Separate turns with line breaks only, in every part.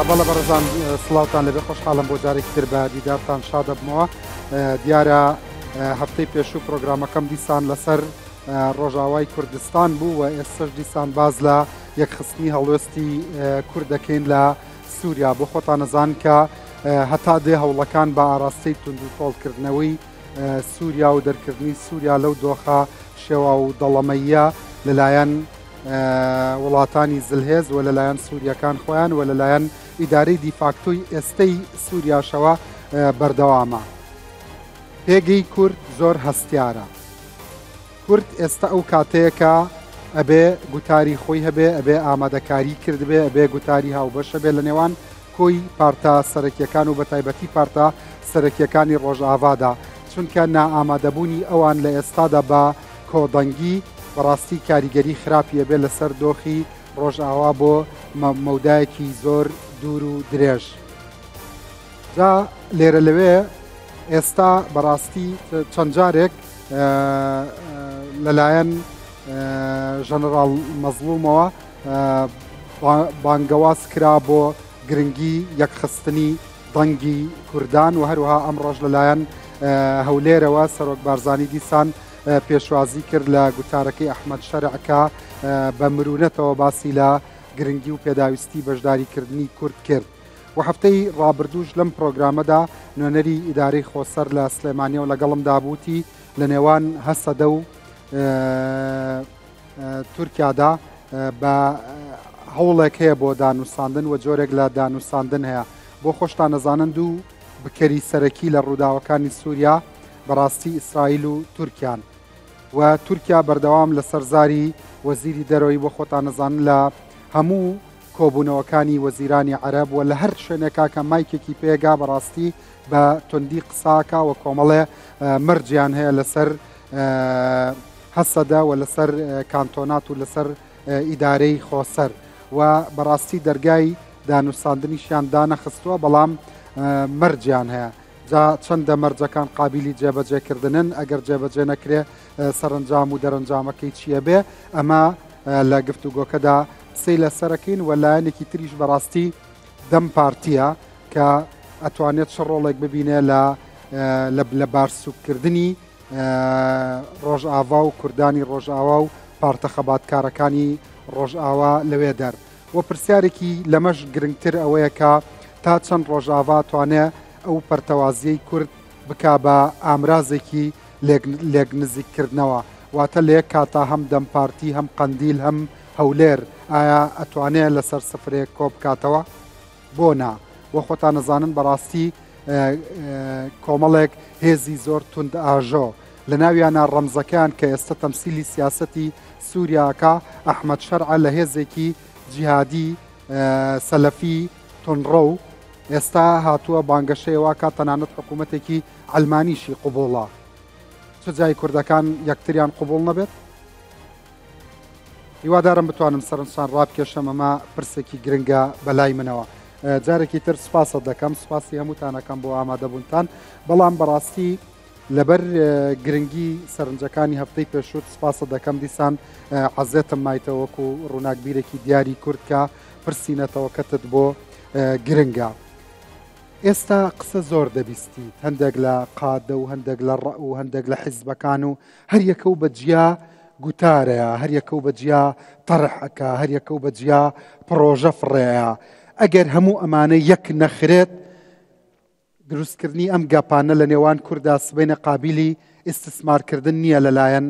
بەڵە بەڕێزان سڵاوتان لەبێ خۆشحاڵم بۆ جارێکی تر بە دیدارتان شاد دەبمەوە. دیارە هەفتەی پێشوو پرۆگرامەکەم دیسان لەسەر ڕۆژاوای کوردستان بوو و ئێستش دیسان باز لە یەکخستنی هەڵوێستی کورد دەکەین لە سووریا. بۆ خۆتان نەزان کە هەتا دێ هەوڵەکان بە ئاراستەی تونند و تۆڵکردنەوەی سووریا و دەرکردنی سووریا لەو دۆخە شێوە و دەڵەمەیە لەلایەن وڵاتانی زلهێز و لەلایەن سووریەکان خۆیان و لەلایەن ئیدارەی دیفاکتۆی ئێستەی سووریاشەوە بەردەوامە. پێگەی کورد زۆر هەستیارە. کورد ئێستا ئەو کاتەیەکە ئەبێ گوتاری خۆی هەبێ، ئەبێ ئامادەکاری کردبێ، ئەبێ گوتاری هاوبەشە بێ لە نێوان کۆی پارتە سەرەکیەکان و بە تایبەتی پارتە سەرەکیەکانی ڕۆژئاوادا، چونکە نائامادەبوونی ئەوان لە ئێستادا بە کۆدەنگی بەڕاستی کاریگەری خراپیە بێ لەسەر دۆخی ڕۆژئاوا بۆ مەودایەکی زۆر دوور و درێژ. جا لێرە لەوێ ئێستا بەڕاستی چەند جارێک لەلایەن ژەنەڕاڵ مەزڵومەوە بانگەواز کرا بۆ گرنگی یەکخستنی دەنگی کوردان و هەروەها ئەمڕۆژ لەلایەن هەولێرەوە سەرۆک بارزانی دیسان پێشوازی کرد لە گوتارەکەی ئەحمەد شەرعکە بە مرونەتەوە باسی لە گرنگی و پێداویستی بەشداریکردنی کورد کرد. و هەفتەی ڕابردووش لەم پرۆگرامەدا نوێنەری ئیدارەی خۆسەر لە سلێمانیە و لەگەڵمدا بووتی لە نێوان هەسەدە و تورکیادا بە هەوڵێک هەیە بۆ دانووساندن و جۆرێک لە دانووساندن هەیە. بۆ خۆشتان نەزانند و بکەری سەرەکی لە ڕووداوەکانی سووریا بەڕاستی ئیسرائیل و تورکیان و تورکیا بەردەوام لە سەرزاری وەزیری دەرەوەی بۆ خۆتان نەزانن لە هەموو کۆبوونەوەکانی وەزیرانی عەرەب و لە هەر شوێنێکا کە مایکێکی پێگا بەڕاستی بە توندی قساکە و کۆمەڵێ مرجیان هەیە لەسەر هەسەدا و لەسەر کانتۆنات و لەسەر ئیدارەی خۆسەر و بەڕاستی دەرگای دانووساندنیشیان دانەخستووە بەڵام مرجیان هەیە. جا چەندە مەرجەکان قابلی جێبەجێکردنن ئەگەر جێبەجێ نەکرێ سەرنجام و دەرەنجامەکەی چییە بێ. ئەمە لە گفتوگۆکەدا قسەی لەسەرەکەین و لایەنێکی تریش بەڕاستی دەم پارتیە کە ئەتوانێت شڕۆڵێک ببینێ لە بارسوکردنی ڕۆژئاوا و کوردانی ڕۆژئاوا و پارتە خەباتکارەکانی ڕۆژئاوا لەوێ دەر. و پرسیارێکی لەمەش گرنگتر ئەوەیە کە تا چەند ڕۆژئاوا توانێ ئەو پەرتەوازیەی کورد بک بە ئامرازێکی لێک نزیککردنەوە، واتە لێ کاتا هەم دەمپارتی هەم قەندیل هەم هەولێر ئایا ئەتوانێت لەسەر سفرێک کۆ بکاتەوە؟ بۆ نا. وە خۆتان نەزانن بەڕاستی کۆمەڵێک هێزی زۆر تند ئاژۆ لە ناویانە ڕەمزەکان کە ئێستا تەمسیلی سیاسەتی سووریاکە ئەحمەد شەرعە لە هێزێکی جیهادی سەلەفی تونڕە و ئێستا هاتووە بانگەشەیەوە کە تەنانەت حکوومەتێکی ئەلمانیشی قوبوڵە. چ جای کوردەکان یەکتریان قوبوڵ نەبێت؟ هیوادارم بتوانم سەرنجتان ڕابکێشم. ئەمە پرسێکی گرنگە بەلای منەوە. جارێکی تر سوپاسە دەکەم، سوپاسی هەمووتانەکەم بۆ ئامادەبوونتان، بەڵام بەڕاستی لەبەر گرنگی سەرنجەکانی هەفتەی پێشووت سوپاسە دەکەم دیسان حەزێتم مایتەوەکو ڕووناکبیرێکی دیاری کورد کە پرسینەتەوەکەتت بۆ گرنگە. ئێستا قسە زۆر دەبیستی هەندێک لە قادە و هەندێک لە ڕە و هەندێک لە حیزبەکان و هەر یەکە و بەجیا گوتارەیە، هەر یەکە و بەجیا تەڕحەکە، هەر یەکە و بەجیا پرۆژە فڕێیە. ئەگەر هەموو ئەمانە یەک نەخرێت دروستکردنی ئەم گاپانە لە نێوان کووردا سبەینە قابلی ئیستسمارکردن نییە لەلایەن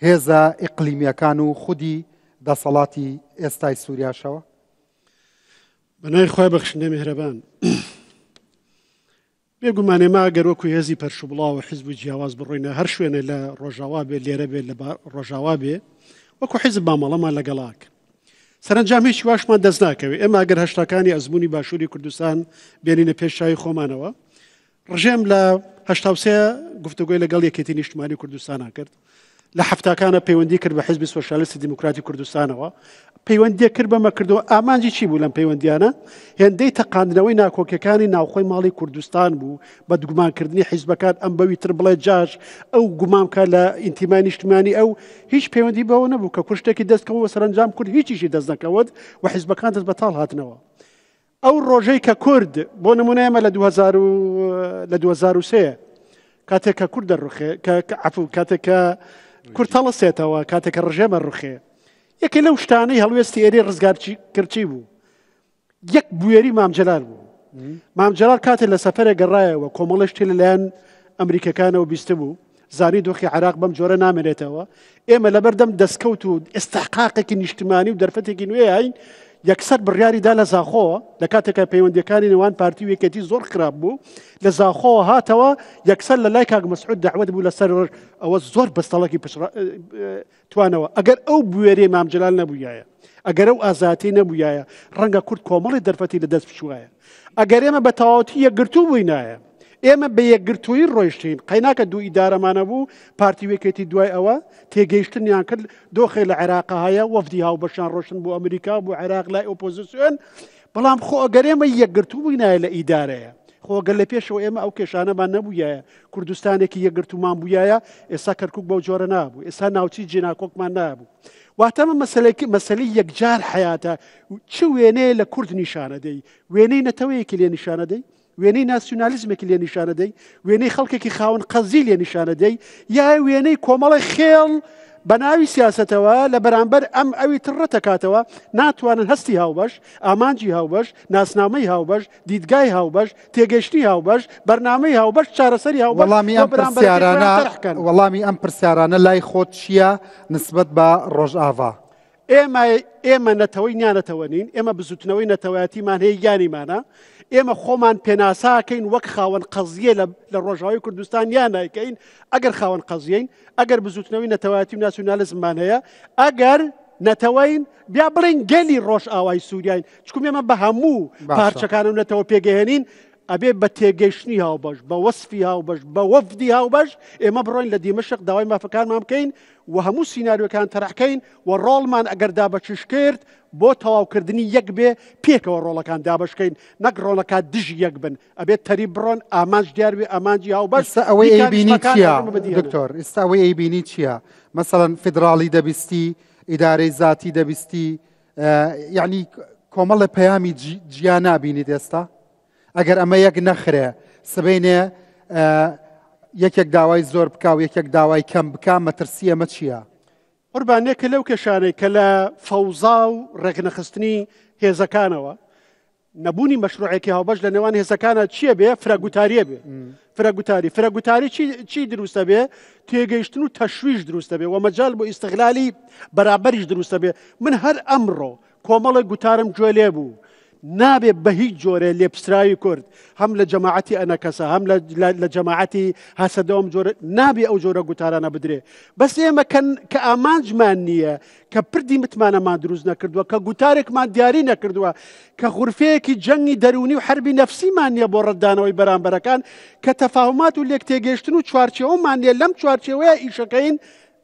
هێزە ئیقلیمیەکان و خودی دەسەڵاتی ئێستای سووریاشەوە.
بەنای خۆی بەخشندە میهرەبان، بێگومانێ ما ئەگەر وەکو هێزی پەرشوبڵاو و حیزب و جیاواز بڕۆینە هەر شوێنە لە ڕۆژاوا بێ لێرە بێت لە ڕۆژاوا بێ وەکو حیزب مامەڵەمان لەگەڵاک سەرنجام هیچ واشمان دەست ناکەوێت. ئێمە ئەگەر هەشتاکانی ئەزمموی باشووری کوردستان بێنینە پێشچوی خۆمانەوە، ڕژێم لە هەشتاوسێ گفتوگوی لەگەڵ یەکێتی نیشتمانی کوردستانە کرد، لە هەفتاکانە پەیوەندی کرد بە حیزبی سۆشیالیستی دیموکراتی کوردستانەوە، پەیوەندی کرد بەمە کردەوە. ئامانجی چی بوو لەم پەیوەندیانە؟ هێندەی تەقاندنەوەی ناکۆکیەکانی ناوخۆی ماڵی کوردستان بوو بە گومانکردنی حیزبەکان ئەم بەوی تر بڵێ جاش ئەو گومامکە لە ئینتیمای نیشتمانی ئەو هیچ پەیوەندی بەوە نەبوو کە کوشتێکی دەستکەوە سەرنجام کورد هیچیشی دەست نەکەوت و حیزبەکان دەست بەتاڵ هاتنەوە. ئەو ڕۆژەی کە کورد بۆ نمونە ئێمە لە 2003 کاتێک کە کورد دەڕوخێ کاتێک کە کورد هەڵەسێتەوە کاتێک کە ڕژێمە ڕوخێ یەکێ لەو شتانەی هەڵوێستی ئێرێ ڕزگارکردچی بوو یەک بوێری مامجلال بوو. مامجلال کاتێک لە سەفەرێک گەڕایەوە کۆمەڵی شتی لەلایەن ئەمریکەکانەوە بیستە بوو زانی دۆخی عراق بەم جۆرە نامێنێتەوە ئێمە لەبەردەم دەستکەوت و ئێستحقاقێکی نیشتمانی و دەرفەتێکی نوێ هاین یەکسەر بڕیاریدا لە زاخۆوە لە کاتێکە پەیوەندیەکانی نێوان پارتی و یەکێتی زۆر خراپ بوو لە زاخۆوە هاتەوە یەکسەر لە لای کاک مەسعود دەعوەت بوو لەسەر ئەوە زۆر بەستەڵەکی توانەوە ئەگەر ئەو بوێرێ مامجلال نەبوویایە ئەگەر ئەو ئازاتی نەبوویایە ڕەنگە کورد کۆمەڵی دەرفەتی لە دەست بچوایە ئەگەر ئێمە بە تەواوەتی یەکگرتوو بووینایە ئێمە بە یەکگرتووی ڕۆیشتین قەیناکە دوو ئیدارەمانە بوو پارتی وێکێتی دوای ئەوە تێگەیشتنیان کرد دۆخێ لە عێراقا هەیە وەفدی هاوبەشان ڕۆشن بۆ ئەمریکا بۆ عێراق لای ئۆپۆزیسیۆن بەڵام خۆ ئەگەر ئێمە یەکگرتوو بووینایە لە ئیدارەیە خۆگەل لە پێشەوە ئێمە ئەو کێشانەمان نەبوویایە کوردستانێکی یەکگرتومان بوویایە ئێستا کەرکک بەو جۆرە نابوو ئێستا ناوچی جێناکۆکمان نابوو واتەمە مەسەلەی یەکجار حیاتە چ وێنەیە لە کورد نیشانەدەی وێنەی نەتەوەیەکی لێ نیشانەدەی وێنەی ناسیۆنالیزمێکی لێ نیشانەدەی وێنەی خەڵکێکی خاوەن قەزی لێ نیشانەدەی یا وێنەی کۆمەڵی خێڵ بە ناوی سیاسەتەوە لە بەرامبەر ئەم ئەوی تڕە تەکاتەوە ناتوانن هەستی هاوبەش ئامانجی هاوبەش ناسنامەی هاوبەش دیدگای هاوبەش تێگەشتی هاوبەش بەرنامەی هاوبەش چارەسەری هاوبەش
وەڵامی ئەم پرسیارانە لای خۆت چییە نسبەت بە ڕۆژئاوا
ئێمە نەتەوەی نیانەتەوە نین ئێمە بزوتنەوەی نەتەوەیەتیمان هەیە یانیمانە ئێمە خۆمان پێناساکەین وەک خاوەن قەزیە لە ڕۆژاوی کوردستان یان نایکەین ئەگەر خاوەن قەزیین ئەگەر بزوتنەوەی نەتەوەیەتی و ناسیۆنالیزممان هەیە ئەگەر نەتەوەین بیا بڵین گەلی ڕۆژئاوای سووریاین چکوم ئێمە بە هەموو پارچەکان و نەتەوە پێگەهێنین ئەبێ بە تێگەیشتنی هاوبەش بە وەسفی هاوبەش بە وەفدی هاوبەش ئێمە بڕۆین لە دیمەشق داوای مافەکانمان بکەین و هەموو سیناریۆکان تەرحکەین و ڕۆڵمان ئەگەر دابەچش کرد بۆ تەواوکردنی یەک بێ پێکەوە ڕۆڵەکان دابشکەین نەک ڕۆڵەکان دژی یەک بن ئەبێت تەری بڕۆن ئامانج دیاربێ ئامانجی هاوبەش
ئەوەی ئەیبینی چییە دکتۆر ئێستا ئەوەی ئەیبینی چییە مەسەڵەن فیدراڵی دەبیستی ئیدارەی زاتی دەبیستی یعنی کۆمەڵە پەیامی گیان نابینیت ئێستا ئەگەر ئەمە یەک نەخرێ سبەینێ یەکێک داوای زۆر بکە و یەکێک داوای کەم بکە مەترسی ئەمە چییە؟
قوربانێکە لەو کێشانەی کە لە فەوزا و ڕێکنەخستنی هێزەکانەوە نەبوونی مەشروعێکی هاوبەش لە نێوان هێزەکانە چییە بێ فرەگوتاریە بێ فرەگوتاری چی دروستە بێ تێگەیشتن و تەشویش دروستە بێ و مەجال بۆ ئیستیغلالی بەرابەریش دروستە بێ من هەر ئەمڕۆ کۆمەڵی گوتارم گوێ لێ بوو نابێ بە هیچ جۆرە لێپسراوی کورد هەم لە جەماعەتی ئەنەکەسە هەم لە جەماعەتی هەسەدەوەم جۆرە نابێ ئەو جۆرە گوتارانە بدرێ بەس ئێمە کە ئامانجمان نییە کە پردی متمانەمان دروست نەکردووە کە گوتارێکمان دیاری نەکردووە کە غورفەیەکی جەنگی دەرونی و حربی نەفسیمان نییە بۆ ڕەتدانەوەی بەرامبەرەکان کە تەفاهمات و لێک تێگەیشتن و چوارچێوەمان نییە لەم چوارچێوەیە ئیشەکەین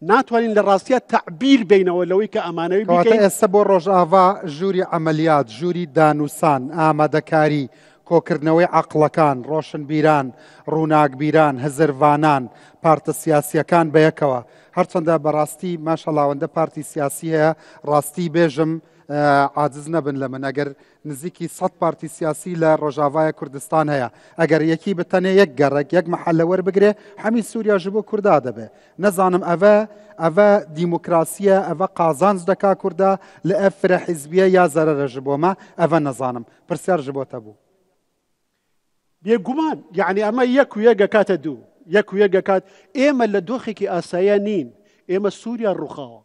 ناتوانین لە ڕاستیە تعبیر بینەوە لەوەی کە ئەمانەوی بکەین
ئێستا بۆ ڕۆژئاوا ژووری عەمەلیات ژووری دانووسان ئامادەکاری کۆکردنەوەی عەقڵەکان ڕۆشنبیران ڕووناکبیران هەزەروانان پارتە سیاسیەکان بەیەکەوە هەرچەندە بەڕاستی ماشەڵاوەندە پارتی سیاسی هەیە ڕاستی بێژم عاجز نەبن لە من ئەگەر نزیکی 100 پارتی سیاسی لە ڕۆژاوای کوردستان هەیە ئەگەر یەکی بتەنێ یەک گەڕێک یەک مەحەلە وەربگرێ هەمی سووریا ji بۆ کوردا دەبێ نەزانم ئەvە دیموکراسیە ئەvە قازانج دەکا کووردا لە ئەف فرە حیزبیە یا زەرەرە ji بۆمە ئەvە نەزانم پرسیار ji بۆتە بوو
بێگومان یعنی ئەمە یەک و یەکەکاتە دوو یەک و یەکەکات ئێمە لە دۆخێکی ئاساییە نین ئێمە سووریا ڕووخاوە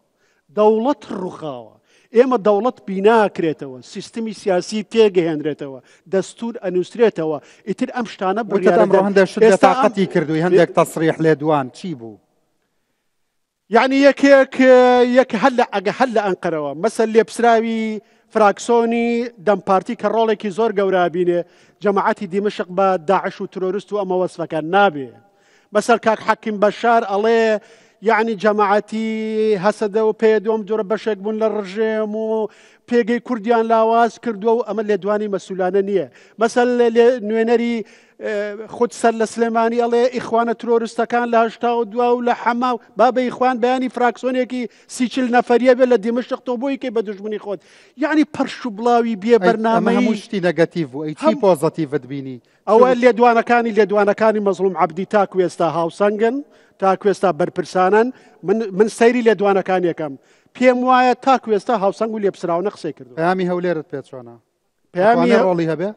دەوڵەت ڕووخاوە ئێمە دەوڵەت بیناکرێتەوە سیستمی سیاسی تێگەهێنرێتەوە دەستور ئەنووسرێتەوە ئیتر ئەم شتانە
ئەمڕۆ هەندێک شت تااقەتی کردووی هەندێک تەسریح لێ دوان چی بوو؟
یعنی یەک هەل لە ئەنقەرەوە مەسەل لێپسراوی فراکسۆنی دەمپارتی کە ڕۆڵێکی زۆر گەورابینێ جەماعەتی دیمەشق بە داعش و ترۆریست و ئەمە وەسفەکان نابێ بەسەر کاک حەکیم بەشار ئەڵێ یعنی جەماعەتی هەسەدە و پێ دوم جۆرە بەشێک بوون لە ڕژێم و پێگەی کوردیان لاواز کردووە و ئەمە لێدوانی مەسئولانە نییە. مەسەل نوێنەری خود سەر لە سلێمانی ئەڵێ ئیخوانە ترۆریستەکان لە 82 و لە حەما بابە ئیخوان بەیانی فراکسۆنێکی 30 نەفەریە بێت لە دیمەشق تۆ بۆی کەی بە دوژمنی خۆت. یعنی پەرش و بڵاوی بێ بەرنامەی
هەموو شتی نەگەتیڤ بوو. ئەی چی پۆزەتیڤت بینی؟
ئەوە لێدوانەکانی مەزڵوم عەبدی تاکو ئێستا هاوسەنگن، تاکو ئێستا بەرپرسانن. من سەیری لێدوانەکان یەکەم پێم وایە تاکو ئێستا هاوسەنگ و لێپسراونە قسەی کردو.
پەیامی هەولێرت پێ چۆنە؟
پەیامی
ڕۆڵی هەبێ؟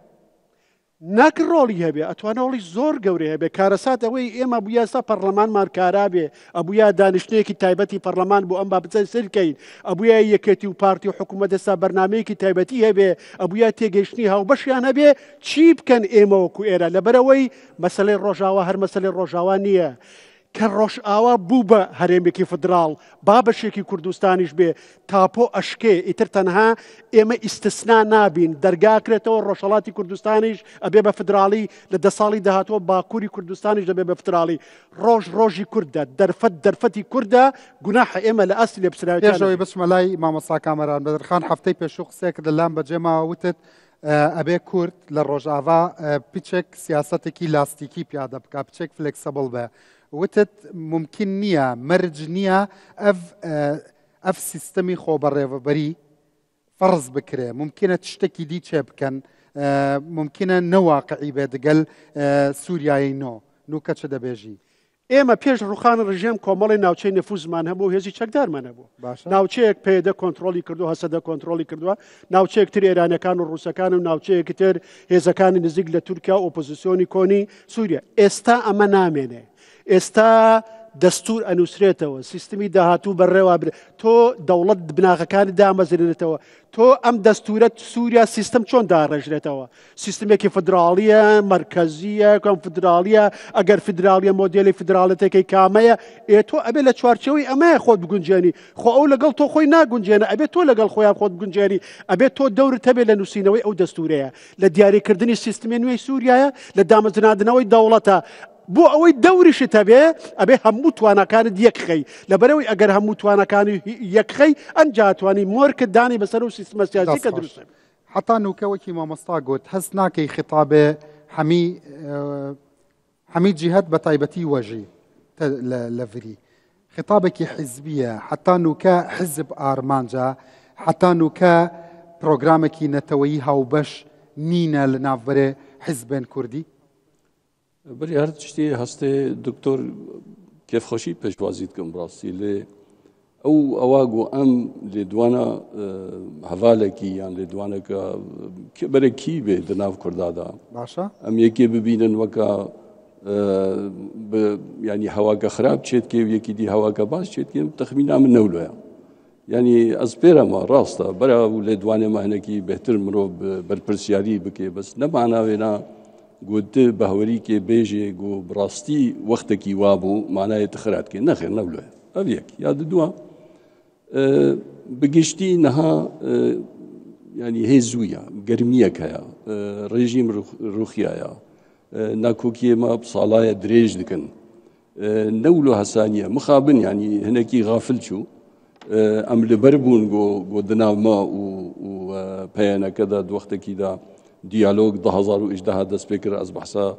ناکە ڕۆڵی هەبێ، ئەتوانە ڕۆڵی زۆر گەورەی هەبێ. کارەسات ئەوەی ئێمە بووە ئێستا پەرلەمانمان کارا بێ، ئەبووە دانیشتەیەکی تایبەتی پەرلەمان بۆ ئەم بابەتە سەرکەین، ئەبووە یەکێتی و پارتی و حکوومەت ئێستا بەرنامەیەکی تایبەتی هەبێ، ئەبووە تێگەیشتنی هاوبەشیان هەبێ. چی بکەن ئێمە وەکو ئێرە لەبەرەوەی مەسەلەی ڕۆژاوا هەر مەسەلەی ڕۆژاوا نییە کە ڕۆژئاوا بوو بە هەرێمێکی فدراڵ با بەشێکی کوردستانیش بێ تاپۆ ئەشکێ ئیتر تەنها ئێمە ئیستسنا نابین دەرگاکرێتەوە ڕۆژهەڵاتی کوردستانیش ئەبێ بە فدراڵی لە 10 ساڵی داهاتوە باکووری کوردستانیش دەبێ بە فدراڵی. ڕۆژی کووردە دەرفەتی کووردە گوناحە ئێمە لە ئەسلی لێپسراوی.
پێشەوەی بچمە لای مامۆستا کامەران بەدرخان هەفتەی پێشوو قسێک لەلام بەجێماوە وتت ئەبێ کورد لە ڕۆژاوا پیچێک سیاسەتێکی لاستیکی پیادە بکە، پیچێک فلێکسەبڵ بە. وتت ممکن نییە مەرج نییە ئەف سیستەمی خۆبەڕێوەبەری فەرز بکرێ، ممکنە شتێکی دی چێ بکەن، ممکنە نەواقعی بێ دەگەل سووریایی نوکە چ دەبێژی؟
ئێمە پێش ڕوخان ڕژێم کۆمەڵی ناوچەی نەفوزمان هەبوو، هێزی چەکدارمان هەبوو. ناوچەیەک پێدە کۆنتترۆلی کردو، هەسەدە کۆنتترۆلی کردووە، ناوچەیەک تر ئێرانەکان و ڕووسەکان و ناوچەیەکی تر هێزەکانی نزیک لە تورکیا ئۆپۆزیسیۆنی کۆنی سووریا. ئێستا ئەمە نامێنێ. ئێستا دەستور ئەنووسرێتەوە، سیستمی داهاتوو بەڕێوا برێت، تۆ دەوڵەت بناغەکانی دامەزرێنێتەوە، تۆ ئەم دەستورەت سووریا سیستم چۆن داڕێژرێتەوە؟ سیستمێکی فدراڵیە، مرکزیە، کۆنفدراڵیە، ئەگەر فدراڵیە مۆدێلی فدراڵەتێکی کامەیە، تۆ ئەبێ لە چوارچەوەی ئەمەیە خۆت بگونجێنی، خۆ ئەو لەگەڵ تۆ خۆی ناگونجێنە، ئەبێ تۆ لەگەڵ خۆیان خۆت بگونجێنی، ئەبێ تۆ دەورت هەبێ لە نووسینەوەی ئەو دەستورەیە، لە دیاریکردنی سیستمی نوێی سووریایە، لە دامەزراندنەوەی دەوڵەتە. بۆ ئەوەی دەوریشت هەبێ ئەبێ هەموو توانەکانت یەکخەی، لەبەرەوەی ئەگەر هەموو توانەکانی یەکخەی ئەنجاتوانی مۆرکردانی بەسەر و سیستمە سیاسی کە دروست.
حتا نوکەوەکی مامۆستا گوت هەست ناکەی خطابێ هەمی جیهەت بە تایبەتی وەژی لە ڤری خطابێکی حیزبیە، حتا نوکە حزب ئارمانجا، حتا نوکە پرۆگرامێکی نەتەوەیی هاوبەش نینە لە ناوبەرێ حیزبێن کوردی.
بری هر تشتی هسته دکتر کیفخوشی پشوازید کم براستی لی اواگو ام لدوانا حواله کی یان لدوانا که برای کی به دناو کردادا
باشا
ام یکی ببینن وکا یعنی هوا کا خراب چیت که یکی دی هوا کا باز چیت که تخمین ام نولویا یعنی از پیرا ما راستا برای لدوانا ما هنکی بهتر مرو برپرسیاری بکه بس نمانا وینا گوت بهوری که بیجه گو براستی وقت کی وابو معنای تخرات که نخیر نولوه اویک یاد دوا بگشتی نها یعنی هزویا گرمیه کیا رژیم روخیایا ناکوکی ما بصالای دریج دکن نولو حسانیه مخابن یعنی هنکی غافل شو ام لبربون گو دناو ما و پیانا کدا وقت کی دا دیالوگ 2018 دست بکر از بحثا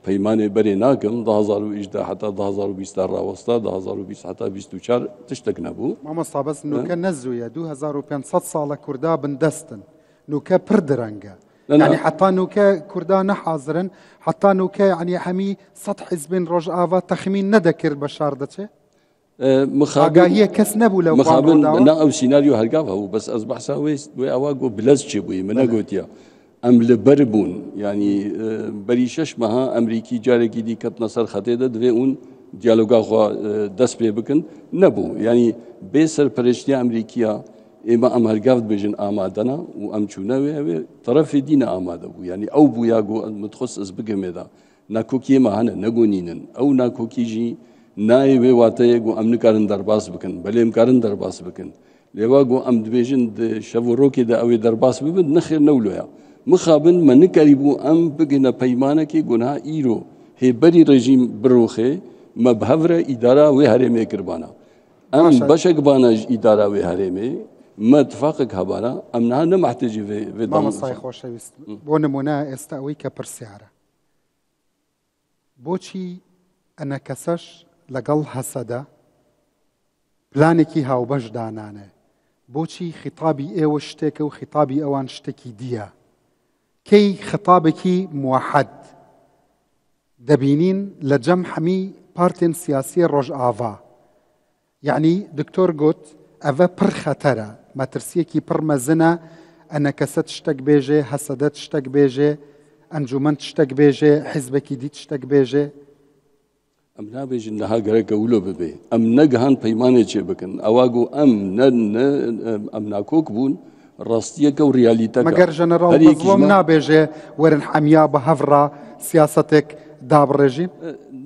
پیمان بری ناکم 2018 حتی 2020 راوستا 2020 حتی 24 تشتک نبو.
مامۆستا بەس نوکە نەزوویە 2500 ساڵە کووردا بندەستن نوکە پر درەنگە. يعني حتى نوكا كردان حاضرن حتى نوكا يعني حمي سطح حزبين رجعوا تخمين ندكر بشار دتشه
مخابن
كس نبو لو
مخابن نا او سيناريو هرقاف هو بس اصبح ساوي واواقو بلزشي بوي من قلت ام لبربون يعني بريشش مها امريكي جاركي دي كت نصر خطيده دوي اون ديالوغا خو دس بكن نبو يعني بيسر بريشتي امريكيه اما ام هرقاف بجن امادنا وام چوناوي طرف دينا اماده بو يعني او بو ياغو متخصص بقمدا ناكوكي ما هنا نغونينن او ناكوكي جي نايوي واتيغو ام نكارن درباس بكن بليم كارن درباس بكن لواغو ام دبيجن شفوروكي دا اوي درباس ببن نخير نولويا مخابن من نكاريبو ام بگنا پیمانكي گناه ايرو هي بري رژيم بروخه مبهور اداره و هرمه قربانا ام بشك بانا اداره و هرمه ما اتفاقك هبانا امنها نمحتاجي في
ما مصاي خوشويست بۆ نمونە ئێستا ئەوەی کە پرسیارە بۆچی ئەنە کەسەش لەگەڵ هەسەدە پلانێکی هاوبەش دانانێ بۆچی خیتابی ئێوە شتێکە و خیتابی ئەوان شتێکی دیە کەی خیتابێکی موحەد دەبینین لە جەم هەمی پارتێن سیاسی ڕۆژئاوا یعنی دکتۆر گوت ئەڤە پڕ خەتەرە مەترسیەکی پڕ مەزنە ئەنە کەسەت شتێک بێژێ هەسەدەت شتێک بێژێ ئەنجومەند شتێک بێژێ حیزبێکی دیت شتێک بێژێ
ئەم نابێژن لەها گەرەکە ولۆ ببێ ئەم نەگەهان پەیمانێ چێ بکەن ئەواگو ئەم ناکۆک بوون ڕاستیەکە و ریالیتەکە
مەگەر ژەنەڕاڵ مەزڵۆم نابێژێ وەرن حەمیا بە هەڤڕا سیاسەتێک دابڕێژین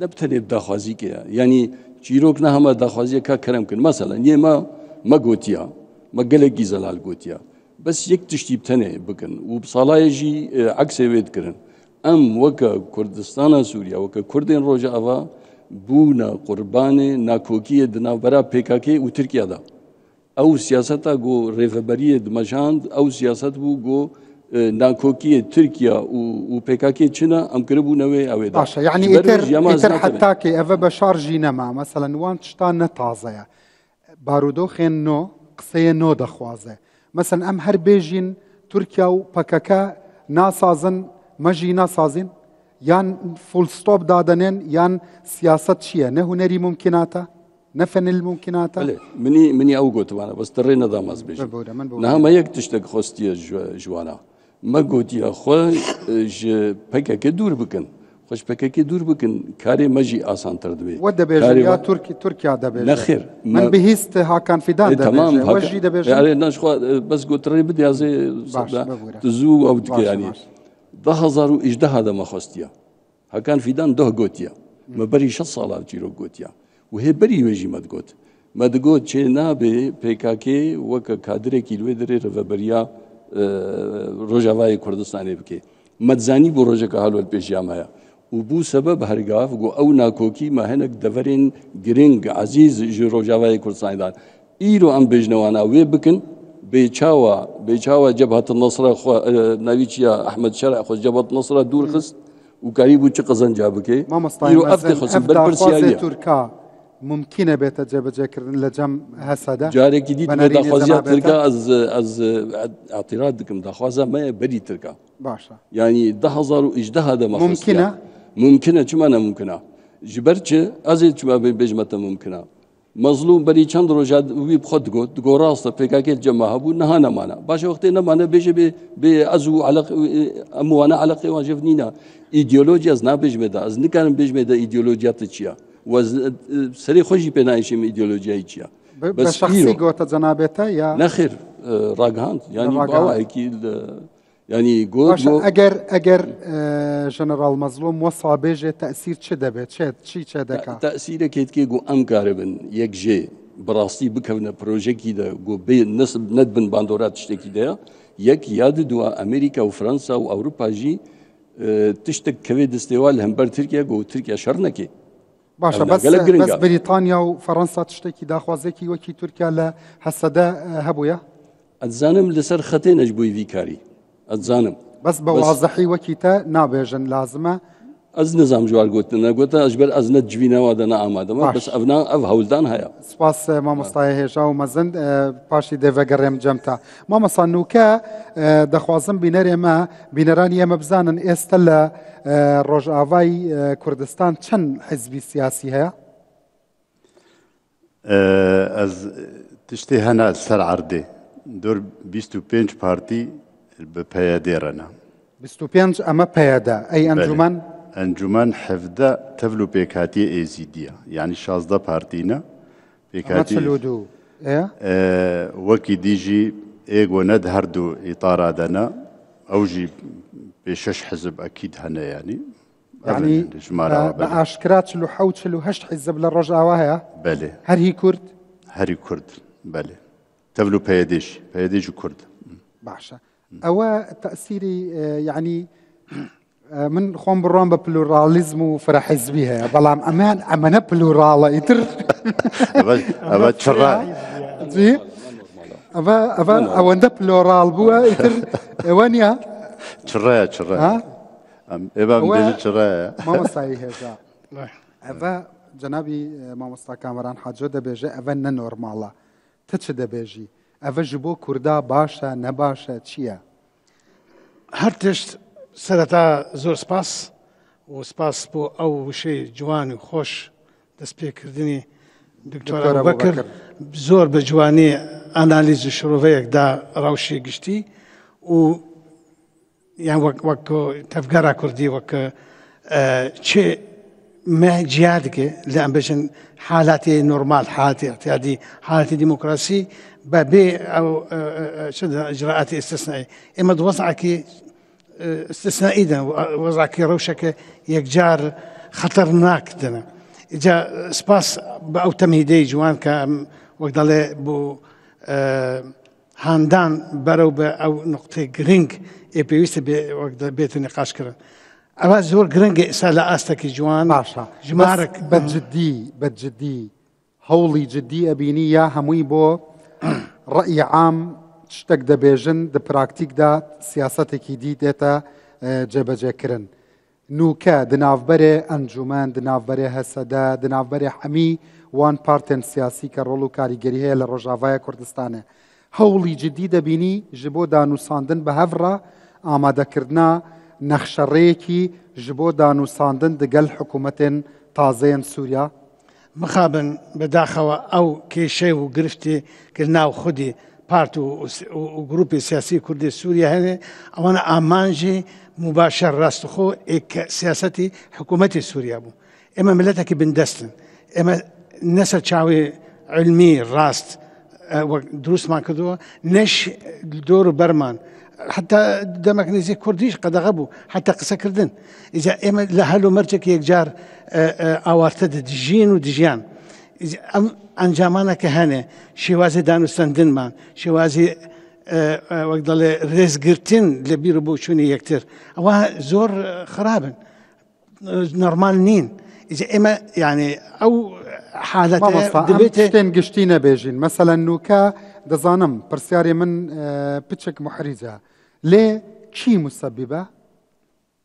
نەبتەنێ داخوازیکەیە یعنی چیرۆک نە هەمە داخوازیەکە کەرەم کرد مەسەلەن ئێمە مەگوتیە مەگەلێکی زەلال گوتیە بەس یەک تشتی بتەنێ بکەن و ساڵایەژی عەکسێوێت کردن ئەم وەکە کوردستانە سووریا وەکە کوردێن ڕۆژئاوا بوونە قوربانێ ناکۆکیە دناوبەرا پێکاکێ و تورکیادا ئەو سیاسەتە گۆ ڕێڤەبەریە دمەژاند ئەو سیاست بوو گۆ ناکۆکیە تورکیا و پێکاکێ چنە ئەم کردبوونەوەی ئەوێدا
باشە یعنی ئیتر حتاکێ ئەڤە بە شارژی نەما مەسەلەن وان تشتان نەتازەیە بارودۆخێن نۆ قسەیە نۆ دەخوازێ مەسەن ئەم هەر بێژین تورکیا و پەکەکە ناسازن مەژی ناسازین یان فولستۆپ دادەنێن یان سیاست چییە نە هونەری ممکناتە نەفەن الممکناتە
منی ئەو گوتوانە بەستە ڕێ نەداماز بێژ نەهەمە یەک تشتێک خۆستیە جوانە مە گوتیە خۆ پەکەکە دوور بکەن خۆش پەکەکی دوور بکەن کارێ مەژی ئاسانتر دەبێت
وە دەبێژە یا تورکیا دەبێت
نەخێر
من بهیست هاکان فیدان دەبێژی دەبێژ
ناشخوا بەس گوتڕێ بدیازێ زوو ئەو دکیانی 2018 دەمە خۆستیە هەکان فیدان دۆ گوتیە مەبەری 6 ساڵا چیرۆک گوتیە و هێ بەری وێژی مەدگوت مەدگوت چێ نابێ پێکاکێ وەکە کادرێکی لێ دەرێ ڕەڤەبەریا ڕۆژاوای کوردستانی بکێ مەدزانی بۆ ڕۆژێکە هەڵوەل پێشیامایە و بوو سەبەب هەرگاف گۆ ئەو ناکۆکی ماهێنێک دەڤەرێن گرنگ عەزیز ژ ڕۆژاوای کوردستانیدان ئیرۆ ئەم بێژنەوانە وێ بکن بێچاوە جەبهەت نەسرە ناوی چیە ئەحمەد شەرع خۆ جەبهەت نەسرە دوور خست و کاری بوو چ قەزەنجا بکێ ئیرۆ ئەفتی خۆسم بەرپرسیاریە
تورکا ممکنە بێتە جێبەجێکردن لە جەم هەسەدا
جارێکی دیت داخوازیات ترکا ئەز ئاعتیراد دکم داخوازە مەیە بەری ترکا
باشە
ینی 2018 دەمە
ممکنە
ممکنە چمانە ممکنە ji ber çi ez ê çima bêjme te mumkin e mezlûm berî çend roja wî xwe digot digo rast e pêkakê cema hebû niha nemane baş wextê nemane bêje bê ez û em wane eleqê wan jev nîne îdeolojiya ez nabêjme de ez nikarim bêjme de îdeolojiya te çi ye û ez serê xwe jî pê nayişim îdeolojiyayê çi ye
شخصی گۆتە جەنابێتە یا
نەخێر ڕاگەهاند ینی باوایەکی ینی گۆت
ئەگەر ژەنەڕاڵ مەزلوم وەسا بێژێ تەسیر چ دەبێت چی چێ دەکات
تەسیرەکێتکێ گو ئەم کارە بن یەک ژێ بەڕاستی بکەونە پرۆژێکی دە گۆ بێ نسب نەتبن باندۆرات شتێکی دەیە یەک یاد دووە ئەمریکا و فەرەنسا و ئەوروپا ژی تشتێک کەوێ دەستێوا لە هەمبەر تورکیا گۆ تورکیا شەڕ نەکێ
باشە بەس بریتانیا و فەرەنسا تشتێکی داخوازێکی وەکی تورکیا لە هەسەدە هەبووە
ئەتزانم لەسەر خەتێ نەجبووی ویکاری ئەتزانم
بەس بە وازەحی وەکی تە نابێژن لازمە
ئەز نزام جوار گوتن نەگوتە ئەژبەر ئەز نەتجوینەوە دەنا ئامادەمە بەس ئەڤنا ئەڤ هەولدان هەیە
سپاس مامۆستای هێژا و مەزن پاشی دەڤەگەڕێم جەمتا مامۆستا نوکە دەخوازم بینەرێمە بینەرانی ئێمە بزانن ئێستا لە ڕۆژئاوای کوردستان چەند حیزبی سیاسی هەیە
ئەز تشتێ هەنا سەر عەردێ دۆر 25 پارتی بە پەیەدێرەنە
25 ئەمە پەیەدا ئەی ئەنجومەن
ئەنجومەن حەفدە تەڤل و پێکاتی ئێزیدیە یعنی 16 پارتینە پێکاتی وەکی دیژی ئێگۆ نەد هەردوو ئیتارادەنە ئەوژی پێ 6 حزب ئەکید هەنە ینی
بە ئاشکرا 48 حیزب لە ڕۆژئاوا هەیە
بەلێ
هەری کورد
هەری کورد بەلێ تەڤل و پەیەدێژی کورد
باشە ئەوە تەسیری یعنی من خۆم بڕۆم بە پلورالیزم و فرەحیزبی هەیە بەڵام ئەمەنە پلوراڵە ئیتر
ئەوە چڕە
أفا أوندب لورال بوا إتر وانيا
شرايا إبا مبين شرايا
ما مستعي هذا أفا جنابي ما مستع كامران حاجة دبيجي أفا نورمالا تتش دبيجي أفا جبو كردا باشا نباشا تشيا
هرتشت سرتا زور سپاس و سپاس بو او شيء جوان وخوش دەست پێکردنی دکتۆر ئەبوبەکر زۆر بە جوانی ئانالیز و شرۆڤەیەکدا ڕەوشی گشتی و یان وەک تەفگەرا کوردی وەک چێ مە جیادکێ لە ئەم بێژن حالاتی نۆرمال حالاتی احتیادی حالاتی دیموکراسی بە بێ ئەو ئجراءاتی ئستثنایی ئێمە وەزعێکی استثنائي ده وضعك روشك يكجار خطرناك دنا إجا سباس بأو تمهيدي جوان كام وقدله بو هاندان برو بأو نقطة جرينج إبيوست وقد بيت النقاش كرن أبغى زور جرينج سلا أستك جوان
باشا
جمارك
بجدي هولي جدي أبينية هموي بو رأي عام تشتك دبيجن دبراكتيك دا سياستك ديتا جبجه كرن نوكا دنافبري انجومان دنافبري هسدا دنافبري حمي وان بارتن سياسي كرولو كاريگري هي لروجافايا كردستان هولي جديدة بيني جبو دانو ساندن بهفرا آماده كردنا نخشريكي جبو دانو ساندن دقل حكومة تازين سوريا
مخابن بداخوا او كيشي وقرفتي كلناو خدي بارتو وجروب سياسي كردي سوريا هنا أنا أمانجي مباشر راستخو إك سياستي حكومتي سوريا بو إما ملتك بندستن إما نسل شعوي علمي راست دروس ما كدوا نش دور برمان حتى دمك نزي كرديش قد غبوا حتى قصة كردن إذا إما لهلو مرجك يكجار أوارتد دجين ودجيان أنجامانا كهانة شوازي دانو سندنمان شوازي وقدال رزقرتين لبيرو بوشوني يكتر أوها زور خرابن نورمال نين إذا إما يعني أو حالة
دبيتين قشتينا بيجين مثلا نوكا دزانم برسياري من بتشك محرزة ليه شي مسببة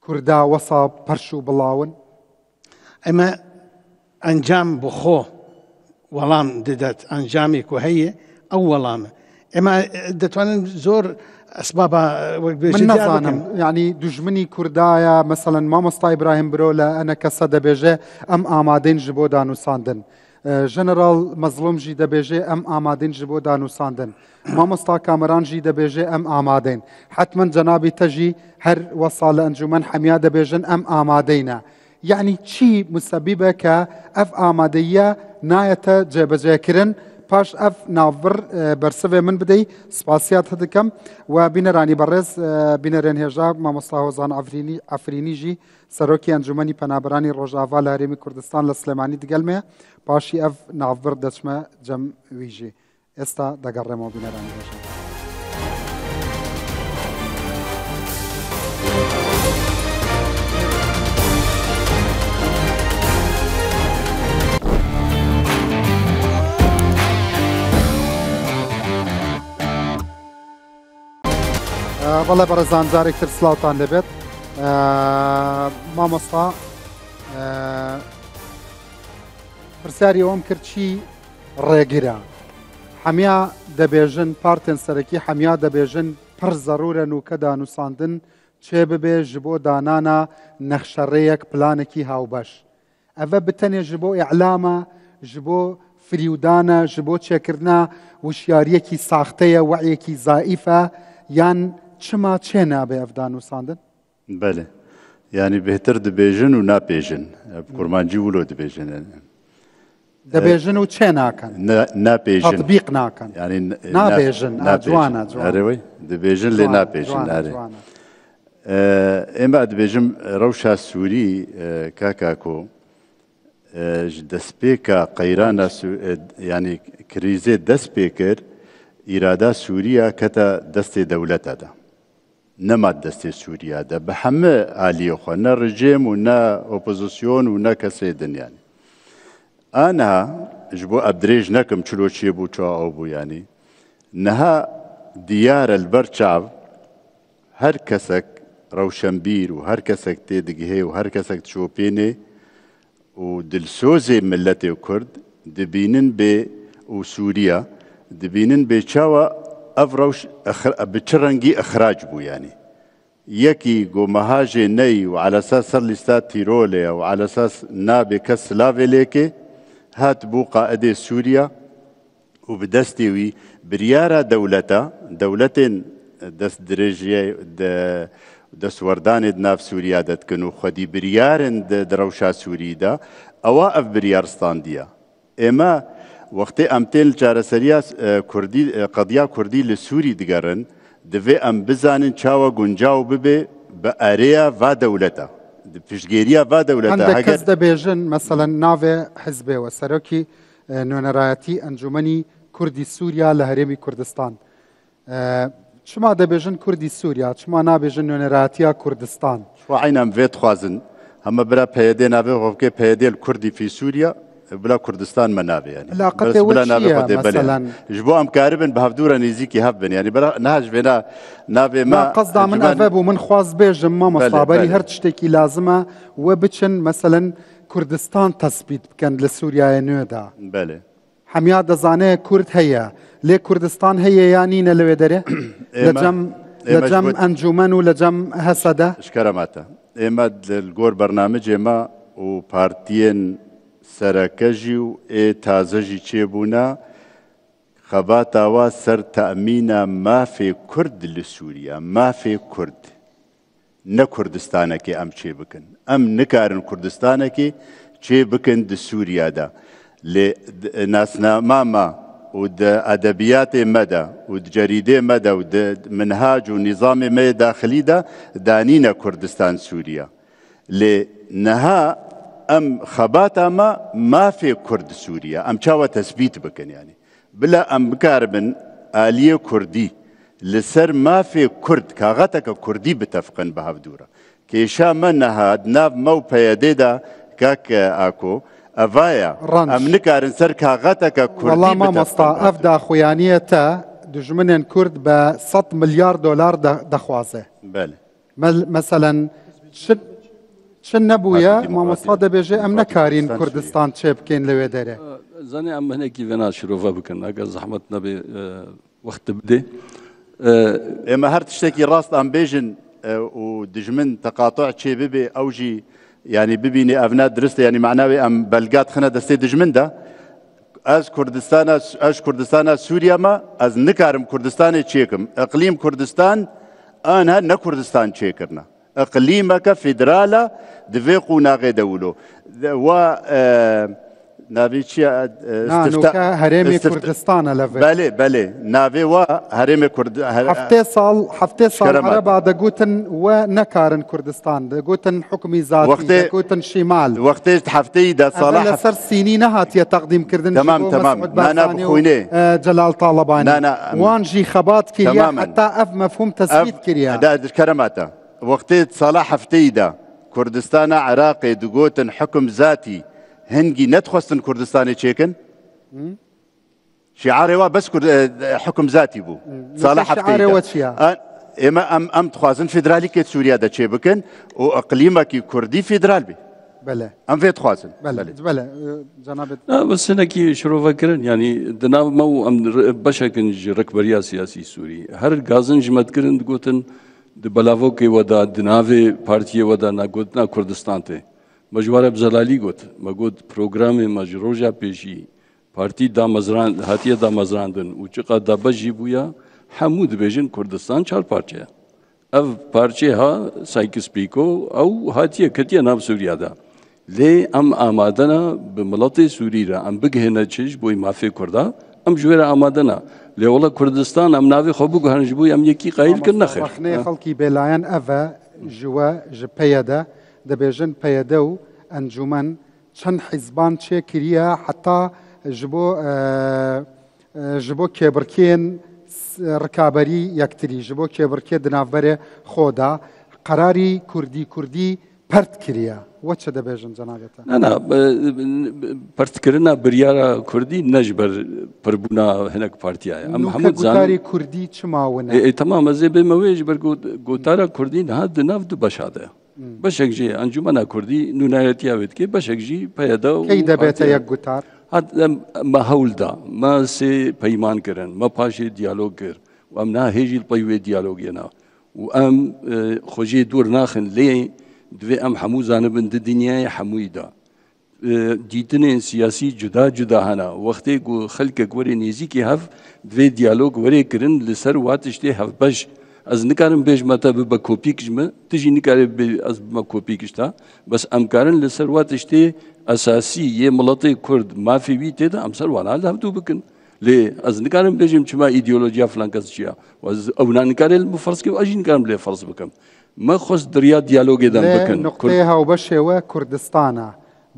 كردا وصا برشو بلاون
إما أنجام بخو ولام ددت أنجامي كوهية أو ولام إما دتوان زور أسبابها
من نظانم يعني دجمني كردايا مثلا ما مستا إبراهيم برولا أنا كسد بيجي أم آمادين جبو دانو ساندن جنرال مظلوم جي دبيجي أم آمادين جبو دانو ساندن ما مستا كامران جي دبيجي أم آمادين حتما جنابي تجي هر وصل أنجمن حميا دبيجن أم آمادينا يعني شي مسببة كأف آمادية ناية جبجة كرن باش اف نافر برسوه من بدي سپاسيات هدكم وبينراني برز بينران هجاب ما مصاحوزان عفريني جي سروكي انجمني پنابراني روجاوا لهرمي كردستان لسليماني دقلمه باشي اف نافر دشمه جم ويجي استا دقرمو بينراني هجاب والله برزان جاري كتر سلاوتان لبيت مامۆستا پرسیاری ئەوم کرد چی ڕێگیرە هەمیا دەبێژن پارتێن سەرەکی هەمیا دەبێژن پڕ زەڕورە نوکە دانووساندن چێ ببێ ji بۆ دانانە نەخشەڕەیەک پلانێکی هاوبەش ئەvە بتەنێ ji بۆ ئیعلامە ji بۆ فریودانە ji بۆ چێکردنا وشیاریەکی ساختەیە وەعیەکی زائیفە یان چما چێ نابێ ئەف دانووساندن؟
بله يعني بهتر دبيجن ونابيجن كورمانجي ولو دبيجن
دبيجن وچه ناكن
نابيجن
تطبيق ناكن
يعني
نابيجن جوانا
أروي دبيجن لي نابيجن أري إما دبيجن روشا سوري كاكاكو دسبيكا قيرانا يعني كريزي دسبيكر إرادة سوريا كتا دستي دولتا دا نما دستي سوريا دا بحمه آلية خو نا رجيم ونا أوبوزيسيون ونا كسيدن يعني أنا جبو أبدريج نكم چلو چي بو چا أو بو يعني نها دیارە لەبەر چاو هەر کەسێک ڕەوشەمبیر و هەر کەسێک تێدەگەهێ و هەر کەسێک چۆپێنێ و دلسۆزێ ملەتێ و کورد دەبینن بێ و سووریا دەبینن بێ چاوە ئەڤ ڕەوش بە چ ڕەنگی ئەخراج بوو یانی یەکی گۆمەهاژێ نەی و على ئەساس سەر لیستا تیرۆلێ و على ئەساس نابێ کەس سلاوێ لێکێ هات بوو قائدێ سووریا و بەدەستێوی بریارە دەولەتە دەولەتێن دەست درێژیە دەسوەردانێت ناو سووریا دەتکن و خودی بریارن دەڕەوشا سووریدا ئەوە ئەف بریارستاندیە ئێمە وەختێ ئەم تێن چارەسەریە قەدیا کوردی لە سووری دگەڕن دەبێ ئەم بزانن چاوە گونجاو ببێ بە ئەرەیە ڤا دەولەتە پشتگیریە ڤا دەولەتە
هەندێک کەس دەبێژن مەسەڵەن ناوێ حیزبێوە سەرۆکی نوێنەرایەتی ئەنجومەنی کوردی سووریا لە هەرێمی کوردستان چما دەبێژن کوردی سووریا چما نابێژن نوێنەرایەتیە کوردستان
عینەم vê dixwazin heme bira peyedê navê xwe peyedê li Kurdî fî Sûriya bila Kurdistan me navê yani bila navê xwe dê belê ji bo em karibin bi hevdûra nêzîkî hev bin yani niha ji vê navê me
qesda min ev bû min xwaz bêjim mamosta berî her tiştekî lazim e we biçin meselen Kurdistan tespît bikin li Sûriyayê nû de
belê
hemiya dezane Kurd heye lê Kurdistan heye ya nîne li wê derê li cem encûmen û li cem hese de
şkeremate ئێمە li gor bernamecê me û partiyên sereke jî û ê taze jî çêbûne xebata wa ser te'mîna mafê Kurd li Sûriya mafê Kurd ne Kurdistanekê em çê bikin em nikarin Kurdistanekê çê bikin di Sûriya de lê nasnama me û di edebiyatê me de û di cerîdê me de û di minhac û nîzamê me yê daxilî de danîne Kurdistan Sûriya lê niha em xebata me mafê Kurd Sûriya em çawa tespît bikin yani bila em bikaribin aliyê Kurdî li ser mafê Kurd kaxeteke Kurdî bitefqin bi hevdûra kêşa me niha nav me û peyedê de kak ako ئەڤایە ئەم نکارن سەر کاغەتەکە کوردی
وەڵام مامۆستا ئەف داخوایانیەتە دژمنên کورد بە 100 ملیار دۆلار دەخوازێ مەسەلەن چ نەبوویە مامۆستا دەبێژێ ئەم نەکارین کوردستان چێ بکەین لەوێ دەرێ
زانێ ئەم هەنێکی وێنا شرۆڤە بکەن ئەگەر زەحمەت نەبێ وەخت بدێ
ئێمە هەر تشتێکی ڕاست ئەم بێژن و دژمن تەقاتع چێ ببێ ئەو ژی يعني ببيني أبناء درست يعني معناوي أم بلغات خنا دستي دجمن ده از كردستان سوريا ما از نكارم كردستان تشيكم اقليم كردستان انا نا كردستان تشيكرنا اقليمك فيدرالا دفيقو ناغي دولو و نابي چي
استفتاء هرمي كردستان لفه
بله نابي و هرمي كرد
هفته سال عربا دقوتن ونكارن كردستان دقوتن حكمي ذاتي دقوتن شمال
وقت هفته دا صلاح
سر سنين هاتيه تقديم كردن
تمام انا بخوينه
جلال طالباني وانجي خبات كريا حتى اف مفهوم تثبيت كريا
دا كرماته وقت صلاح هفته دا كردستان عراقي دقوتن حكم ذاتي هنگی نتخواستن کردستانی چیکن شعاری وا بس حکم ذاتی بو صالح
شعاری وا چیا
اما ام تخوازن فدرالی که سوریا دا چی بکن و اقلیمه کی کردی فدرال بی
بله
ام في تخوازن
بله جناب
بس هناكي شروفا كرن يعني دنا مو ام بشكن ركبريا سياسي سوري هر غازن جمت كرن گوتن د بلاوكي ودا دناوي بارتي ودا نا گوتنا كردستان ته مجوار بزلالی گوت مگود پروگرام مجروجا پیشی پارتی دا مزران هاتیه دا مزراندن و چقدر دا بجی بویا حمود بیجن کردستان چهار پارچه اف پارچه ها سایکس پیکو او هاتیه کتیه نام سوریا دا لی ام آمادنا به ملت سوری را ام بگهنه چش بوی مافی کرده ام جویر آمادنا لی ولا کردستان ام ناوی خوبو گهرنج بوی ام یکی قایل کن نخیر
رخنه خلقی بلاین اوه جوا جپیده دەبێژن پەیەدە و ئەنجومەن چەند حیزبان چێ کریە حتا ji bo kêbirkên rikaberî yektirî ji bo kêbirkê di navberê xwe de qerarî Kurdî pert kiriye وەچە دەبێژن جەنابێتە
نانا پرتکردنا بریارە کوردی نەژبەر پڕبوونا هەنێک پارتیایە ئەم هەموو
گوتاری کوردی چماونە
تەمام ئەزێ بێمەوەیش بەر گوتارە کوردی نهات دناو دوو بەشادە بەشێک ژێ ئەنجومەنا کوردی نونایەتیاوێت کێ بەشێک ژی پەیەدا و
کەی دەبێتە یەک گوتار
مە هەولدا مە سێ پەیمانکردن مە پاشێ دیالۆگ کرد و ئەم ناهێژی پەی وێ دیالۆگێنا و ئەم خۆژێ دوور ناخن لێ دوێ ئەم هەموو زانبن د دنیای هەموویدا دیتنên siyasî cuda cuda hene wextê ku xelkek werê nêzîkî hev divê diyalog werê kirin li ser wa tiştê hevbeş ez nikarim bêj me te bibe kopîk ji me tu jî nikarî ez bime kopîk ji te bes em karin li ser wa tiştê esasî yê miletê Kurd mafê wî tê de em ser wan li hevdû bikin lê ez nikarim bêjim çima îdeolojiya filan kes çi ye ew nikarê li firz kir ez jî nikarim lê firz bikim me xwest diriya diyalogê de bikin
نقطەی هاوبەشێوە کوردستانە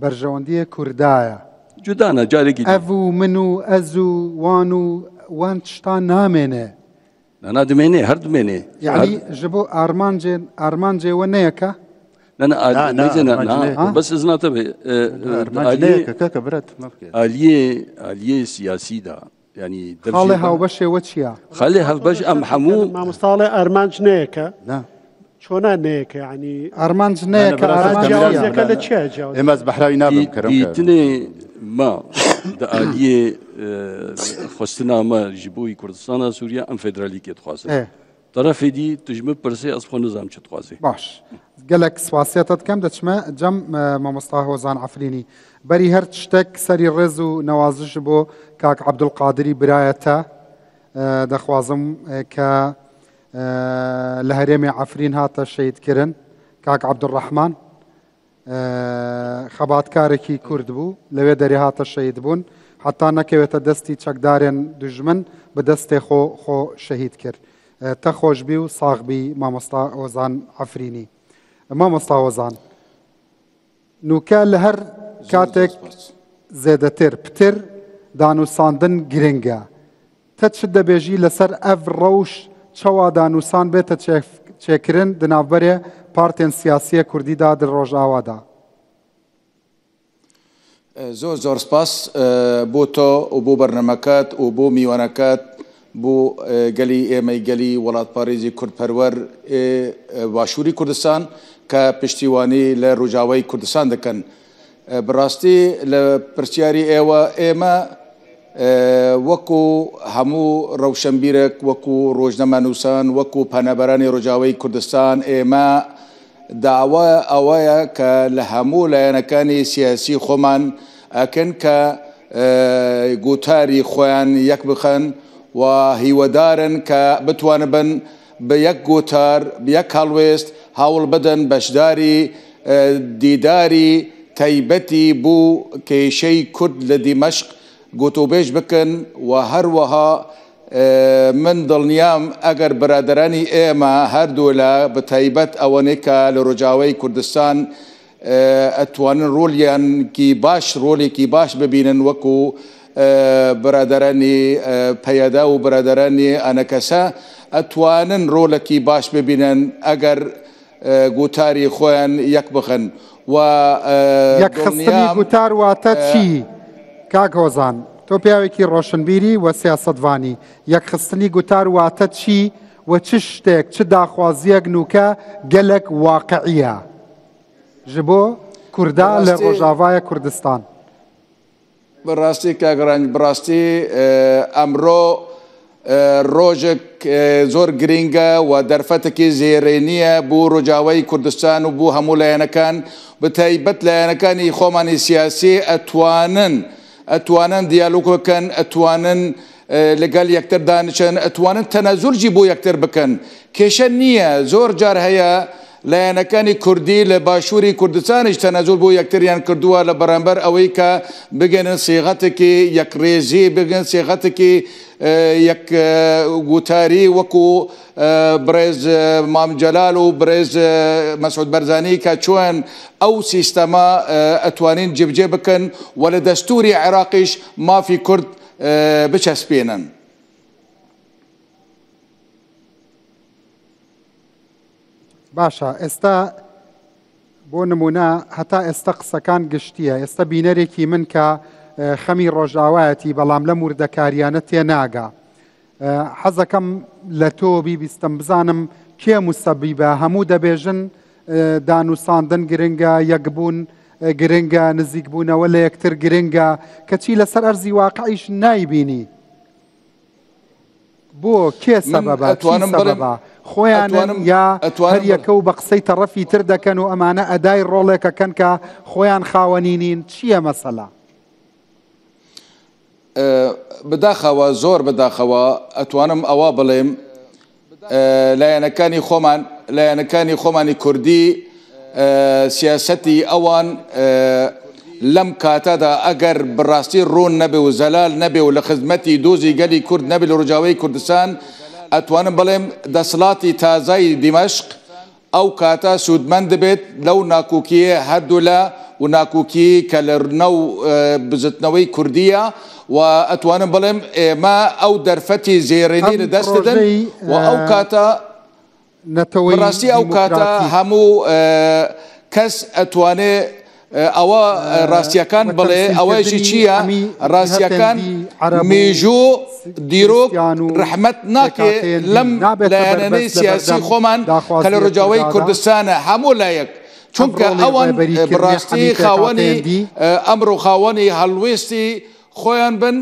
بەرژەوەندیە کوردایە
جودانە جارێکی
ئەڤ و من و ئەز و وان تشتان نامێنێ
نانا دمێنێ هەر دمێنێ
یعنی ji bo ئارمانجێوە نەیەکە
بس إذناته آلية سياسي دا يعني
خالي هاوبەشێ وە چییە
خالي هاوبەش أم حمو
مامۆستاڵێ ئەرمانج نەیەکە چۆنا نەیەکە ینی
ئارمانج نەیەکە
ئارمانجیاوازەکە لە چێ
ئێمە ئەس بەحراوی نابم
دیتنێ ما دا آلية خستنا ما جبوي كردستان سوريا أم فيدرالي كي تخواصي طرفي دي تجمع برسي أصفو نظام چه تخواصي
باش gelek swasiyeta dikem deçme cem mamosta Hozan Afrini berî her tiştek serî rêz û newazî ji bo kak Abdulqadirî biraya te dixwazim ke li herêmê Efrîn hate şehîdkirin kak Abdurrahman xebatkarekî Kurd bû li wê derê hate şehîd bûn heta nekewête destî çekdarên dijmin bi destê xwe şehîd kir te xweş bî û sax bî mamosta Hozan Afrini مامۆستا Hozan nûke li her katek zêdetir pitir danûsandin giring e te çi dibêjî li ser ev rewş çawa danûsan bête çêkirin di navberê partên siyasî Kurdî da di Rojava da
زۆر زۆر سپاس بۆ تۆ و بۆ بەرنەمەکەت و بۆ میوانەکەت بۆ گەلی ئێمەی گەلی وڵاتپارێزی کوردپەروەر باشووری کوردستان کە پشتیوانی لە ڕووجاوای کوردستان دەکەن بڕاستی لە پرسیاری ئێوە ئێمە وەکو هەموو ڕەوشەمبیرێک وەکو ڕۆژنەمانووسان وەکو پەنەبەرانی ڕۆژاوای کوردستان ئێمە داوا ئەوەیە کە لە هەموو لایەنەکانی سیاسی خۆمان ئەکەن کە گوتاری خۆیان یەک بخەن و هیوەدارن کە بتوانن بن بە یەک گوتار بە یەک هەڵوێست هەوڵ بدەن بەشداری دیداری تایبەتی بوو کێشەی کورد لە دیمەشق گوتوبێژ بکەن و هەروەها من دڵنیام ئەگەر برادرانی ئێمە هەردوو لە بە تایبەت ئەوەنەی کە لە ڕۆژاوای کوردستان ئەتوانن ڕۆڵێکی باش ببینن وەکو برادرانی پەیەدا و برادرانی ئەنەکەسە ئەتوانن ڕۆڵێکی باش ببینن ئەگەر گوتاری خۆیان یەک بخەن و
یەکخستنی گوتار واتە چی کاک Hozan تۆ پیاوێکی ڕۆشنبیری و سیاسەتوانی یەکخستنی گوتار واتە چی و چ شتێک چ داخوازیەک نوکە gelek واقعیە ji bo Kurda li Rojavaya Kurdistan
بەڕاستی کاگەڕانی بڕاستی ئەمڕۆ ڕۆژێک زۆر گرینگە و دەرفەتێکی زێڕێنیە بۆ ڕۆژاوای کوردستان و بۆ هەموو لایەنەکان بە تایبەت لایەنەکانی خۆمانی سیاسی ئەتوانن دیالۆگ بکەن ئەتوانن لەگەڵ یەکتر دانیشن ئەتوانن تەنەزولجی بۆ یەکتر بکەن کێشە نییە زۆر جار هەیە لایەنەکانی کوردی لە باشووری کوردستانیش تەنەزول بۆ یەکتریان کردووە لە بەرامبەر ئەوەی کە بگەنن سێغەتێکی یەکڕێژی بگەن سێغەتێکی یەک گوتاری وەکو برێز مام جەلال و برێز مەسعود بەرزانی کە چۆن ئەو سیستەمە ئەتوانین جێبجێ بکەن و لە دەستوری عێراقیش مافی کورد بچەسپێنن
باشە ئێستا بۆ نمونە هەتا ئێستا قسەکان گشتیە ئێستا بینەرێکی من کە خەمی ڕۆژاوایەتی بەڵام لە موردەکاریانە تێناگا حەزەکەم لە تۆ بیبیستم بزانم کێ موسەبیبە هەموو دەبێژن دانووساندن گرنگە یەکبوون گرنگە نزیکبوونەوە لە یەکتر گرنگە کەچی لەسەر ئەرزی واقعیش نایبینی بۆ کێ سەبەبە سەبەبە خۆیانن یا هەر یەکە و بە قسەی تەڕەفی تر دەکەن و ئەمانە ئەدای ڕۆڵێکەکەن کە خۆیان خاوەنینین چییە مەسەلا؟
بداخەوە زۆر بداخەوە ئەتوانم ئەوە بڵێم لایەنەکانی خۆمانی کوردی سیاسەتی ئەوان لەم کاتەدا ئەگەر بڕاستی ڕوون نەبێ و زەلال نەبێ و لە خزمەتی دۆزی گەلی کورد نەبێ لە ڕۆژاوای کوردستان ئەتوانم بڵێم دەسەڵاتی تازای دیمەشق ئەو کاتە سوودمەند دەبێت لەو ناکۆکیە هەردوو لە و ناکۆکی کە لە نەو بزتنەوەی کوردیە و ئەتوانم بڵێم ئێمە ئەو دەرفەتی زێڕێنی لە دەست دەدەن و ئەو کاتە بەڕاستی ئەو کاتە هەموو کەس ئەتوانێ ئەوە ڕاستیەکان بڵێ ئەوەیشی چییە ڕاستیەکان مێژوو دیرۆک ڕەحمەت ناکێ لەم لایەنەی سیاسی خۆمان کە لە ڕۆژاوای کوردستانە هەموو لایەک چونکە ئەوان بڕاستی خاوەنی ئەمڕۆ خاوەنی هەڵوێستی خۆیان بن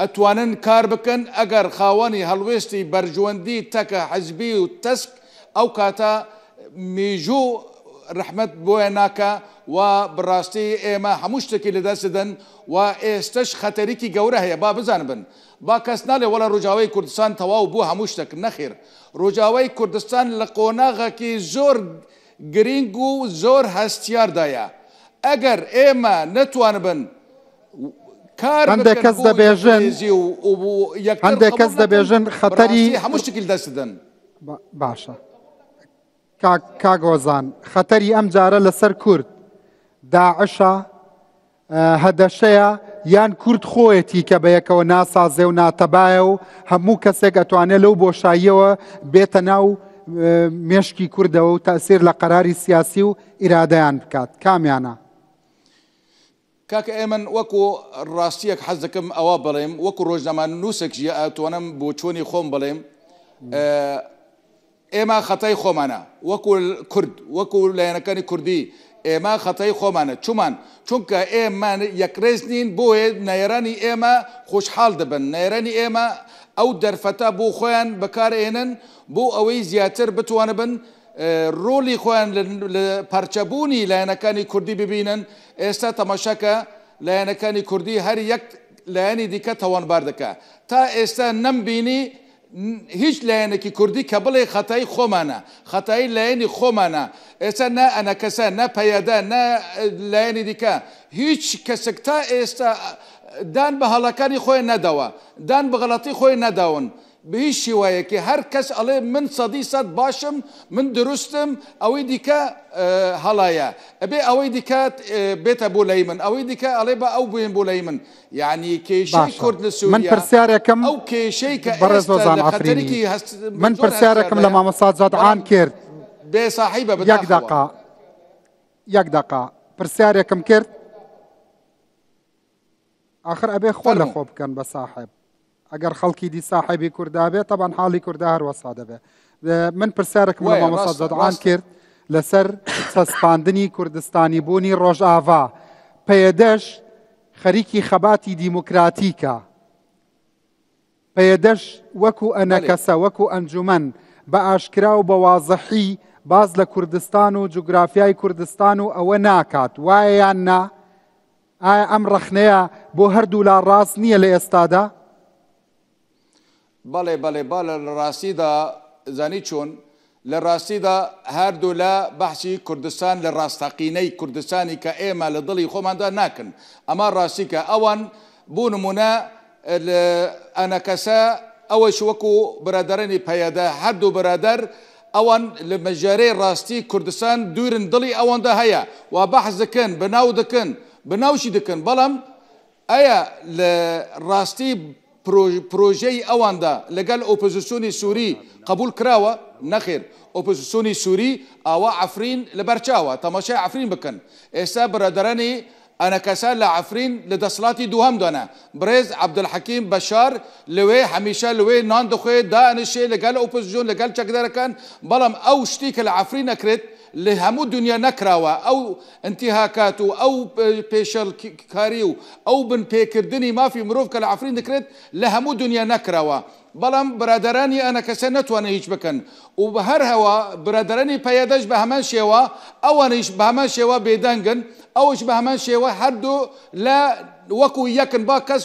ئەتوانن کار بکەن ئەگەر خاوەنی هەڵوێستی بەرژوەندی تەکە حەزبی و تەسک ئەو کاتە مێژوو ڕەحمەت بۆیە ناکە و بڕاستی ئێمە هەموو شتێکی لەدەستدەن و ئێستش خەتەرێکی گەورە هەیە با بزان بن با کەس ناڵێ وەڵە ڕۆژاوای کوردستان تەواو بوو هەموو شتێک نەخێر ڕۆژاوای کوردستان لە قۆناغێکی زۆر گرنگ و زۆر هەستیاردایە ئەگەر ئێمە نەتوانبن
هەندێک کەس دەبێژن خەتەری
هەموو شتێکی لەدەستدەن
باشە کاگۆزان خەتەری ئەم جارە لەسەر کورد داعشە هەدەشەیە یان کورد خۆیەتی کە بەیەکەوە ناسازێ و ناتەبایە و هەموو کەسێک ئەتوانێت لەو بۆشاییەوە بێتە ناو مێشکی کوردەوە و تەسیر لە قەراری سیاسی و ئیرادەیان بکات کامیانە
کاکە ئێمن وەکو ڕاستیەک حەز دەکەم ئەوە بڵێم وەکو ڕۆژنامە نووسێکژە ئەتوانم بۆ چۆنی خۆم بڵێم ئێمە خەتای خۆمانە وەکو کورد وەکو لایەنەکانی کوردی ئێمە خەتای خۆمانە چونکە ئێمە یەکڕێز نین بۆیە نایێرانی ئێمە خۆشحاڵ دەبن نایێرانی ئێمە ئەو دەرفەتە بۆ خۆیان بەکارهێنن بۆ ئەوەی زیاتر بتوانە بن ڕۆلی خۆیان لە پارچەبوونی لایەنەکانی کوردی ببینن ئێستا تەماشاکە لایەنەکانی کوردی هەر یەک لایەنی دیکە تەوانبار دەکە تا ئێستا نەمبینی هیچ لایەنێکی کوردی کە بڵێ خەتای خۆمانە خەتایی لایەنی خۆمانە ئێستا نە ئەنەکەسە نە پەیەدە نە لایەنی دیکە هیچ کەسێک تا ئێستا دان بە هەڵەکانی خۆی نەداوە دان بە غەڵەتی خۆی نەداون به هیچ شێوایەکی هەر کەس ئەڵێ من 100% باشم من دروستم ئەوەی دیکە هەڵایە ئەبێ ئەوەی دیکات بێتە بۆ لای من ئەوەی دیکە ئەڵێ بە ئەو بێن بۆ لای من یعنی کێشەی کورد لە سووریا
من پرسیارێکم
ئەو کێشەی کە
بەڕێزۆزان ئەفرینی من پرسیارێکم لە مامۆستا جەدعان کرد
بێ ساحیبە
یەک دەقا پرسیارێکم کرد آخر ئەبێ خۆ لە خۆ بکەن بە ساحب ئەگەر خەڵکی دی ساحبی کووردا بێت تەبان حاڵی کووردا هەروەسا دەبێت من پرسیارێکم لە مامۆستا جەدعان کرد لەسەر چەسپاندنی کوردستانی بوونی ڕۆژئاوا پەیەدەش خەریکی خەباتی دیموکراتیکە پەیەدەش وەکو ئەنەکەسە وەکو ئەنجومەن بە ئاشکرا و بە وازەحی باز لە کوردستان و جوگرافیای کوردستان و ئەوە ناکات وایە یان نا ئایا ئەم ڕەخنەیە بۆ هەردوو لا ڕاست نییە لە ئێستادا
بەڵێ لە ڕاستیدا زانی چۆن لە ڕاستیدا هەردوو لە بەحسی کوردستان لە ڕاستەقینەی کوردستانی کە ئێمە لە دڵی خۆماندا ناکەن ئەمە ڕاستیکە ئەوان بوو نمونە ئەنەکەسە ئەوەش وەکو برادەرانی پەیەدە هەردوو برادەر ئەوان لە مەژارەی ڕاستی کوردستان دوورن دڵی ئەوەندا هەیە و بەحث دەکەن بەناو دەکەن بەناوشی دەکەن بەڵام ئایا لە ڕاستی پروژەی ئەواندا لەگەڵ ئۆپۆزیسیۆنی سووری قبول کراوە نەخێر ئۆپۆزیسیۆنی سووری ئاوا عفرین لە بەرچاوە تەماشای عفرین بکەن ئێستا برادرانی ئەنەکەسان لە عفرین لە دەسەڵاتی دووهەم دۆنە برێز عەبدولحەکیم بەشار لەوێ هەمیشە لەوێ نان دەخوێ دانیشێ لەگەڵ ئۆپۆزیسیۆن لەگەڵ چەکدارەکان بەڵام ئەو شتی کە لە عفرین نەکرێت لە هەموو دنیا نەکراوە ئەو ئەنتیهاکات و ئەو پێشەلکاری و ئەو بنپێکردنی مافی مرۆڤ کە لە عفرین دەکرێت لە هەموو دنیا نەکراوە بەڵام برادرانی ئەنەکەسە نەتوانێت هیچ بکەن و بە هەر هەوا برادرانی پەیادەش بە هەمان شێوە ئەوانیش بە هەمان شێوە بێدەنگن ئەوش بە هەمان شێوە هەردوو لە وەکو یەکن با کەس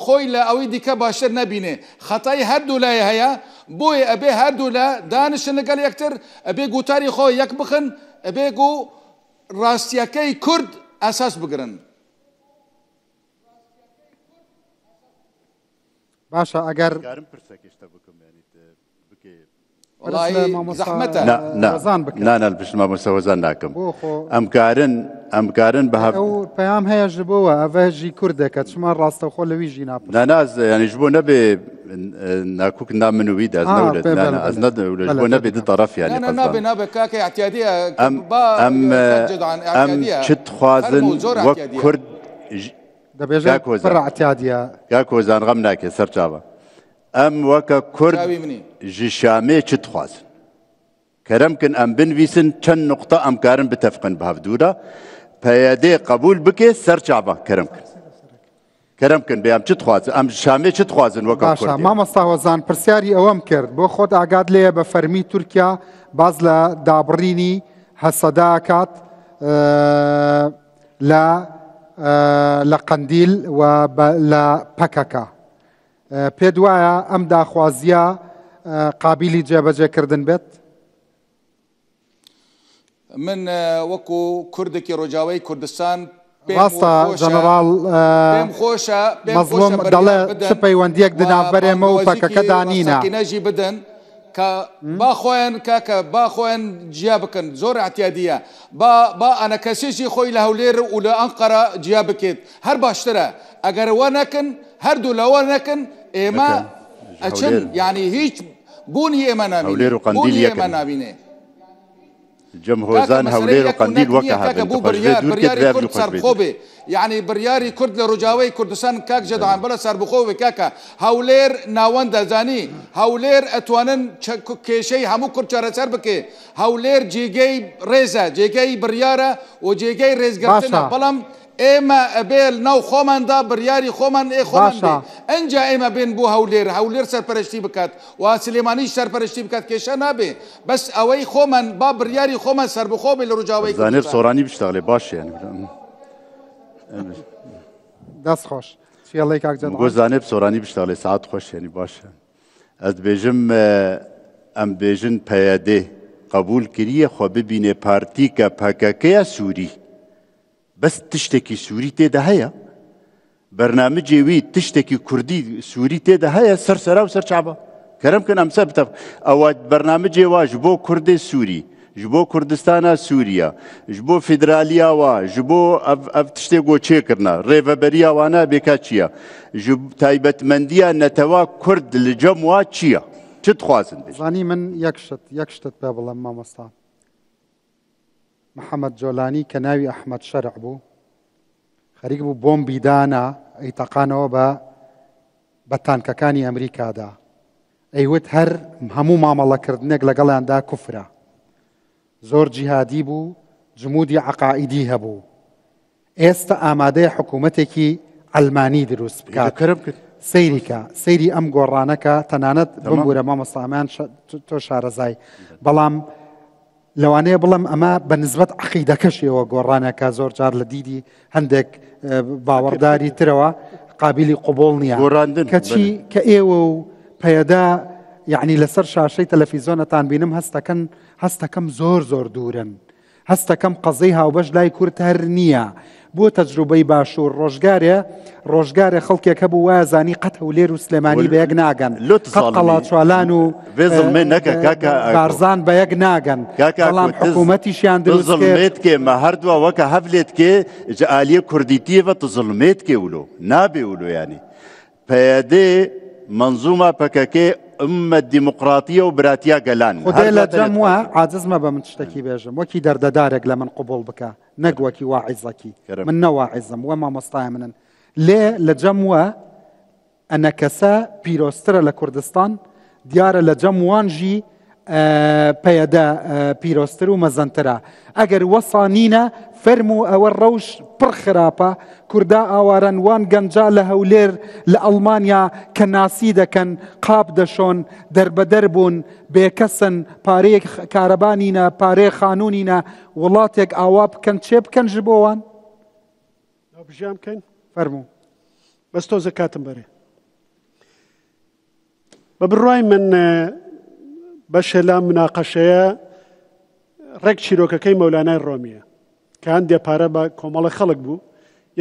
خۆی لە ئەوەی دیکە باشتر نەبینێ خەتای هەردوو لایە هەیە بۆیە ئەبێ هەردوو لە دانیشن لەگەڵ یەکتر ئەبێ گوتاری خۆی یەک بخن ئەبێ و ڕاستیەکەی کورد ئاساس بگرن
باشە ئەگەر
مامۆستا وەزان ناکەم ئەمکارن بە
پەیام هەیە ji بۆوە ئەڤژی کوردێکە چما ڕاستەخۆ لەویژی ناپ
ناناز ینیش بۆ نەبێ ناکوک نامنوی دەزنەورێت بۆ نەبێ دو طرف یانی
نابێ کاکە احتیادیە
ئەم چت خوازن وەک کورد
دەبێژە پڕ احتیادیە
کاکۆزان غەم ناکێ سەرچاوە ئەم وەکە کورد ji شامێ چت خوازن کەرەمکن ئەم بنویسن چەند نقطە ئەمکارن بتەفقن بە هەفتوورە پەیادێ قبول بکێ سەرچاوە کەرەمکن بێ ئەم چت خوازن ئەم شامێ چت خوازن وەکە
باشە مامۆستا وەزان پرسیاری ئەوەم کرد بۆ خۆت ئاگات لێیە بە فەرمی تورکیا باز لە دابڕینی هەسەداکات لە قەندیل و لە پەکەکە پێت وایە ئەم داخوازیە قابلی جێبەجێکردن بێت
من وەکو کوردێکی ڕۆژاوای کوردستان
ڕاستە ژەنەڕاڵ مەزلوم دەڵێ چ پەیوەندیەک دنابەرێمە و پەکەکە دانینە
سەکینەژی بدەن کە باخۆیان کاکە باخۆیان جیا بکەن زۆر احتیادیە با ئەنەکەسێکی خۆی لە هەولێر و لە ئەنقەرە جیا بکێت هەر باشترە ئەگەر وە نەکەن هەردوو لەوە نەکەن ئێمە ئەچن یعنی هیچ بوونی ئێمە نابینێ
جمهۆزان هەولێر و قەندیل وەکە هاتن
بڕیاری کورد سەربخۆ یعنی بڕیاری کورد لە ڕۆژاوای کوردستان کاک جەدەعان بەڵە سەربخۆ بێ کاکە هەولێر ناوەند دەزانی هەولێر ئەتوانن کێشەی هەموو کورد چارەسەر بکێ هەولێر جێگەی ڕێزە جێگەی بڕیارە و جێگەی ڕێزگرتنە بەڵام ئێمە ئەبێل ناو خۆماندا بڕیاری خۆمان خۆمان ئەنجا ئێمە بێن بۆ هەولێر سەرپەرشتی بکات و سلێمانیش سەرپەرشتی بکات کێشە نابێ بەس ئەوەی خۆمان با بڕیاری خۆمان سەربخۆ بێ لە ڕۆژاوای
زانێر سۆرانی بشتاڵێ باشە
دەست خۆش فێڵەی کاک جەدەعان
گۆ زانێ سۆرانی بشتاڵێ سعات خۆش ینی باشە ئەس بێژم ئەم بێژن پەیادێ قبول کریە خۆ ببینێ پارتیکە پەکەکەیە سووری بەس تشتێکی سووری تێدا هەیە بەرنامجێوی تشتێکی کوردی سووری تێدا هەیە سەرسەرا و سەرچابە کەرەمکن ئەمسەر بتە ئەوە بەرنامجێوا ji بۆ کوردی سووری ji بۆ کوردستانە سووریا ji بۆ فیدرالیاوە ji بۆ ئەv tiştê گۆچێکردنا ڕێڤەبەریاوانە بێکا چییە ji تایبەتمەندیە نەتەوا کورد li cem wa چییە چ دixwazin
زانی من یەک شتت پێ بڵێم مامۆستا محەممەد جۆلانی کە ناوی ئەحمەد شەرع بوو خەریک بوو بۆمبی دانا ئەیتەقانەوە بە تانکەکانی ئەمریکادا ئەیوت هەر هەموو مامەڵەکردنێک لەگەڵیاندا کوفرە زۆر جیهادی بوو جمودی عەقائیدی هەبوو ئێستا ئامادەیە حکوومەتێکی ئەلمانی دروست بکات سەیری ئەم گۆڕانەکە تەنانەت بمبورە مامۆستامان تۆ شارەزای بەڵام لەوانەیە بڵم ئەمە بە نسبەت عەقیدەکەشیەوە گۆڕانەکە زۆر جار لە دیدی هەندێک باوەڕداری ترەوە قابلی قوبوڵ نییە کەچی کە ئێوە و پەیەدا یعنی لەسەر شاشەی تەلەڤیزۆنەتان بینم هەستەکەم زۆر دوورن هەستەکەم قەزەی هاوبەش لای کورد هەر نییە بۆ تەجروبەی باشوور ڕۆژگارێ خەڵکێک هەبوو وایە زانی قەت هەولێر و سلێمانی بە یەک ناگەن قەت قەڵاچوالان و بارزان بە یەک ناگەن بەڵام حکوومەتیشیان
دروستڵمێت کێ مە هەردووە وەکە هەفلێت کێ عالیە کوردیتیەوە تزڵمێت کێ ولۆ نابێ ولۆ ینی پەیادێ منزومە پەکەکێ ئەمە دیموقراتیە و براتیا گەلان
خدای لە جەموە عاجزمە بە من شتێکی بێژم وەکی دەردەدارێک لە من قبول بکە نەک وەکی واعیزەکی من نەواعیزم وە مامۆستای منن لێ لە جەموە ئەنە کەسە پیرۆسترە لە کوردستان دیارە لە جەموانژی پەیەدە پیرۆستر و مەزەنترە ئەگەر وەسانینە فەرم و ئەوە ڕەوش پڕ خراپە کووردا ئاوارەن وان گەنجا لە هەولێر لە ئەڵمانیا کە ناسی دەکەن قاپ دەشۆن دەربەدەر بوون بێکەسن پارەیەک کارەبانینە پارەیە خانوونینە وڵاتێک ئاوا بکەن چێ بکەن ژ بۆوان
بژیان بکەین
فەرموو
بەس تۆ زەکاتم بەرێ بە بڕای من بەشە لە مناقەشەیە ڕێک چیرۆکەکەی مەولانای ڕۆمیە کە هەندێ پارە بە کۆمەڵە خەڵک بوو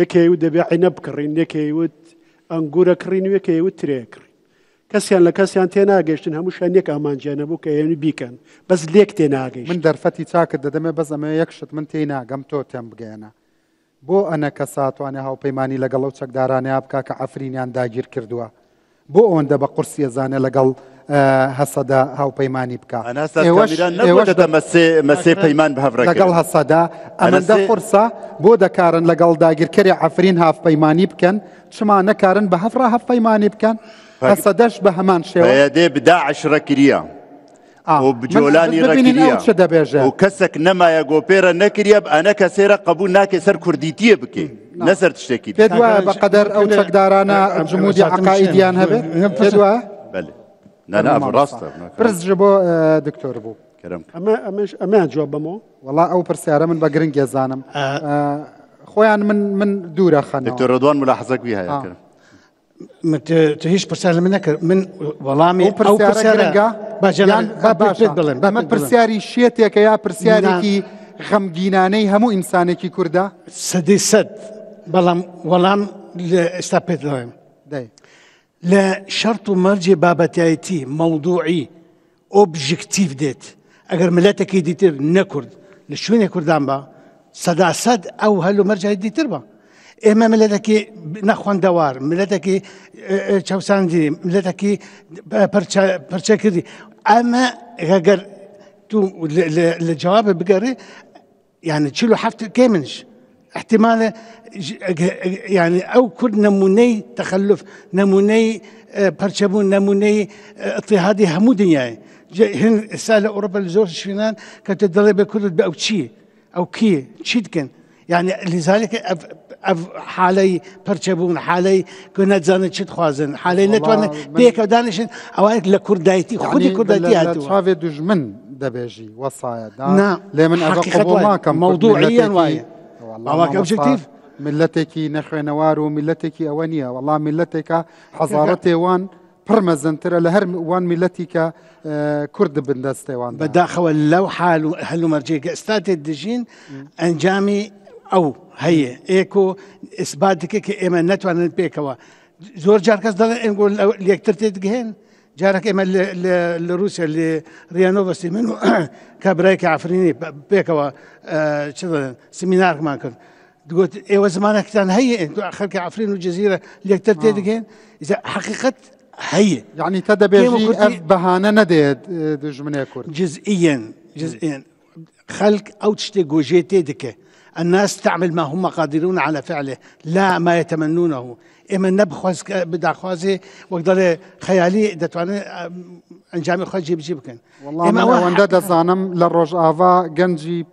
یەکێوت دەبێ عینە بکڕین یەکێوت ئەنگورە کڕین و یەکێوت ترێ کڕین کەسیان لە کەسیان تێناگەشتن هەمووشان یەک ئامانجیانە بوو کە ئێوە بیکەن بەس لێک تێناگەیشت
من دەرفەتی چاکت دەدەمێ بەس ئەمە یەکشت من تێناگەم تۆ تێم بگەێنە بۆ ئەنە کە ساتوانێ هاوپەیمانی لەگەڵ ئەو چەکدارانەیە بکە کە عەفرینیان داگیر کردووە بۆ ئەوەندە بە قورسی ئەزانێ لەگەڵ هەسەدا هاوپەیمانی بکە
مەسێ پەیمان بەهەڤڕەکە
لەگەڵ هەسەدا ئەمەندە قورسە بۆ دەکارن لەگەڵ داگیرکەری عەفرین هاوپەیمانی بکەن چما نەکارن بە هەفرا هاوپەیمانی بکەن هەسەدەش بە هەمان شێوە
پەیادێ بداعش ڕەکریە و بجۆلانی ڕەکریە و کەسێک نەمایە گۆپێرە نەکریە ئەنە کەسێرە قبول ناکێ سەر کوردیتیە بکەی نەسەر تشتێکی
پێت وایە بەقەدەر ئەو چەکدارانە جمودی عەقایدیان هەبێت پێت وایە
نانا ڕاستە
پرس بۆ دکتۆر بوو
ئەمەیان جواب بەمەوە
وەڵا ئەو پرسیارە من بە گرنگێ زانم خۆیان من دوورە خەن
دکتۆر ڕەدوان ملاحەزەکوی هەیە کرد
تو هیچ پرسیار لە من نەکرد من وەڵامی ئەو پرسیارە
بەمە پرسیاری شێتێکە یا پرسیارێکی غەمگینانەی هەموو ئینسانێکی کووردا
سەدەی سەد بەڵام وەڵام لە ئێستا پێت دەڵێم لە شەرت و مەرجێ بابەتایەتی مەوضوعی ئۆبژکتیڤ دێت ئەگەر ملەتێکی دیتر نەکورد لە شوێنێ کوردان بە سەدا سەد ئەو هەلو مەرجای دیتر بە ئێمە ملەتێکی نەخواندەوار ملەتێکی چاوساندی ملەتێکی پەرچەکردی ئەمە ئەگەر تو لە جوابە بگەڕێ یعنی 47 کێ منش احتمال يعني أو كل نموني تخلف نموني برشبون نموني اضطهادي همو دنياي هن رسالة أوروبا لزور شفنان كانت تدرب كل بأو شيء أو كي شيدكن يعني لذلك حالي برشبون حالي كنا زان شد خوازن حالي نتوان بيك ودانشن أوانك لكردايتي خودي كردايتي هاتوا
شافي دجمن دبيجي وصايا
نعم
لمن أقوى
موضوعيا وايا
والله اوبجكتيف ملتێکی نەخوێنەوار و ملەتێکی ئەوە نییە وەڵام ملەتێکە حەزارەتێ وان پڕمەزنترە لە هەر وان میلەتی کە کورد بندەستێوان
بەداخەوە لەو حال و هەلو مەرجێکە ئێستاتێ دژین ئەنجامی ئەو هەیە ئێکۆ ئیسبات دکە کە ئێمە نەتوانن پێکەوە زۆر جار کەس دەڵێن ئێنگۆ یەکتر تێدگەهێن جارێک ئێمە لە رووسیا لێ ڕیانۆڤەستی من و کابرایکی عەفرینی پێکەوە چ دەڵێن سمینارمان کرد دگوت ئێوە زمانێکتان هەیە خەڵکی عەفرین و جەزیرە یەکتر تێدگەهێن حەقیقەت هەیە
یعنی تا دەبێژی ئەف بەهانە نەدێت دژمنێ کورد
جزئيا خلق أو تشتي جوجيتي دكه الناس تعمل ما هم قادرون على فعله لا ما يتمنونه إما نبخوز بدع خوازي وقدر خيالي دتواني أنجامي خوازي جيب كان
والله ما واندا دزانم للروج آفا جنجي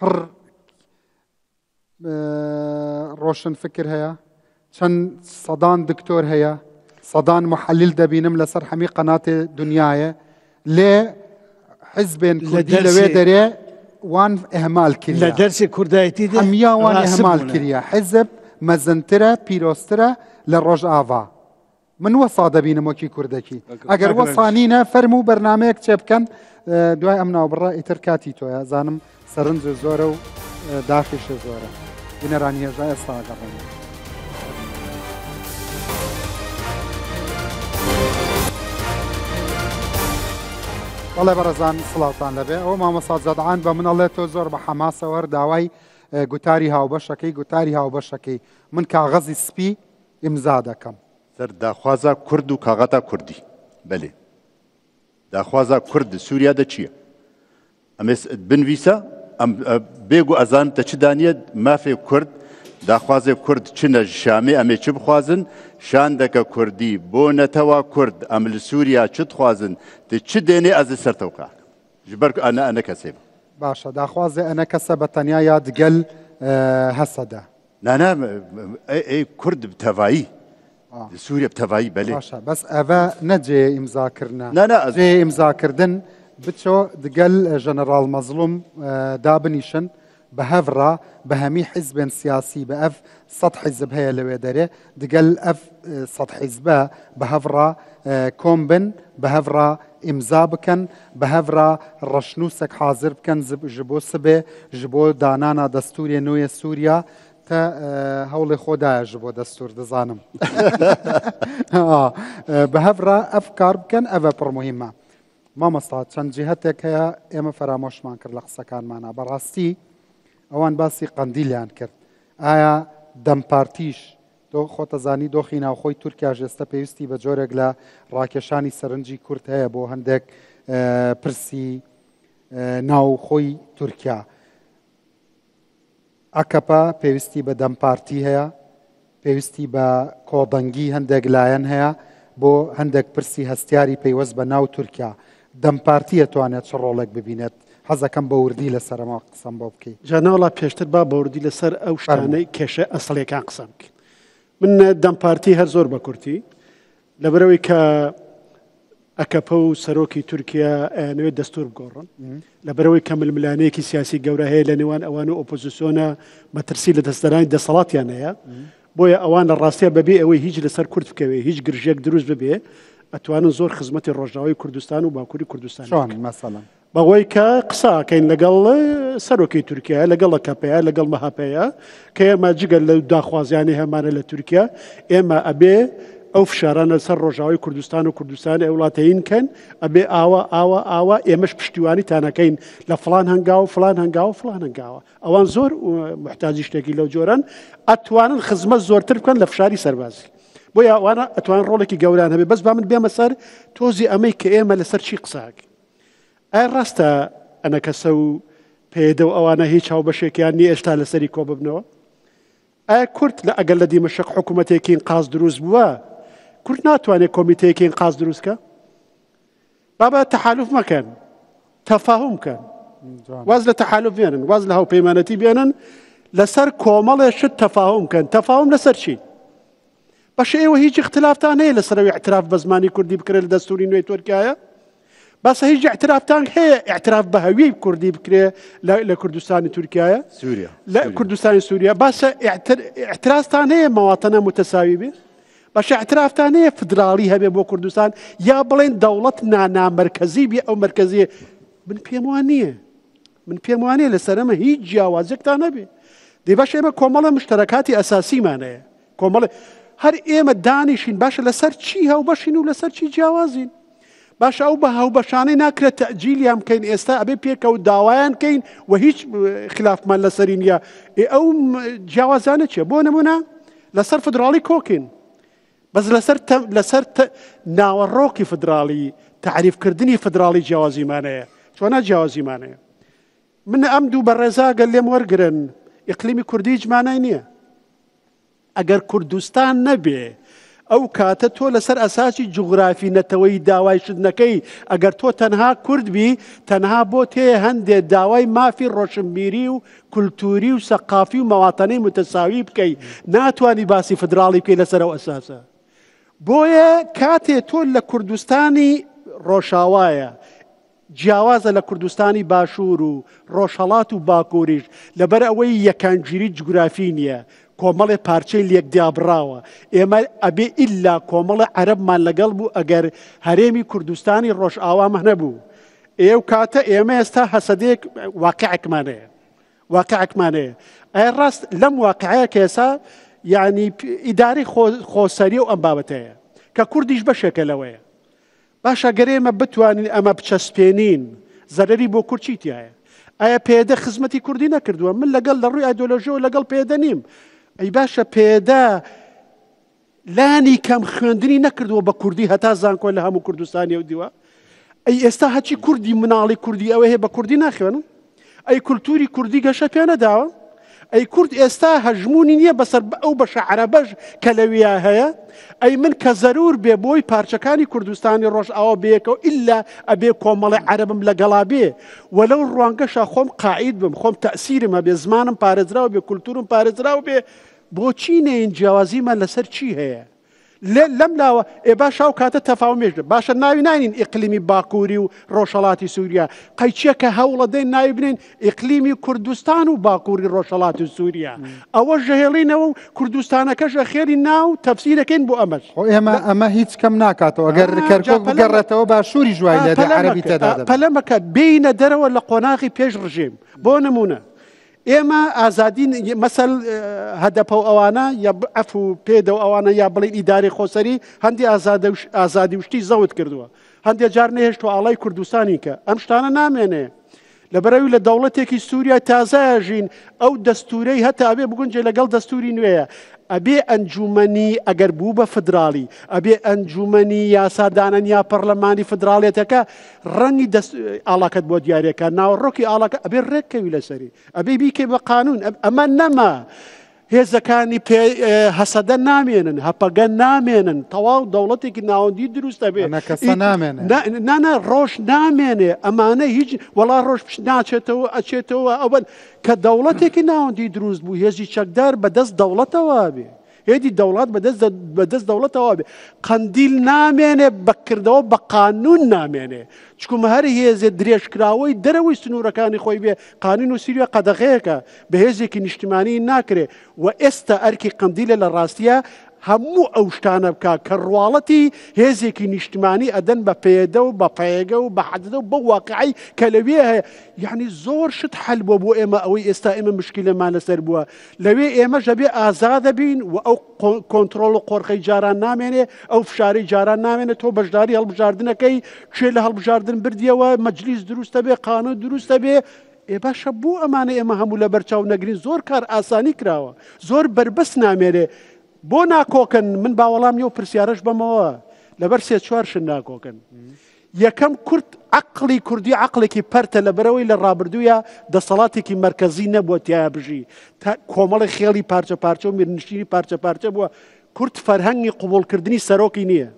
بر روشن فكر هيا شن صدان دكتور هيا صدان محلل دبينم لسر حمي قناة دنيايا ليه حزبين كردي لويدري وان إهمال كريا
لدرس كردايتي ده
حميا وان إهمال كريا حزب مزنترا بيروسترا للروج آفا من وصاد بين موكي كردكي اگر وصانينا فرمو برنامج تشبكن دواي امنا وبرا اتركاتي تو يا زانم سرنج زورو داخش زورا بنراني جاي صاغرين والله برزان سلاوتان لبه او ما مساد زدعان بمن الله تو زور بحماسه ور داوي قوتاري هاو بشكي قوتاري هاو بشكي من كاغزي سبي امزادكم
لەسەر داخوازە کورد و کاغەتا کوردی بەلێ داخوازە کورد سووریادا چییە؟ ئەمێ بنویسە ئەم بێگو ئەزان تە چ دانیە مافێ کورد داخوازێ کورد چنە شامێ ئەمێ چ بخوازن شاندەکە کوردی بۆ نەتەوا کورد ئەم لە سووریا چ دخوازن تێ چ دێنێ ئەزی سەرتەوکە ji ber ku ئەنە کەسێ
باشە داخوازێ ئەنە کەسە بەتەنیا یا دگەل هەسەدا
نانا ئەی کورد تەڤایی سووریا تەڤایی بەلێ
باشە بەس ئەڤە نەجێ ئیمزاکردنە
نانا
جێ ئیمزاکردن بچۆ دگەل ژەنەڕاڵ مەزلوم دابنیشن بە هەڤڕا بە هەمی حیزبێن سیاسی بە ئەف سەد حیزب هەیە لەوێ دەرێ دگەل ئەف سەد حیزبە بە هەڤڕا کۆم بن بە هەڤڕا ئیمزا بکەن بە هەڤڕا ڕەشنووسێک حازر بکەن ji بۆ سبێ ji بۆ دانانا دەستوریە نوێ سووریا تا هەوڵی خۆدایە ji بۆ دەستور دەزانم بە هەڤڕا ئەف کار بکەن ئەڤە پڕ موهیمە مامەستا چەند جیهەتێک هەیە ئێمە فەرامۆشمان کرد لە قسەکانمانە بەڕاستی ئەوان باسی قەندیلیان کرد ئایا دەمپارتیش تۆ خۆتەزانی دۆخی ناوخۆی تورکیا ژێستە پێویستی بە جۆرێک لە ڕاکێشانی سەرنجی کورد هەیە بۆ هەندێک پرسی ناوخۆی تورکیا ئەکەپا پێویستی بە دەمپارتی هەیە پێویستی بە کۆدەنگی هەندێک لایەن هەیە بۆ هەندێک پرسی هەستیاری پەیوەست بە ناو تورکیا دەمپارتی ئەتوانێت چ ڕۆڵێک ببینێت حەزەکەم بە وردی لەسەرەوە قسەم بۆ بکەیت
جانەوەڵا پێشتر با بە وردی لەسەر ئەو شتانەی کێشە ئەسڵیەکان قسە بکەین من دەمپارتی هەر زۆر بە کورتی لەبەرەوەی کە ئەکەپە و سەرۆکی تورکیا ئەیانەوێت دەستور بگۆڕن لەبەرەوەی کە ململانەیەکی سیاسی گەورە هەیە لە نێوان ئەوان و ئۆپۆزیسیۆنە مەترسی لە دەستدەرانی دەسەڵاتیان هەیە بۆیە ئەوان لە ڕاستیە بەبێ ئەوەی هیچ لەسەر کورد بکەوێ هیچ گرژێک دروست ببێ ئەتوانن زۆر خزمەتی ڕۆژناوی کوردستان و باکووری کوردستان
مەسەڵەن
بەوەی کە قساکەین لەگەڵ سەرۆکی تورکیا لەگەڵ کەپەیە لەگەڵ مەهاپەیە کە ئێمە جگەل لە داخوازیانی هەمانە لە تورکیا ئێمە ئەبێ ئەو فشارانە سەر ڕۆژاوی کوردستان و کوردستان وڵاتەیینکەن ئەبێ ئاوا ئێمەش پشتیوانی تانەکەین لە فلان هەنگاو فلان هەنگاو فلان هەنگاوە ئەوان زۆر محتاجی شتێکی لەو جۆران ئەتوانن خزمەت زۆرتر بکەن لە فشاری سەربازی بۆیە ئەوانە ئەتوان ڕۆڵێکی گەوران هەبێ بەس با من بێمە سەر تۆزی ئەمەی کە ئێمە لەسەر چی قساکە ئایا ڕاستە ئەنە کەسە و پێدە و ئەوانە هیچ هاو بەشێکیان نی ئێستا لەسەری کۆ ببنەوە ئایا کورد لە ئەگەر لە دیمەشق حکوومەتێکی ئینقاز دروست بووە کورد ناتوانێت کۆمیتەیەکی ئینقاز دروستکە بابا تەحالوف مەکەن تەفاهم کەن واز لە تەحالوف بێنن واز لە هاوپەیمانەتی بێنن لەسەر کۆمەڵێ شت تەفاهم کەن تەفاهم لەسەر چی بەش ئێوە هیچ اختلافان هەیە لەسەرەوەی اعتراف بە زمانی کوردی بکرێت لە دەستوری نوێی تورکایە بەس هیچ اعترافتان هەیە اعتراف بە هەویەی کوردی بکرێ لە کوردستانی تورکایە
سووریا
لە کوردستانی سووریا باسە اعتراضتان هەیە مەواتەنە متەساوی بێ باشە اعترافتان هەیە فدراڵی هەبێ بۆ کوردستان یا بڵێن دەوڵەت نامەرکەزی بێ ئەو مەرکەزیە من پێم وانە لەسەر ئەمە هیچ جیاوازێکتان نەبێ دەی باشە ئێمە کۆمەڵە مشتەرەکاتی ئەساسیمان هەیە کۆمەڵە هەر ئێمە دانیشین باشە لەسەر چی هەوبەشین و لەسەر چی جیاوازین باشە ئەو بە هەوبەشانەی ناکرێت تەجیلیان بکەین ئێستا ئەبێ پێکەوت داوایان کەین و هیچ خلافمان لەسەری نییە ئەو جیاوازانە چیە بۆ نمونە لەسەر فدراڵی کۆکین بەس لەسەر ناوەڕۆکی فدراڵی تعریفکردنی فدراڵی جیاوازیمانەیە چۆنە جیاوازیمانەیە من ئەم دوو بەڕێزاگەل لێم وەرگرن ئیقلیمی کوردی هیچمانای نییە ئەگەر کوردستان نەبێ ئەو کاتە تۆ لەسەر ئەساسی جوغرافی نەتەوەی داوای شدنەکەی ئەگەر تۆ تەنها کوردبی تەنها بۆ تێ هەندێک داوای مافی ڕۆشنبیری و کولتوری و سەقافی و مەواتەنەی متەساوی بکەی ناتوانی باسی فدراڵی بکەی لەسەر ئەو ئەساسە بۆیە کاتێ تۆ لە کوردستانی ڕۆژاوایە جیاوازە لە کوردستانی باشوور و ڕۆژهەڵات و باکووریش لەبەر ئەوەی یەکانگیری جوگرافی نییە کۆمەڵێ پارچەی لێکدابراوە ئێمە ئەبێ ئیلا کۆمەڵە عەرەبمان لەگەڵ بوو ئەگەر هەرێمی کوردستانی ڕۆژئاوامە نەبوو ئێو کاتە ئێمە ئێستا هەسەدەیەک واقعێکمانەیە ئەی ڕاست لەم واقعەیە کە ئێستا یعنی ئیداری خۆسەری و ئەم بابەتەیە کە کوردیش بەشێکە لەوەیە باشە گەر ئێمە بتوانین ئەمە بچەسپێنین زەرەری بۆ کورد چیتیایە ئایا پێدە خزمەتی کوردی نەکردووە من لەگەڵ لە ڕووی ئایدۆلۆژیەوە لەگەڵ پێدە نیم ئەی باشە پێدە لانی کەم خوێندنی نەکردووە بە کوردی هەتا زانکۆ لە هەموو کوردستانی و دیوە ئەی ئێستا هەچی کوردی مناڵی کوردی ئەوە هەیە بە کوردی ناخوێنن ئەی کولتوری کوردی گەشە پێ نەداوە ئەی کورد ئێستا هەژمونی نییە بەسەر ئەو بەشە عەرەبەش کە لەویا هەیە ئەی من کە زەرور بێ بۆی پارچەکانی کوردستانی ڕۆژ ئاوا بەیەکەوە ئیلا ئەبێ کۆمەڵی عەرەبم لەگەڵا بێ وەلەو ڕوانگەشە خۆم قاعید بم خۆم تەئسیرم هەبێ زمانم پارێزراوە بێ کولتورم پارێزراوە بێ بۆچی نەین جیاوازیمان لەسەر چی هەیە لەم لاوە باشە ئەو کاتە تەفاومێژ باشە ناوی ناینین ئیقلیمی باکووری و ڕۆژهەڵاتی سووریا قەیچیە کە هەوڵە دەین ناوی بنین ئیقلیمی کوردستان و باکووری ڕۆژهەڵاتی سووریا ئەوە ژەهێڵینەوە و کوردستانەکەشە خێری ناو تەفسیرەکەین بۆ ئەمەش
ئەمە هیچ کەم ناکاتەوە ئەگەر کەرکک بگەڕێتەوە باشووری جوای لێدە عەرەبی تێدا
پەلەمەکە بینە دەرەوە لە قۆناغی پێش ڕژیم بۆ نمونە ئێمە ئازادین مەسەل هەدەپە و ئەوانە یا ئەف و پێدە و ئەوانە یا بڵین ئیداری خۆسەری هەندی ئازادی وشتی زەوت کردووە هەندێک جار نەهێشت و ئاڵای کوردستانی کە ئەم شتانە نامێنێ لەبەرەوەی لە دەوڵەتێکی سووریا تازایەژین ئەو دەستورەی هەتا ئەبێ بگونجێ لەگەڵ دەستوری نوێیە ئەبێ ئەنجومەنی ئەگەر بوو بە فدراڵی ئەبێ ئەنجومەنی یاسادانن یا پەرلەمانی فدراڵێتەکە ڕەنگی ئاڵاکەت بۆ دیارێکە ناوەڕۆکی ئاڵاکە ئەبێ ڕێککەوی لەسەری ئەبێ بیکەی بە قانون ئەمە نەما هێزەکانی هەسەدە نامێنن هەپەگە نامێنن تەواو دەوڵەتێکی ناوەندی دروستە بێ نانە ڕۆژ نامێنێ ئەمانە هیچ وەڵا ڕۆژ ناچێتەوە ئەچێتەوە ئەوەن کە دەوڵەتێکی ناوەندی دروست بوو هێزی چەکدار بەدەست دەوڵەتەوە بێ هێدی دەوڵات بەدەست دەوڵەتەوە بێ قەندیل نامێنێ بەکردەوە بە قانون نامێنێ چکومە هەر هێزێ درێژکراوەی دەرەوەی سنوورەکانی خۆی بێ قانون و سیریە قەدەغەیەکە بە هێزێکی نیشتیمانی ناکرێ و ئێستا ئەرکی قەندیلە لە ڕاستیە هەموو ئەو شتانە بکە کە ڕواڵەتی هێزێکی نیشتیمانی ئەدەن بە پێدە و بە پەیەگە و بە حەدەدە و بە واقعی کە لەوێ هەیە یعنی زۆر شت حەل بۆ ئێمە ئەوەی ئێستا ئێمە مشکلەمان لەسەر بووە لەوێ ئێمەش ئەبێ ئازادە بین و ئەو کۆنتڕۆڵ و قۆرخەی جاران نامێنێ ئەو فشاری جاران نامێنێت تۆ بەشداری هەڵبژاردنەکەی کوێ لە هەڵبژاردن بردیەوە مەجلیس دروستە بێ قانون دروستە بێ باشە بوو ئەمانە ئێمە هەموو لە بەرچاو نەگرین زۆر کار ئاسانی کراوە زۆر بربەست نامێنێ بۆ ناکۆکن من باوەڵام یە و پرسیارش بەمەوە لەبەر سێ چوار شن ناکۆکن یەکەم کورد عقلی کوردی عقلێکی پەرتە لەبەرەوەی لە ڕابردوویە دەسەڵاتێکی مرکزی نەبووە تیا بژی تا کۆمەڵی خێڵی پارچە پارچە و میرنشینی پارچە پارچە بووە کورد فەرهەنگی قوبوڵکردنی سەرۆکی نییە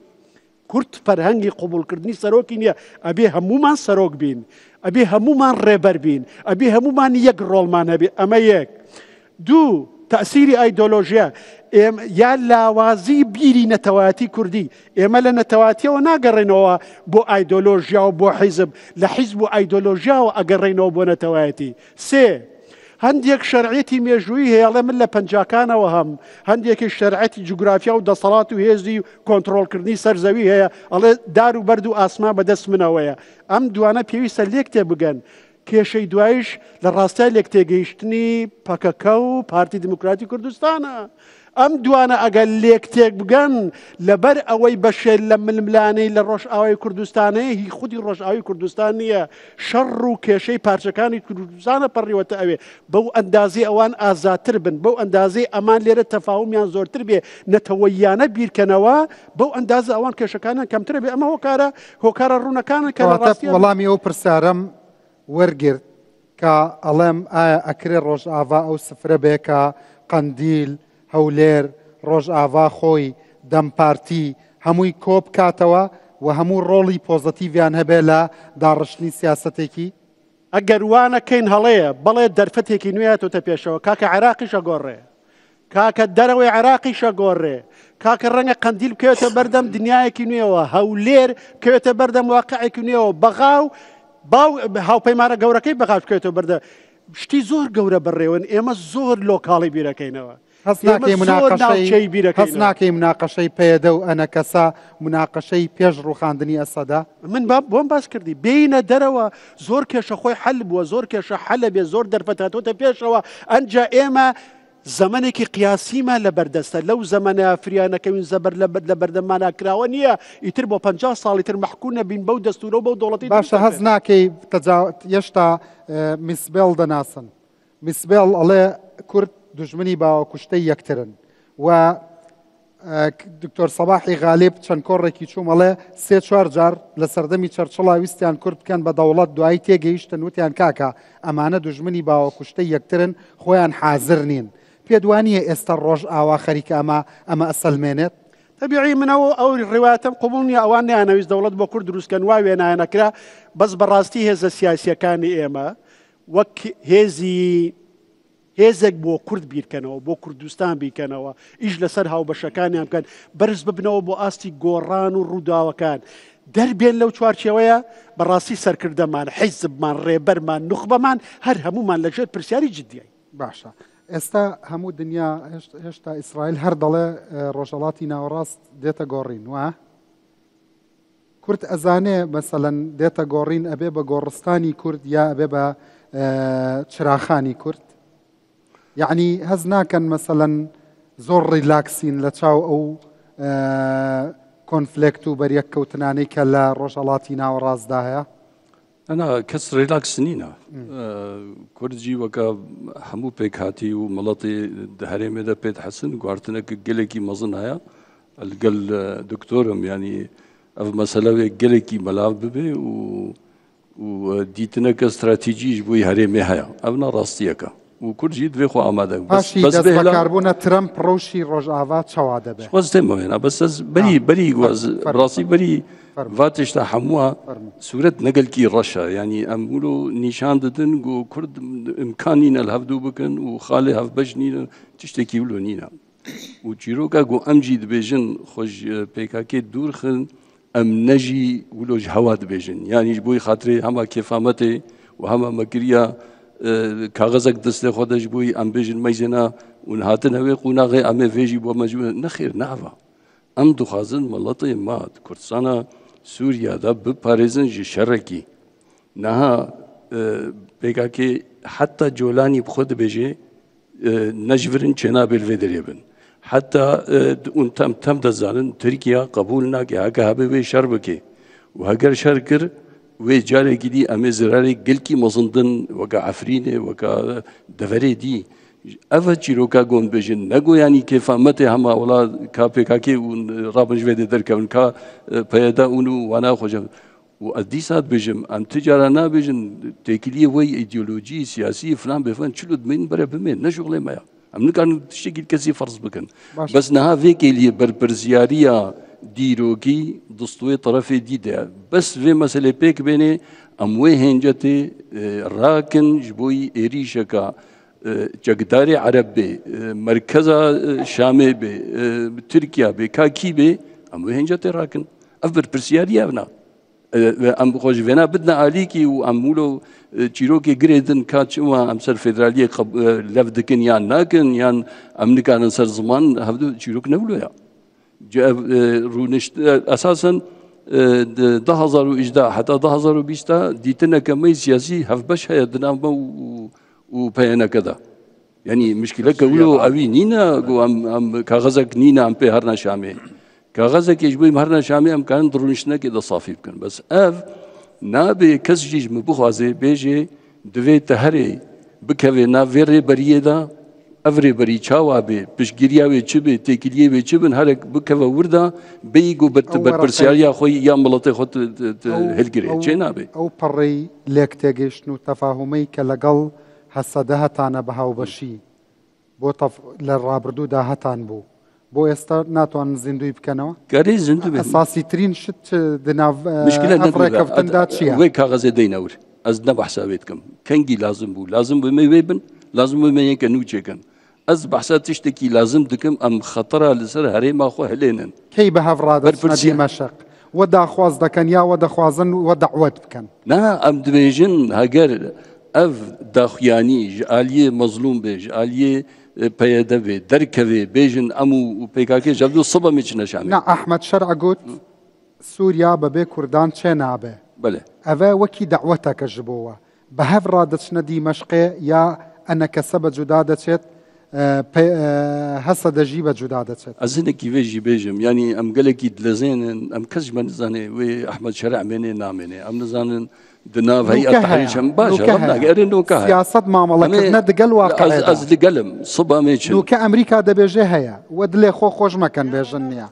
کورد فەرهەنگی قوبوڵکردنی سەرۆکی نییە ئەبێ هەمومان سەرۆک بین ئەبێ هەمومان ڕێبەر بین ئەبێ هەمومان یەک ڕۆڵمان هەبێ ئەمە یەک دوو تأثیری ئایدۆلۆژیە یا لاوازی بیری نەتەوایەتی کوردی ئێمە لە نەتەوایەتیەوە ناگەڕێنەوە بۆ ئایدۆلۆژیا و بۆ حیزب لە حیزب و ئایدۆلۆژیاوە ئەگەڕێنەوە بۆ نەتەوایەتی سێ هەندێک شەرعەتی مێژووی هەیەڵێ من لە پەنجاکانەوە هەم هەندێکی شەرعەتی جوگرافیا و دەسەڵات و هێزی و کۆنتڕۆڵکردنی سەرزەوی هەیە ئەڵێ دار و بەرد و ئاسما بەدەست منەوەیە ئەم دوانە پێویستە لێک تێ بگەن کێشەی دوایش لە ڕاستای لێک تێگەیشتنی پەکەکە و پارتی دموکراتی کوردستانە ئەم دوانە ئەگەر لێک تێک بگەن لەبەر ئەوەی بەشێ لە ململانەی لە ڕۆژئاوای کوردستانەیە هی خودی ڕۆژئاوی کوردستان نییە شەڕ و کێشەی پارچەکانی کوردستانە پەڕیوەتە ئەوێ بەو ئەندازی ئەوان ئازاتر بن بەو ئەندازەی ئەمان لێرە تەفاومیان زۆرتر بێ نەتەوەیانە بیرکەنەوە بەو ئەندازە ئەوان کێشەکانیان کەمترە بێ ئەمە هۆکارە ڕوونەکانە کە لە ڕاستی
وەڵامی ئەو پرسیارەم وەرگرت کە ئەڵێم ئایا ئەکرێ ڕۆژئاوا ئەو سفرە بێکە قەندیل هەولێر ڕۆژئاوا خۆی دەمپارتی هەمووی کۆب کاتەوە و هەموو ڕۆڵی پۆزتیڤیان هەبێ لە داڕشتنی سیاسەتێکی
ئەگەر وانەکەین هەڵەیە بەڵێ دەرفەتێکی نوێتۆتە پێشەوە کاکە عێراقیشە گۆڕێ کاکە دەرەوەی عێراقیشە گۆڕێ کاکە ڕەنگە قەندیل بکەوێتە بەردەم دنیایەکی نوێەوە هەولێر بکەوێتە بەردەم واقعێکی نوێەوە بەغاو هاوپەیمانە گەورەکەی بەغاو بکەوێتەوە بەردە شتی زۆر گەورە بڕێون ئێمە زۆر لۆکاڵی بیرەکەینەوە هەست ناکەی
مناقەشەی پێدە و ئەنەکەسا مناقەشەی پێش ڕووخاندنی ئەسەدا
من بۆم باس کردی بینە دەرەوە زۆر کێشە خۆی حەل بووە زۆر کێشە حەلە بێ زۆر دەرفەتاتۆتە پێشەوە ئەنجا ئێمە زمانێکی قیاسیمان لە بەردەستە لەو زەمانە فریانەکەوین زەبەر لە بەردەمانە کراوە نییە ئیتر بۆ 50 ساڵی تر مەحکوم نەبین بەو دەستورە و بەو دەوڵەتی
باشە هەز ناکەی هێشتا میسبێڵ دەناسن میسبێڵ ئەڵێ کورد دژمنی باوە کوشتەی یەکترن و دکتۆر سەباحی غالب چەند کۆڕێکی چوومەڵێ 3-4 جار لە سەردەمی چەرچڵا ویستیان کورد بکەن بە دەوڵەت دوایی تێگەیشتن وتیان کاکە ئەمانە دوژمنی باوەکوشتەی یەکترن خۆیان حازر نین پێت وانییە ئێستا ڕۆژ ئاوا خەریکە ئەمە ئەسەلمێنێت
طبيعي من أو الروايات قبولني أواني أنا دولة بكر دروس كان واوي أنا كرا بس براستي هذا السياسية كان إما وك هزك بو كرد بير كانوا بو كردستان بير كانوا إجلسرها وبشكاني هم كان برز ببنوا بو أستي جوران والردا وكان دربين لو شوار شوية براسي سركردا مان حزب مان ريبر مان نخبة مان هر همو مان لجل برسياري جدي
باشا ئێستا هەموو دنیا هێشتا ئیسرائیل هەر دەڵێ ڕۆژهەڵاتی ناوەڕاست دێتە گۆڕین وە کورد ئەزانێ مەسەلەن دێتە گۆڕین ئەبێ بە گۆڕستانی کورد یا ئەبێ بە چراخانی کورد یعنی هەز ناکەن مەسەلەن زۆر ڕیلاکسین لە چاو ئەو کۆنفلێکت و بەریەککەوتنانەی کە لە ڕۆژهەڵاتی ناوەڕاستدا هەیە
أنا كسر ريلاكس نينا كردجي وكا همو بيك هاتي وملطي دهريم دا بيت حسن قارتنك جلكي مظن هيا القل دكتورم يعني أف مسألة جلكي ملاف ببي وديتنك استراتيجي جبوي هريم هيا أبنا راستيكا وكردجي دوي خو آماده
بس بكاربونا ترامب روشي روجافات شواده به
واز تمام هنا بس بري واز راسي بري فاتش تحموها صورة نقل كي رشا يعني أمولو نشان ددن جو كرد إمكانينا الهفدو بكن وخالي هف بجنينا تشتكي ولو نينا وجيروكا جو أمجيد بيجن خوش بيكاكي دور خن أم نجي ولو جهوات بيجن يعني جبوي خاطري هما كفامتي وهما مكريا كاغزك دست خود جبوي أم بيجن ميزنا ونهاتن هوي قونا غي أم فيجي بو مجموع نخير نعفا أم دخازن ملطي مات كردستانا سوريا دا بباريزن جي شركي نها بيكاكي حتى جولاني بخود بيجي نجبرن چنا بالفيدريبن حتى اون تم دزانن تركيا قبولنا كي هكا هبه شربكي وهجر شركر وجاري كدي امي زراري قلكي مزندن وكا عفرينه وكا دفري دي أفا چیروکا گون بجن نگو يعني كيف متى هما ولا كابيكاكي ورابنج فيدي دركبن كا بيدا اونو وانا خوجم واديسات بجم ام تجارنا بجن تكليه وي ايديولوجي سياسي فلان بفن شلو من برا بمن نشغله ما ام كان تشكيل كسي فرض بكن بس نها فيك اللي بربرزياريا ديروكي دستوي طرفي دي ده بس في مسألة بيك بيني اموي هنجتي راكن جبوي اريشكا جگداری عرب به مرکز شام به ترکیه به کاکی به ام هنجا تراکن افبر پرسیاری ابنا ام خوش ونا بدنا علیکی و امولو چیروکی گریدن کاتشوا ام سر فدرالیه لفدکن یا ناکن یا ام نکان سر زمان هفدو چیروک نولو یا رونشت اساسا 2011 حتى 2020 ديتنا كمي سياسي هفبش هيا دنام وبينا كذا يعني مشكلة كولو أبي نينا أم كغزك نينا أم بهرنا شامي كغزك يجبوي مهرنا شامي أم كان درونشنا كده صافي بكن بس أف نابي كسجيج مبوخازي بيجي دوي تهري بكوي نافيري بريدا أفري بري چاوا بي بشگيريا وي چبي تيكليه وي چبن هرك بكوا وردا بيجو برسياريا خوي يا ملطي خط هلگري چه نابي
أو بري ليك تيجيشنو تفاهمي كلقل هسا دهتانا بهاو بشي بو للرابردو دهتان بو استا ناتوان زندوي بكنوا
كاري زندوي
اساسي ترين شت دناف
مشكلة
افريقيا فتندات شيا
وي كاغزي دينور از نبح حسابيتكم كنجي لازم بو ما يبن لازم بو ما ينكنو چكن از بحثا تشتكي لازم دكم ام خطرها لسر هريما خو هلينن
كي بهافراد دمشق ودا خواز دكن يا ودا خوازن ودعوت بكن
نا ام دبيجن هاجر اف داخياني جاليه مظلوم به جاليه بيده به دركبه بيجن امو بيكاكي جابدو صبا ميچنا شامل
نا احمد شرع قلت سوريا ببي كردان چنابه
بله
افا وكي دعوتك جبوه بهف رادتشنا دمشق يا انك سبت جدادتشت هسه دجيبه جدادتشت
ازنك كيفاش بيجم يعني ام قالك دلزين ام كزمن زاني وي احمد شرع مني نامني ام نزانن دناف هيئة تحرير شم باشا ربنا قال نوكا
سياسة معاملة دقل واقع
از قلم صبا ميشن
نوكا أمريكا دبيجي هيا ودلي خوش ما كان بيجنيا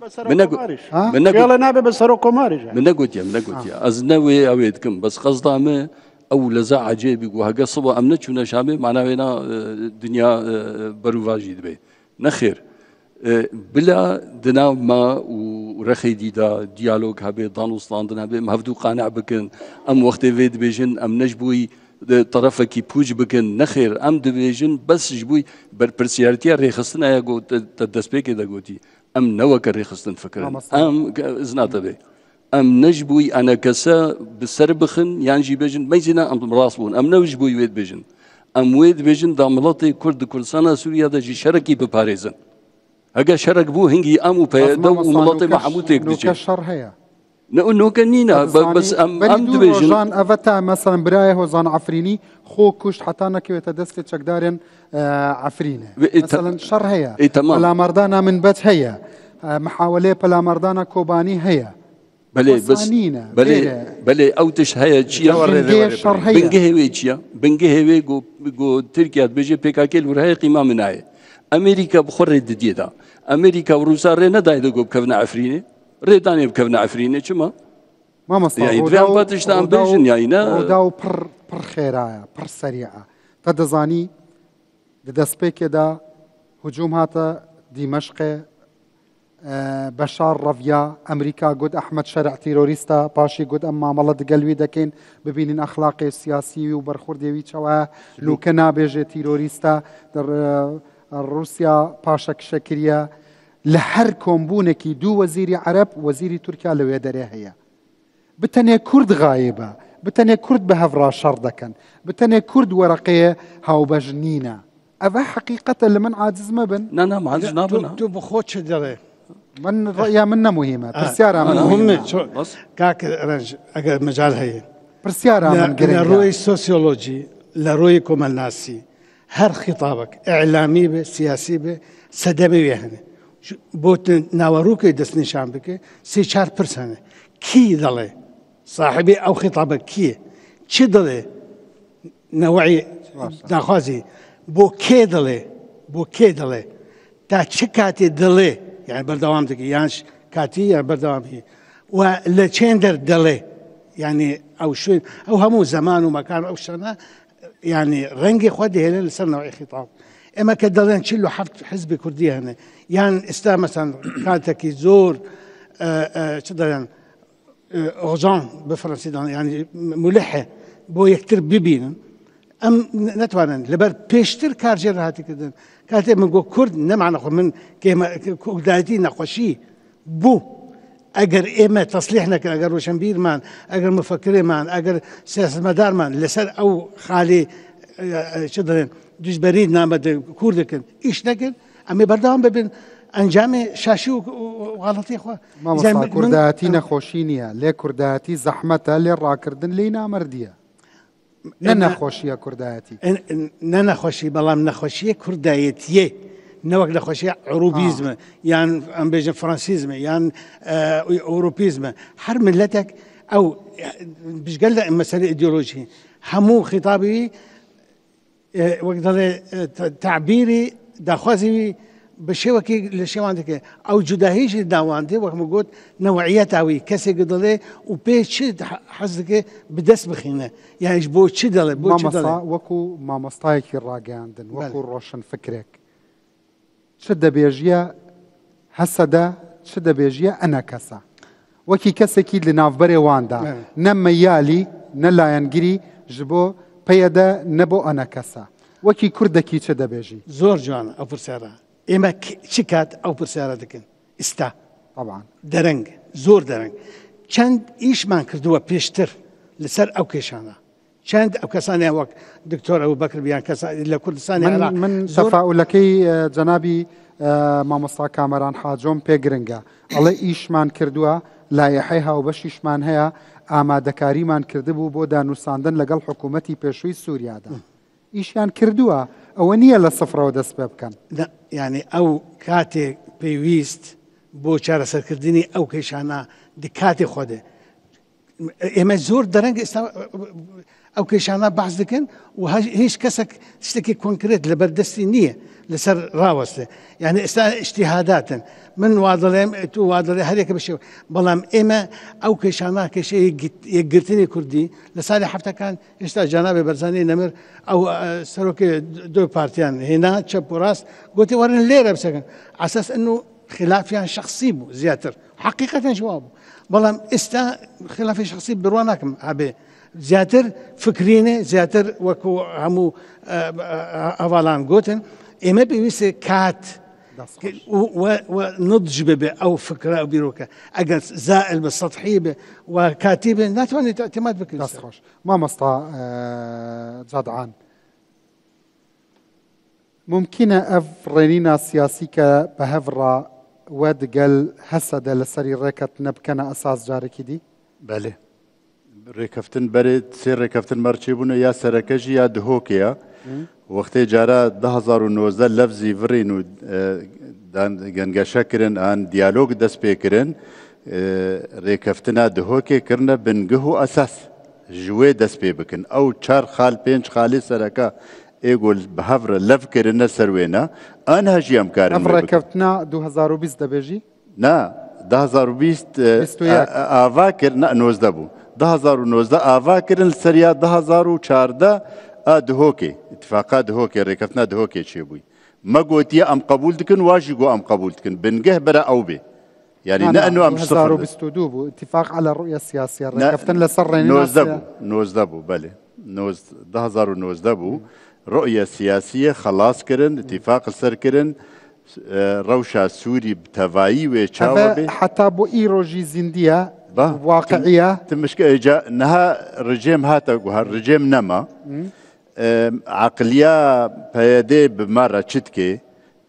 من يلا نابي بسرو كومارج
من نقول يا از نوي اويدكم بس قصدا ما او لزا عجيب وهاجا صبا امنت شو نشامي معنا هنا دنيا بروفاجي دبي نخير بلا دنا ما ورخي ديدا ديالوج هبي دانوستاندن هبي مهفدو قانع بكن ام وقت فيد بيجن ام نجبوي طرفك بوج بكن نخير ام دبيجن بس جبوي برسيارتي ريخستنا يا جو تدسبيك دا قوتي ام نوك ريخستن فكر ام ازنات بي ام نجبوي انا كسا بسربخن يعني بيجن ميزنا ام راسبون ام نوجبوي ويد بيجن ام ويد بيجن داملاتي كرد كردستان سوريا دا جي شركي بباريزن هجا شرك بو هنجي امو بيدو وملاطي محمود تكدجي
نوكشر هيا
نوكا نينا بس ام دبيجن
جان افتا مثلا برايه وزان عفريني خو كشت حتى نكي تدست تشكدارن عفرينه مثلا شر هيا بلا مردانا من بت هيا محاولة بلا مردانا كوباني هيا
بلي بس بلي اوتش هيا تشيا بنجهوي تشيا بنجهوي جو تركيا بيجي بيكاكيل ورهي قيمه مناي امريكا بخرج ديدا امريكا وروسيا رينا دايدو بكفنا عفرينه ريداني بكفنا عفرينه كما
ما مصطفى
يعني دوام باتشتان بيجن يعني
وداو بر خيرايا بر سريعه تدزاني دسبيك دا هجوم هاتا دمشق بشار رفيا امريكا قد احمد شرع تيروريستا باشي قد اما مالد قلبي دكين ببين اخلاقي سياسي وبرخوردي شوا لو كنا بيجي تيروريستا روسيا باشك شكريا لهر كومبونكي دو وزيري عرب وزيري تركيا لو يدري هي بتني كرد غايبه بتني كرد بهفرا شردكن بتني كرد ورقيه هاو بجنينا افا حقيقه لمن عاجز ما بن
لا ما عاجز نابنا
تو بخوتش دري
من رأيها منا مهمه برسيارة
مهمه كاك رنج اگر مجال هي
برسيارة من
قرينجا لروي سوسيولوجي لروي كومالناسي هر خطابك اعلامي به سياسي به سدمي يعني بوت ناوروك دسني شامبك سي 4% كي ضله صاحبي او خطابك كي تشي ضله نوعي ناخذي بو كي ضله تا تشكاتي ضله يعني بردوامتك يانش كاتي يعني بردوامي ولا تشندر ضله يعني او شو او همو زمان ومكان او شنا يعني رنجي خدي هنا لسه نوعي خطاب اما كدلن تشيلو حزب كردي هنا يعني استا مثلا كانت زور شدان اوزان بفرنسي يعني ملحه بو يكتر ببين ام نتوانن لبر بيشتر كارجر هاتي كدن كانت من جو كرد نمعنا من كيما كوداتي نقشي بو اگر اما تصليحنا اگر روشنبير مان اگر مفكرين مان اگر سياسه مدار مان لسر او خالي شدن دوش بريد نامد كردكن ايش نكن امي بردام ببن انجام شاشي وغلطي خو
ما مصا كرداتي نخوشينيا لي كرداتي زحمته لي راكردن لينا مرديه نخوشيه كرداتي
نخوشي بلام نخوشيه كردايتيه نوك نخوشيه عروبيزم يعني ام بيجن فرانسيزم يعني اوروبيزم حر ملتك او مش قال مساله ايديولوجيه همو خطابي وقدر تعبيري داخوزي بشوكي لشي عندك او جداهيش داواندي وكما قلت نوعيات اوي كسي قدله وبيش حزك بدس بخينه يعني بو تشدله بو تشدله
وكو ما مستايك الراجاندن وكو روشن فكرك شد بيجيا حسدا شد بيجيا انا كسا وكي كسكي لنافبري واندا نما يالي نلا ينجري جبو بيدا نبو انا كسا وكي كردكي شد بيجي
زور جوان او برسارة اما شكات او برسارة دكن استا
طبعا
درنگ زور درنگ چند ايش مان كردوا بيشتر لسر او كيشانا چند او كساني وقت دكتور ابو بكر بيان كسا لكردستان
من تفاؤلكي جنابي مامۆستا کامەران حاجۆم پێ گرنگە ئەڵێ ئیشمان کردووە لایحەی هاوبەشیشمان هەیە ئامادەکاریمان کردبوو بۆ دانووساندن لەگەڵ حکوومەتی پێشووی سووریادا ئیشیان کردووە ئەوە نییە لە سفرەوە دەست پێ بکەن
یعنی ئەو کاتێک پێویست بۆ چارەسەرکردنی ئەو کێشانە کاتێ خۆدێ ئێمە زۆر دەرەنگ ئێستا ئەو کێشانە باز دەکەن و هیچ کەسێک شتێکی کۆنکرێت لەبەردەستی نییە لەسەر ڕاوەستێ یعنی ئێستا ئیجتیهاداتن من وا دەڵێم تو وا دەڵێ هەرێکە بشێ بەڵام ئێمە ئەو کێشانە کێشەی یەکگرتنی کوردی لە ساڵی هەفتەکان ئێستا جانابێ بەرزانی نەمر ئەو سەرۆکی دوو پارتیان هێنا چەپ و ڕاست گوتی وەرن لێرە بچەکەن ئاساس ئەنو خلافیان شخصی بوو زیاتر حقیقەتەن جواب بوو بەڵام ئێستا خلافی شخصی بڕوا ناکەم هەبێ زیاتر فکرینێ زیاتر وەکو هەموو ئەواڵان گوتن ئێمە پێویستە کات ونضج بێ ئەو فکرە ئەو بیرۆکە ئەگەر زائل بە سەطحی بێ و کاتی بێ ناتوانێت اعتماد بکرێت.
دەست خۆش مامۆستا جادعان ممکنە ئەف ڕێنینە سیاسی کە بە هەڤڕا وە دگەل هەسەدە لەسەری ڕێکەوتنە بکەنە ئەساس جارێکی دی؟
بەێ ڕێکەفتن بەرێت سێ ڕێکەفتن مەرچێ بوونە یا سەرەکەژی یا دهۆکەیە وەختەی جارە 2019 لەفزی ڤڕین و گەنگەشەکردن ئان دیالۆگ دەست پێکردن ڕێکەفتنا دهۆکێکردنە بنگه و ئەساس ژوێ دەست پێ بکەن ئەو 4 خاڵ 5 خاڵی سەرەکە ئێگۆل بە هەڤرە لەفکردنە سەروێنە ئەن هەژی ئەم کارن
ئەم ڕێکەفتنا 2020 دەبێژی؟
نا 2020 ئاوا کرد 19 بوو 2019 ئاوا کردن سەریا 2014 دهۆکێ اتفاقا دهۆکێ ڕێکەفتنا دهۆکێ چێ بووی مەگوتیە ئەم قبول دکن واژی گۆ ئەم قبول دکن بنگه بەرە ئەو بێ يعني نأنو أم
2022 بو اتفاق على الرؤية السياسية ركفتن لسر
نوزده بو بله 2019 بو رؤية سياسية خلاص كرن اتفاق سر كرن روشا سوري بتوائي ويشاوبي
حتى بو إيروجي زندية واقعية
تمشك إجا نها رجيم هاتا رجيم نما عقلية بيدي بمرة شتكي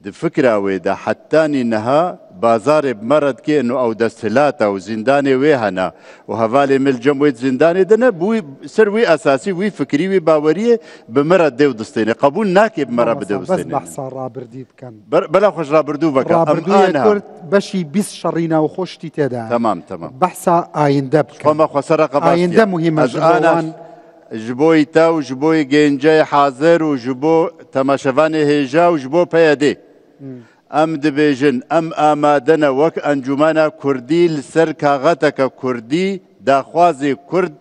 دي فكرة ويدا حتاني نها بازار بمرض كي انه او دستلاتا وزنداني ويهنا وهفالي من الجموية زنداني دنا بوي سروي اساسي وي فكري وي باوريه بمرض ديو دستيني قبول ناكي بمرض بديو دستيني
بس بحصا رابردي بكن
بلا خوش رابردو بكن
رابردو كرت بشي بيس شرينا وخوشتي تدا
تمام
بحصا آينده بكن
فما خسر قباس
آينده مهمة جوان
جبوي تا وجبوي جنجاي حاضر وجبو تماشفاني هيجا وجبو بيدي ام دبيجن ام آمادنا وك انجمانا كردي لسر كاغتك كردي داخوازي كرد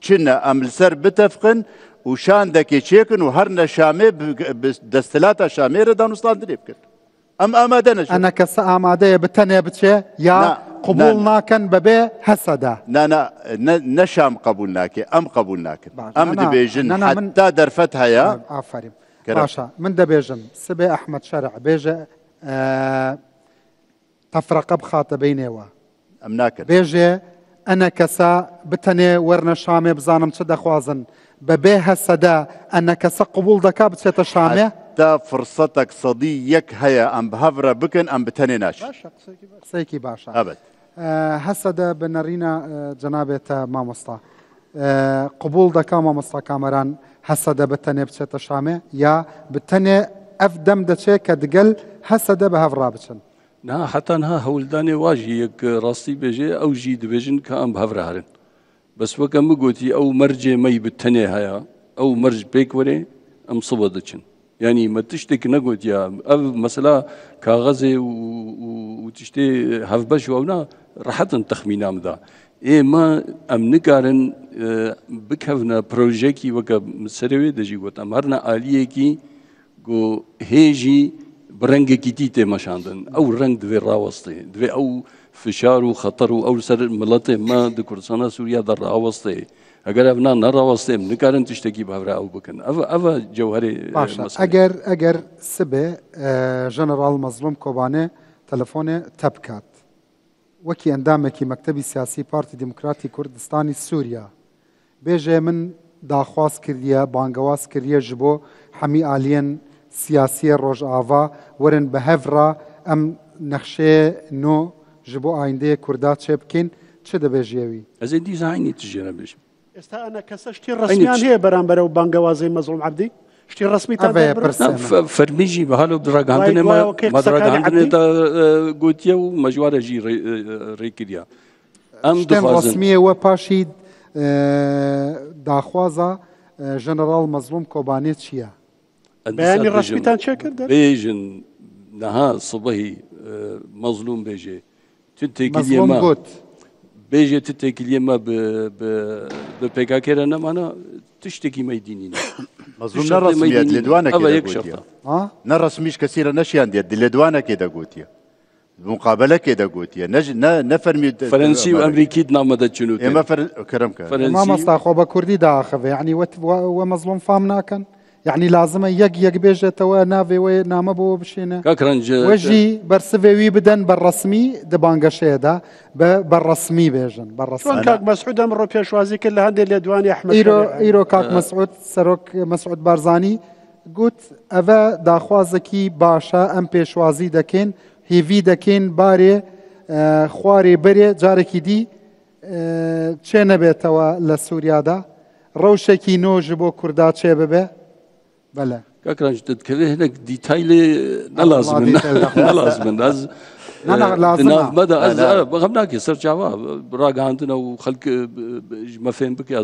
جنا ام لسر بتفقن وشان دكي تشيكن وهرنا شامي دستلاتا شامي ردان وصلان دريبكن ام آمادنا
انا كس آماده بتنه بتشي يا قبولنا كان ببي حسدا
نا نشام قبولناكي ام قبولناكي ام دبيجن حتى درفتها يا
عفري باشا من دبيجن سبي احمد شرع بيجا تفرقه بخاطبينيوا
ام ناكر
بيجي انا كسا بتني ورنا شامي بزانم چه دخوازن ببي هسدا انا كسا قبول دكا بتشتا شامي
حتى فرصتك صديق هيا ام بهفره بكن ام بتني ناش
سيكي باشا
ابد
هسدا بنرينا جنابه ماموستا قبول دكا ماموستا كامران هسدا بتني بتشتا شامي يا بتني افدم دچه كدقل هسدا بهفره بچن
نا حتى نها هولداني واجي يك راستي بيجي او جي دبيجن كام بهفره هرن بس وكم قوتي او مرجي مي بتني هيا او مرج بيك وري ام صبدچن يعني ما تشتك نقول يا مثلا كاغزي وتشتي هفبش ونا راحت تخمينا مدا ايه ما ام نقارن بكفنا بروجيكي وك مسروي دجي قوت امرنا اليكي جو هيجي برنگ كتيته مشاندن او رنگ دوي راوستي دوي او فشار وخطر او سر ملته ما دكرسانا سوريا در راوستي اگر ابنا نراوستي نكارن تشتكي بهرا او بكن اوا جوهري
باشا اگر سبه جنرال مظلوم كوباني تلفون تبكات وكي اندامكي مكتبي سياسي بارتي ديمقراطي كردستاني سوريا بيجي من داخواز كرديا بانگواز كرديا جبو حمي آلين سياسية روج آفا ورن بهفرا ام نخشي نو جبو آينده كردات شبكين چه دبيجيوي؟
از این دیزاینی تجینا بیش.
استا انا کسا شتی رسمیان هی برانبر و بانگوازی مظلوم عبدی شتی رسمی تا
فرمیجی به حالو درگ هندنه ما درگ هندنه تا گوتیه و مجواره جی ریکریا.
ام دفازن رسمیه و پاشید داخوازە ژەنەڕاڵ مەزلوم کۆبانێ چییە؟
بەیانی ڕسمیتان چێ کرد؟
بێژن نەها سبەهی مەزلوم بێژێ
مەزلوم گوت
بێژێ تێکیلێمە بە پێکاکێرە نەمانە تشتێکی مەیدینینە
مەزلوم نەڕسمیەت لێدوانەکە نەڕسمیش کەسیرە نەشیان دێت لێدوانەکێ دەگوتیە مقابلەکێ دەگوتیە نەفەرمی
فەرەنسی و ئەمریکی نامەدە چنووت
ئێمە کەرم کە
مامۆستا خۆ بە کوردی داخەوێ یعنی وە مەزلوم فام ناکەن یعنی لازمە یەک بێژێتەوە ناوێ نامە بۆ بشێنە وەژی بەرسڤێوی بدەن بە ڕسمی دەبانگەشەیەدا بە ڕسمی بێژن بە ڕسمی
کاک مەسعود ئەمڕۆ پێشوازی کرد لە هەندێک لێدوانی ئەحمەد
ئیرۆ کاک مەسعود سەرۆک مەسعود بارزانی گوت ئەڤە داخوازێکی باشە ئەم پێشوازی دەکەین هیڤی دەکەین بارێ خوارێ بەرێ جارێکی دی چێ نەبێتەوە لە سووریادا ڕەوشێکی نۆژ بۆ کووردا چێ ببێ بەڵێ
کاکرانج دەتکەوێت هەنێک دیتایلێ نەلازمن بەغەم ناکێ سەرچاوە ڕاگەاندنە و خەڵک مەفێن بکە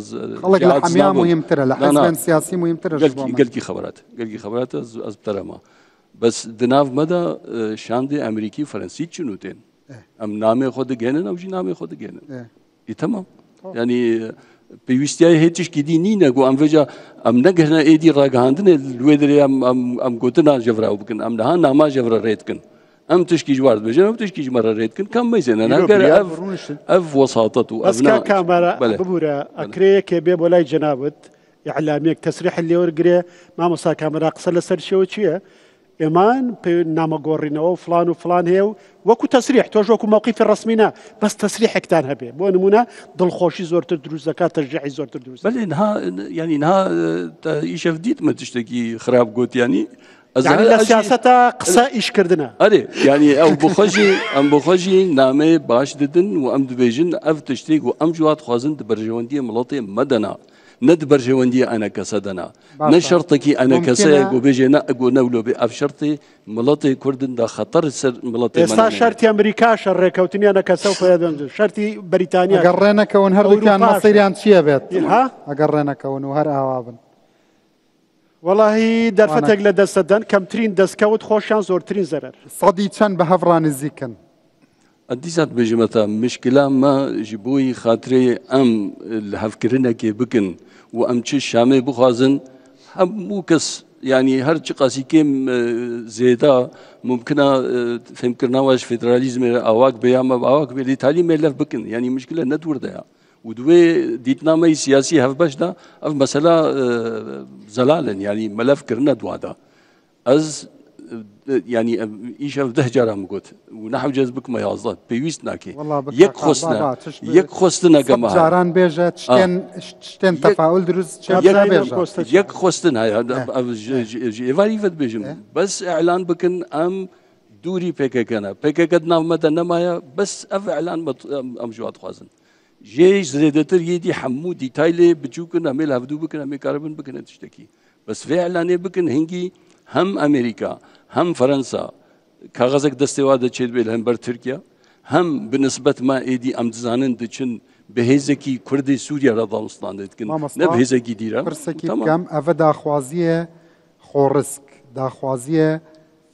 خەڵک لە حەمیان مهمترە لە حەزبێن سیاسی مهمترە
گەلکی خەبەرات ئەز بتەرەمە بەس دناو مەدا شاندێ ئەمریکی فەرەنسی چنووتێن ئەم نامێ خۆ دەگەێنن ئەوژی نامێ خۆ دەگەێنن ئیتەمام ینی پێویستیای هێچشکی دی نینە گو ئەمڤێجا ئەم نەگەهنە ئێدی ڕاگەاندنێ لێ دەرێ ئەم گوتنا ژەڤراو بکەن ئەم نەها ناما ژەڤرە ڕێتکن ئەم تشکی ژوارد بێژن ئەم تشکی ژمەرە ڕێتکن کەم مەیزێنە ناگەر ئەف وەساتەت و
ئەسکا کامەرە ببوورە ئەکرەیەکێ بێ بۆ لای جەنابەت ئیعلامێک تەسریح لێوەرگرێ مامۆستا کامەرا قسە لەسەر شێوە چییە؟ ئێمان نامەگۆڕینەوە و فلان هەیە و وەکو تەسریح تۆژ وەکو مووقیفی ڕسمینە بەس تەسریحێکتان هەبێ بۆ نمونە دڵخۆشی زۆرتر دروست دەکات تەرجیحی زۆرتر دروست
بەڵێ ینی نها ئیشەف دیتمە تشتێکی خراپ گوتیانی
لە سیاسەتە قسە ئیشکردنە
ئەرێ ینی ئەم بخۆژی نامێ باش ددن و ئەم دبێژن ئەف تشتێک و ئەم جوات خوازن بەرژەوەندیە مڵەتێ مەدەنا ند برجوندی أنا كسدنا نشرتك أنا كساق وبيجينا أقول نولو بأف شرطي ملطي كردن دا خطر سر ملطي
من شرطي أمريكا شرك وتني أنا كسوف يدون شرطي بريطانيا
أقرنا كون هر كان مصيريان شيء بيت ها أقرنا كون وهر أوابن
والله درفتك لدستدن كم ترين دسكوت خوشان زور ترين زرر
صدي كان بهفران الزيكن
أديسات بجمتا مشكلة ما جبوي خاطري أم الهفكرنا كي بكن وأم تشي شامي بخازن هم موكس يعني هر قاسي كم زيادة ممكن فهمكرنا واش فيدراليزم أواك بيام أواك بالإيطالي ملف بكن يعني مشكلة ندور ده ودوي ديتنا ماي سياسي هف باش ده أف مسألة زلالا يعني ملف كرنا دوادا أز يعني إيش ده جرا مقول ونحو جذبك ما يعزات بيويست ناكي يك خستنا كمان
جاران بيجا تشتن تفاعل دروز
يك خستنا هاي يفاري فد بيجم بس إعلان بكن أم دوري بيكنا بيكنا مدة نمايا بس أف إعلان أم جوات خازن جيش زيادتر يدي حمو ديتايلي بتشوكن أميل هفدو بكن أمي كاربن بكن تشتكي بس في إعلاني بكن هنجي هم أمريكا هم فرنسا كاغزك دستواد تشيد بيلهم بر تركيا هم بالنسبة ما إيدي أم تزانن دچن بهزكي كردي سوريا رضاستان دتكن نبهزكي ديرا
فرسكي كم أفدا خوازية خورسك دا خوازية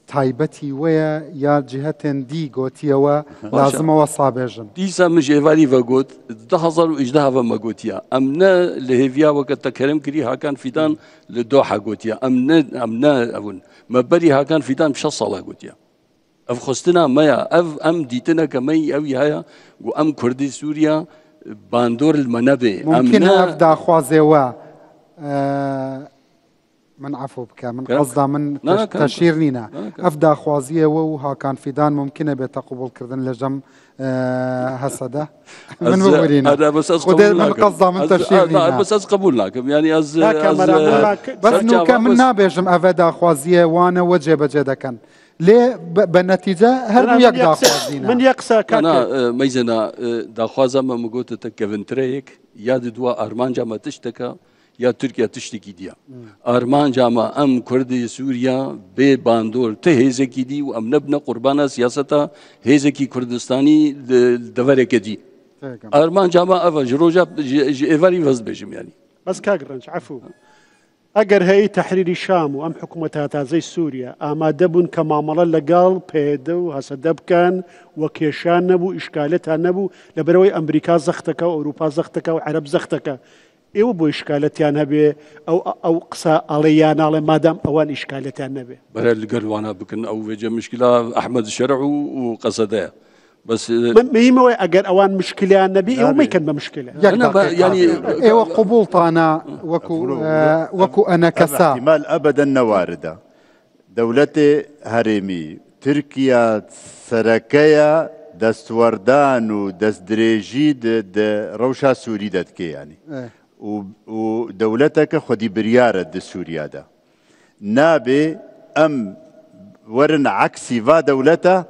تايبتي ويا يا جهة دي قوتيا لازم وصابجن
ديسا مش إيفالي فقوت دهزر وإجدها فما قوتيا أمنا لهيفيا وقت تكرم كري هاكان فيدان لدوحة قوتيا أمنا أبون ما بري هاكان فيدان مش صلاة قوتيا أف خستنا مايا أف أم ديتنا كمي أوي هايا وأم كردي سوريا باندور المنابع
ممكن أفدا خوازيوا من عفو بك من قصدا من تشيرنينا أفدا خوازية وها كان فيدان ممكنة بتقبل كردن لجم هسده من مورينا
هذا بس قبول
من قصدا من تشيرنينا
بس قبول لكم يعني
بس نو كم نابجم أفدا خوازية وانا وجه بجدكن ليه بالنتيجة هل يقدر خوازينا
من يقسى
أنا ميزنا دا خوازا ما مقوت تكفنتريك ياد دوا أرمان جامع تشتكى يا تركيا تشتكي ديا أرمان جامع أم كردي سوريا بي باندور تهيزة كي دي وأم نبنا قربانا سياسة هيزة كي كردستاني دفرة كدي ارمان جاما افا جروجا ايفاري فاز بيجم يعني
بس كاغرنج عفو اگر هي تحرير الشام وام حكومتها تازي سوريا اما دبن كما مال لقال بيدو هسدب كان وكيشان نبو اشكالتها نبو لبروي امريكا زختك واوروبا زختك وعرب زختك ايوه بو اشكالتيان هبي او قصا عليان على مادام اوان اشكالتيان نبي
برا اللي قالوا انا بكن او وجه مشكله احمد الشرع وقصده بس
مهمه اگر اوان مشكله النبي او ما يكون مشكله
انا يعني
ايوه قبول طانا وكو انا كسا
احتمال ابدا نوارده دولتي هرمي تركيا سركيا دستوردان ودستدريجي روشا سوري دتكي يعني ودولتك خدي بريارة دي سوريا دا نابي ام ورن عكسي فا دولته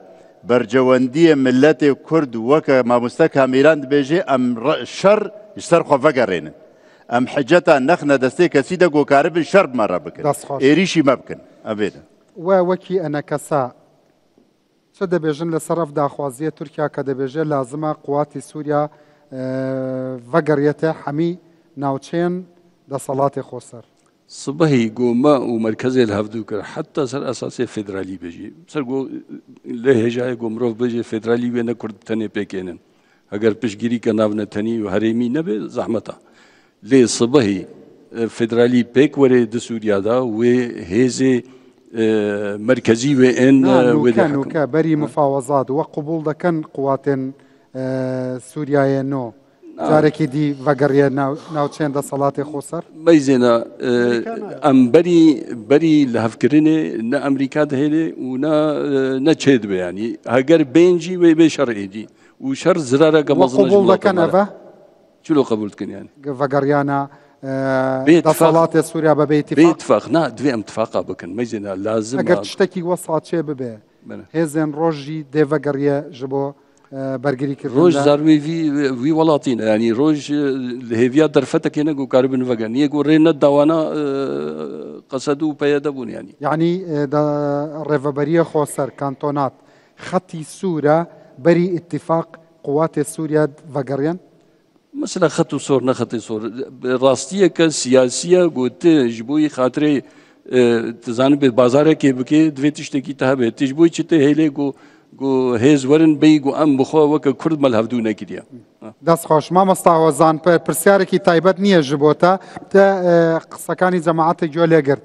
برجواندية ملتي كرد وكا ما مستكها ميران بيجي ام شر يشترخوا فقرين ام حجتا نخنا دستي كسيدا قو كارب شر مرة بكن ايريشي ما بكن ابدا
وكي انا كسا شد بيجن لصرف داخوازية تركيا كده بيجي لازمة قوات سوريا فقريته حمي ناوچين دا صلاة خوسر
صبحي قوما ومركزي الهفدوكر حتى سر اساسي فيدرالي بيجي سر قو ليه جاي قومروف بيجي فيدرالي وين كرد تاني بيكينن اگر پشگیری کناو نتنی و هرمی نبه زحمتا ليه صبحي فيدرالي بيك وري د سوريا دا و هيزي مركزي وين
كانوا كبري مفاوضات وقبول دا كان قوات سوريا نو جارێکی دی ڤەگەڕیە ناوچێن دە سەڵاتی خۆسەر
مەیزێنە ئەم بەری لە هەفکردنێ نە ئەمریکا دەهێنێ و نە چێ دبێ ینی هەگەر بێنجی وێ بێ شەڕێدی و شەڕ زرارە
قبول دەکەن ئەڤە
چلۆ قبول دکەن یانی
ڤەگەڕیانە دە سەڵاتی سووریا بەبێ
اتفاق نا دوێ ئەم اتفاقا بکەن مەیزێنە لازم
ئەگەر شتێکی وەسا چێ ببێ هێزێن ڕۆژی دێڤەگەڕیە ji bo
روج زاروي في ولاطين يعني روج الهيفيا درفتك هنا جو كاربن فغان يجو رينا دوانا قصدوا بيدبون
يعني دا ريفابريه خوسر كانتونات خطي سورة بري اتفاق قوات سوريا فغريان
مثلا خطو صور نخطي صور راستيه كسياسيه قلت جبوي خاطري تزان ببازار كي بكي دويتشتكي تهبه تجبوي چته هيله گو هیز ورن بی گو ام بخوا وک کرد مل هفدو نکریا
دست خوش ما مستعوزان پرسیارێکی تایبەت نییە ji بۆ تا قسەکانی جەماعەتی گوێ لێگرت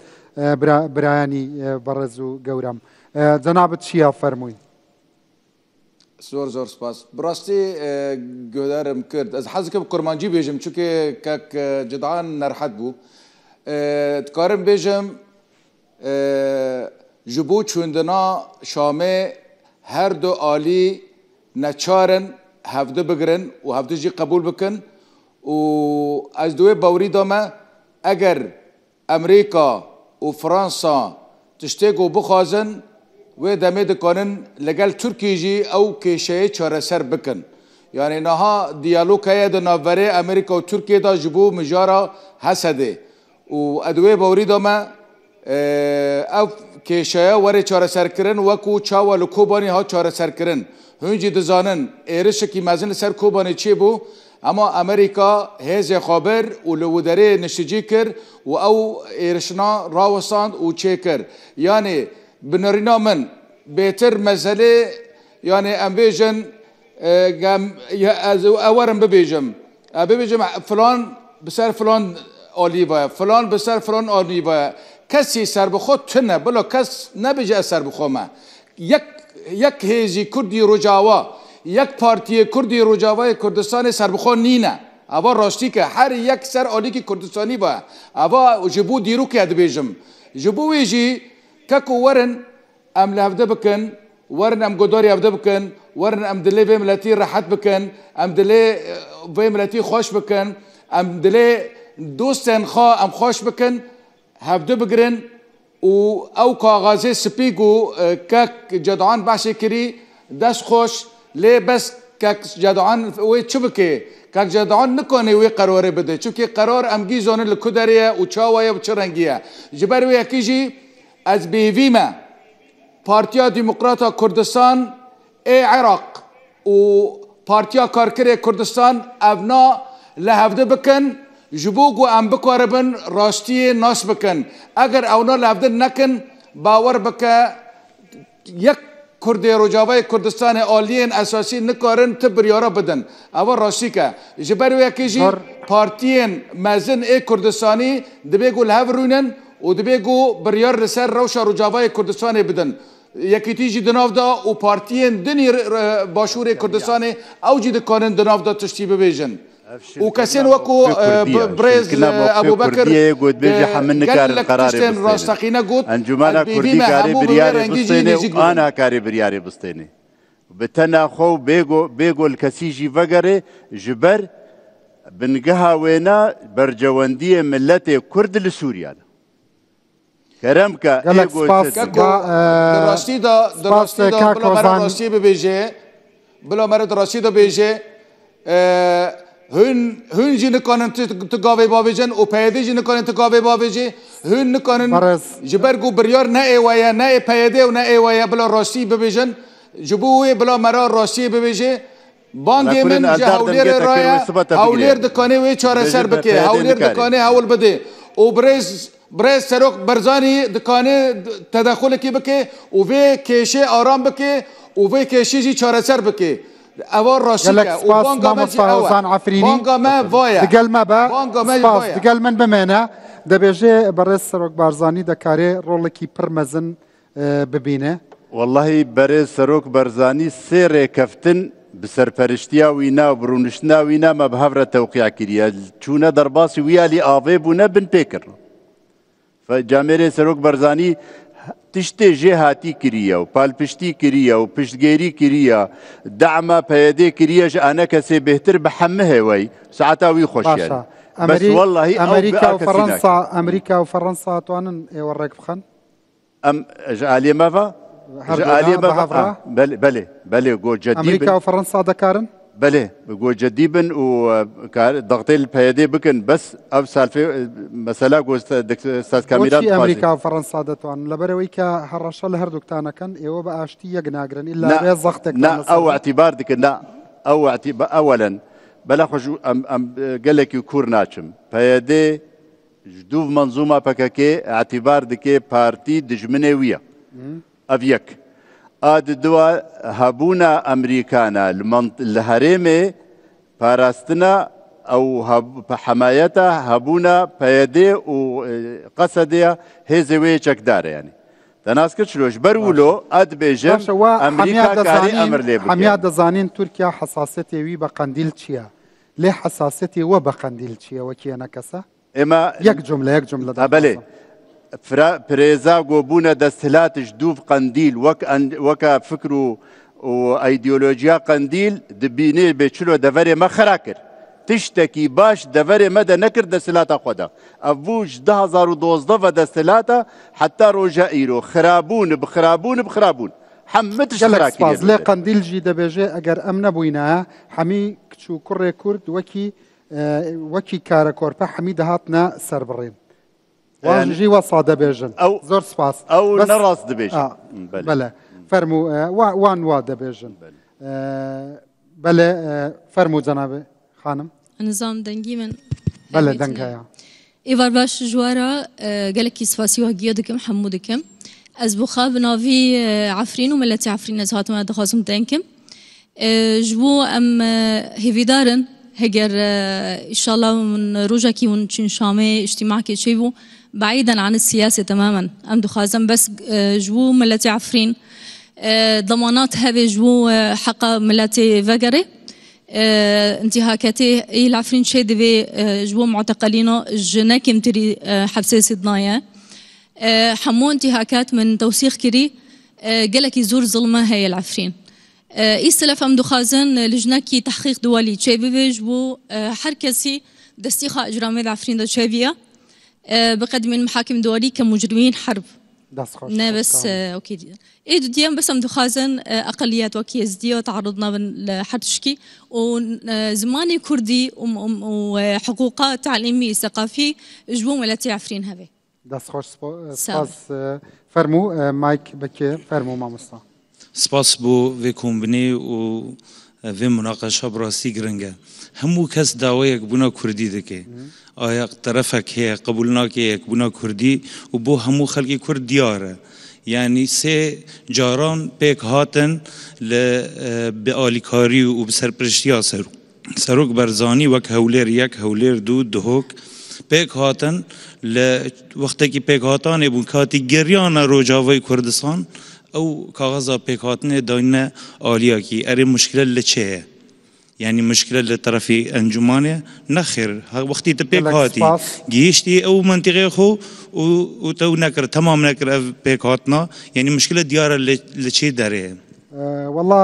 برایانی بەڕێز و گەورەم جەنابەت چییە فەرمووی
زۆر سپاس بڕاستی گۆدارم کرد ئەس حەزەکەم کورمانجی بێژم چونکە کاک جدعان نەرحەت بوو دکارم بێژم ji bo çûndina Şamê her du alî neçarin hevdû bigirin û hevdû jî qebûl bikin û ez di wê bawrî da me eger Amerîka û Fransa tiştê ku bixwazin wê demê dikarin legel Tirkiyê jî ew kêşeyê çareser bikin. Yani niha diyalog heye di navberê Amerîka û Tirkiye da ji bo mijara Hesedê û ez di wê bawrî da me ev کێشەیە وەرێ چارەسەرکردن وەکو چاوە لە کۆبانی هات چارەسەرکردن هەنجی دەزانن ئێرشێکی مەزن لەسەر کۆبانی چێ بوو ئەما ئەمریکا هێزێ خابر و لە ودەرێ نشتجی کرد و ئەو ئێرشنا ڕاوەساند و چێ کرد یانێ بنەڕینا من بێتر مەزەلێ یانێ ئەم بێژن ئەوەرم ببێژم فلان بەسەر فلان ئالیڤایە فلان بەسەر فلان ئالیڤایە کسی سر بخود تنه بلا کس نبیجه سر بخومه یک هیزی کردی رجاوا یک پارتی کردی رجاوای کردستان سر بخون نینه اوا راستی که هر یک سر آلی که کردستانی با اوا جبو دیرو که ادبیجم جبو ویجی که ورن ام لهفده بکن ورن ام گداری هفده بکن ورن ام دلی وی ملتی راحت بکن ام دلی وی ملتی خوش بکن ام دلی دوستن ام خوش بکن هفده بگرن و او کاغذی سپیگو که جدعان بحثی کری دست خوش لی بس که جدعان وی چه بکه که جدعان نکنه وی قراره بده چونکه قرار امگی زانه لکدریه و چاویه و چه رنگیه جبر وی اکی جی از بیویمه پارتیا دموکراتا کردستان ای عراق و پارتیا کارکری کردستان ابنا لهفده بکن جبوگ و ام بکاربن راستی ناس بکن اگر اونا لهفده نکن باور بکه یک کردی روجاوی کردستان عالیین اساسی نکارن تبریارا بدن اول راستی که جبر ویکیجی پارتیین مزن ای کردستانی دبیگو لهف روینن و دبیگو بریار رسر روشا روجاوی کردستانی بدن یکی تیجی دناف دا و پارتیین دنی باشور کردستان اوجی دکانن دناف دا تشتی ببیجن و کسین وکو برز ابو بکر گل تشتین راستقینه گود
انجمانا کردی کاری بریاری بستینه و آنا کاری بریاری بستینه بتنا خو بیگو الکسیجی وگره جبر بنگها وینا برجواندی ملت کرد لسوریا کرم که
دراستی دا بلا مرد راستی ببیجه بلا مرد راستی دا بیجه هن جی نکانن تگاوی بابیجن و پیاده جی نکانن تگاوی بابیجه هن نکانن جبر گو بریار نه ایوایا نه پیاده و نه ایوایا بلا راستی ببیجن جبوی بلا مرا راستی ببیجه بانگی من جه هولیر رایا هولیر دکانه وی چاره سر بکه هولیر دکانه هول بده و برز سروک برزانی دکانه تدخل کی بکه و وی کشه آرام بکه و وی کشه جی چاره سر بکه اوار راسیکه و بانگا ما جی اوه بانگا ما وایا
دقل ما با سپاس دقل من بمانه دبیجه برز سروک برزانی دکاره رولکی پرمزن ببینه
والله برز سروک برزانی سیر کفتن بسرپرشتیا وینا و برونشتنا وینا ما بهفره توقیع کریه چونه درباسی ویالی آوه بونه بن پیکر فجامعه سروک برزانی تشتی جهاتی کریه و پالپشتی کریه و پشتگیری کریه دعمه پیاده کریه جانا کسی بهتر بحمه وی ساعتا وی خوشیان بس والله
امریکا و فرنسا توانن ایورک بخن
جعالی مافا جعالی مافا بله گو جدی
امریکا و فرنسا دکارن
بله بقول جديبن وضغطي البيادي بكن بس او سالفه مساله قلت استاذ كاميرات
وشي امريكا وفرنسا دتوان لبرويكا هرشا لهردوك تانا كان ايوا باشتي يغناغرن الا بيز ضغطك
لا او اعتبار ديك لا او اعتبار اولا بلا خجو ام قال لك يكور ناچم بيادي جدوف منظومه بكاكي اعتبار ديك بارتي دجمنويه افيك دوا هبونا امريكانا الهرمي باراستنا او حمايتها هبونا بيدي وقصدها هزوي چكدار يعني تناس كتشلوش برولو اد بيجم امريكا كاري امر لي
حمياد زانين تركيا حساسيتي وي بقنديل تشيا ليه حساسيتي وبقنديل تشيا وكي انا كسا
اما
يك جمله
بله بريزا قوبونا دستلات جدوف قنديل وكا فكرو وايديولوجيا قنديل دبيني بيتشلو دفري ما خراكر تشتكي باش دفري مدى نكر دستلاتا خدا افوج 2012 دستلاتا حتى روجائيرو خرابون بخرابون حمتش
خراكر لي قنديل جي دبيجي اگر امن بوينا حمي كشو كوري كورد وكي كارا كوربا حميد هاتنا سربرين واجي وصاد بيجن
او
زور سباس
او نراس دبيجن
بله فرمو وان واد بيجن بله فرمو جناب خانم
نظام دنگی من
بله دنگایا
ایوار باش جوارا قالك يسفاسي وهجيو دكم حمودكم از بخاب نافي عفرين وملتي عفرين از هاتما دخواسم دنكم جبو ام هيفيدارن هجر ان شاء الله من روجاكي ونشين شامي اجتماعكي شيبو بعيدا عن السياسة تماما أم دخازم بس جبو ملتي عفرين ضمانات هذه جبو حق ملتي فقري انتهاكاتي العفرين شيء دبي جبو معتقلينه جناكم تري حبسي صدنايا حمو انتهاكات من توسيخ كري قالك يزور ظلمة هي العفرين إيستلف أم دخازن لجناكي تحقيق دولي شيء بيجبو حركسي دستيخة إجرامي العفرين دا شابية بقدم المحاكم دولي كمجرمين حرب نا بس اوكي ايه ديام بس ام دخازن اقليات وكي ازديو تعرضنا لحرشكي وزماني كردي وحقوق تعليمي ثقافي جبو ملاتي عفرين هذه
داس خوش سپاس فرمو مايك بكي فرمو مامستا
سپاس بو ويكم بني و في مناقشة براسي جرنجا همو كس داويك بنا كردي دكي آيا طرفك هي قبولناك هيك بنا كردي وبو همو خلقي كرد دياره يعني سه جاران بيك هاتن بآليكاري وبسرپرشتيا سروك برزاني وك هولير يك هولير دو دهوك بيك هاتن لوقتكي بيك هاتان ابن كاتي جريانا روجاوي كردستان او كاغذا بيك هاتن داينا آلياكي اري مشكلة لچه يعني مشكلة لطرفي انجمانه نخير وقتي تبيك هاتي جيشتي او منطقه خو وتو نكر تمام نكر بيك هاتنا يعني مشكلة ديارة لچه داره
والله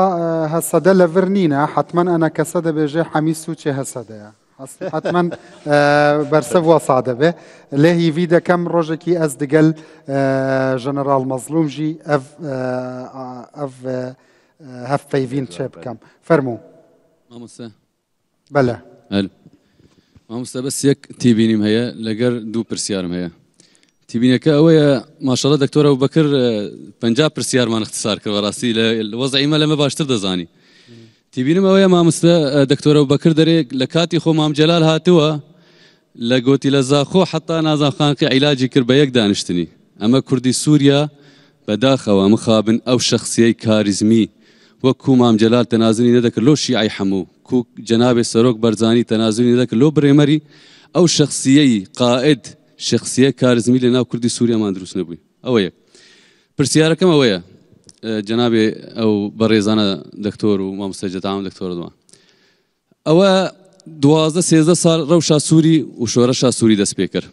هالصدى لفرنينا حتما انا كسدى بيجي حميس سوتشي هالصدى حتما برسف وصعدة لهي فيدا كم روجكي ازدقل جنرال مظلوم جي هف فيفين تشيب كم فرمو
ماموستا
بلا
هل ماموستا بس يك تيبيني مهيا لقر دو برسيار مهيا تيبيني كأويا ما شاء الله دكتور أبو بكر بنجاب برسيار ما نختصار كراسي الوضعي ما لما باشتر دزاني تيبيني مهيا ماموستا دكتور أبو بكر دري لكاتي خو مام جلال هاتوا لقوتي لزاخو حتى نازا خانقي علاجي كربيك دانشتني أما كردي سوريا بداخة ومخابن أو شخصية كاريزمي وكو مام جلال تنازلي ندك لو شيعي حمو كو جناب سروك برزاني تنازلي ندك لو بريمري أو شخصية قائد شخصية كاريزمي لنا كردي سوريا ما ندرس نبوي أويا برسيارة كم أويا جنابي أو بريزانا دكتور وما مستجد عام دكتور دوان أو دوازده سيزده سال روشا سوري وشورشا سوري دس بيكر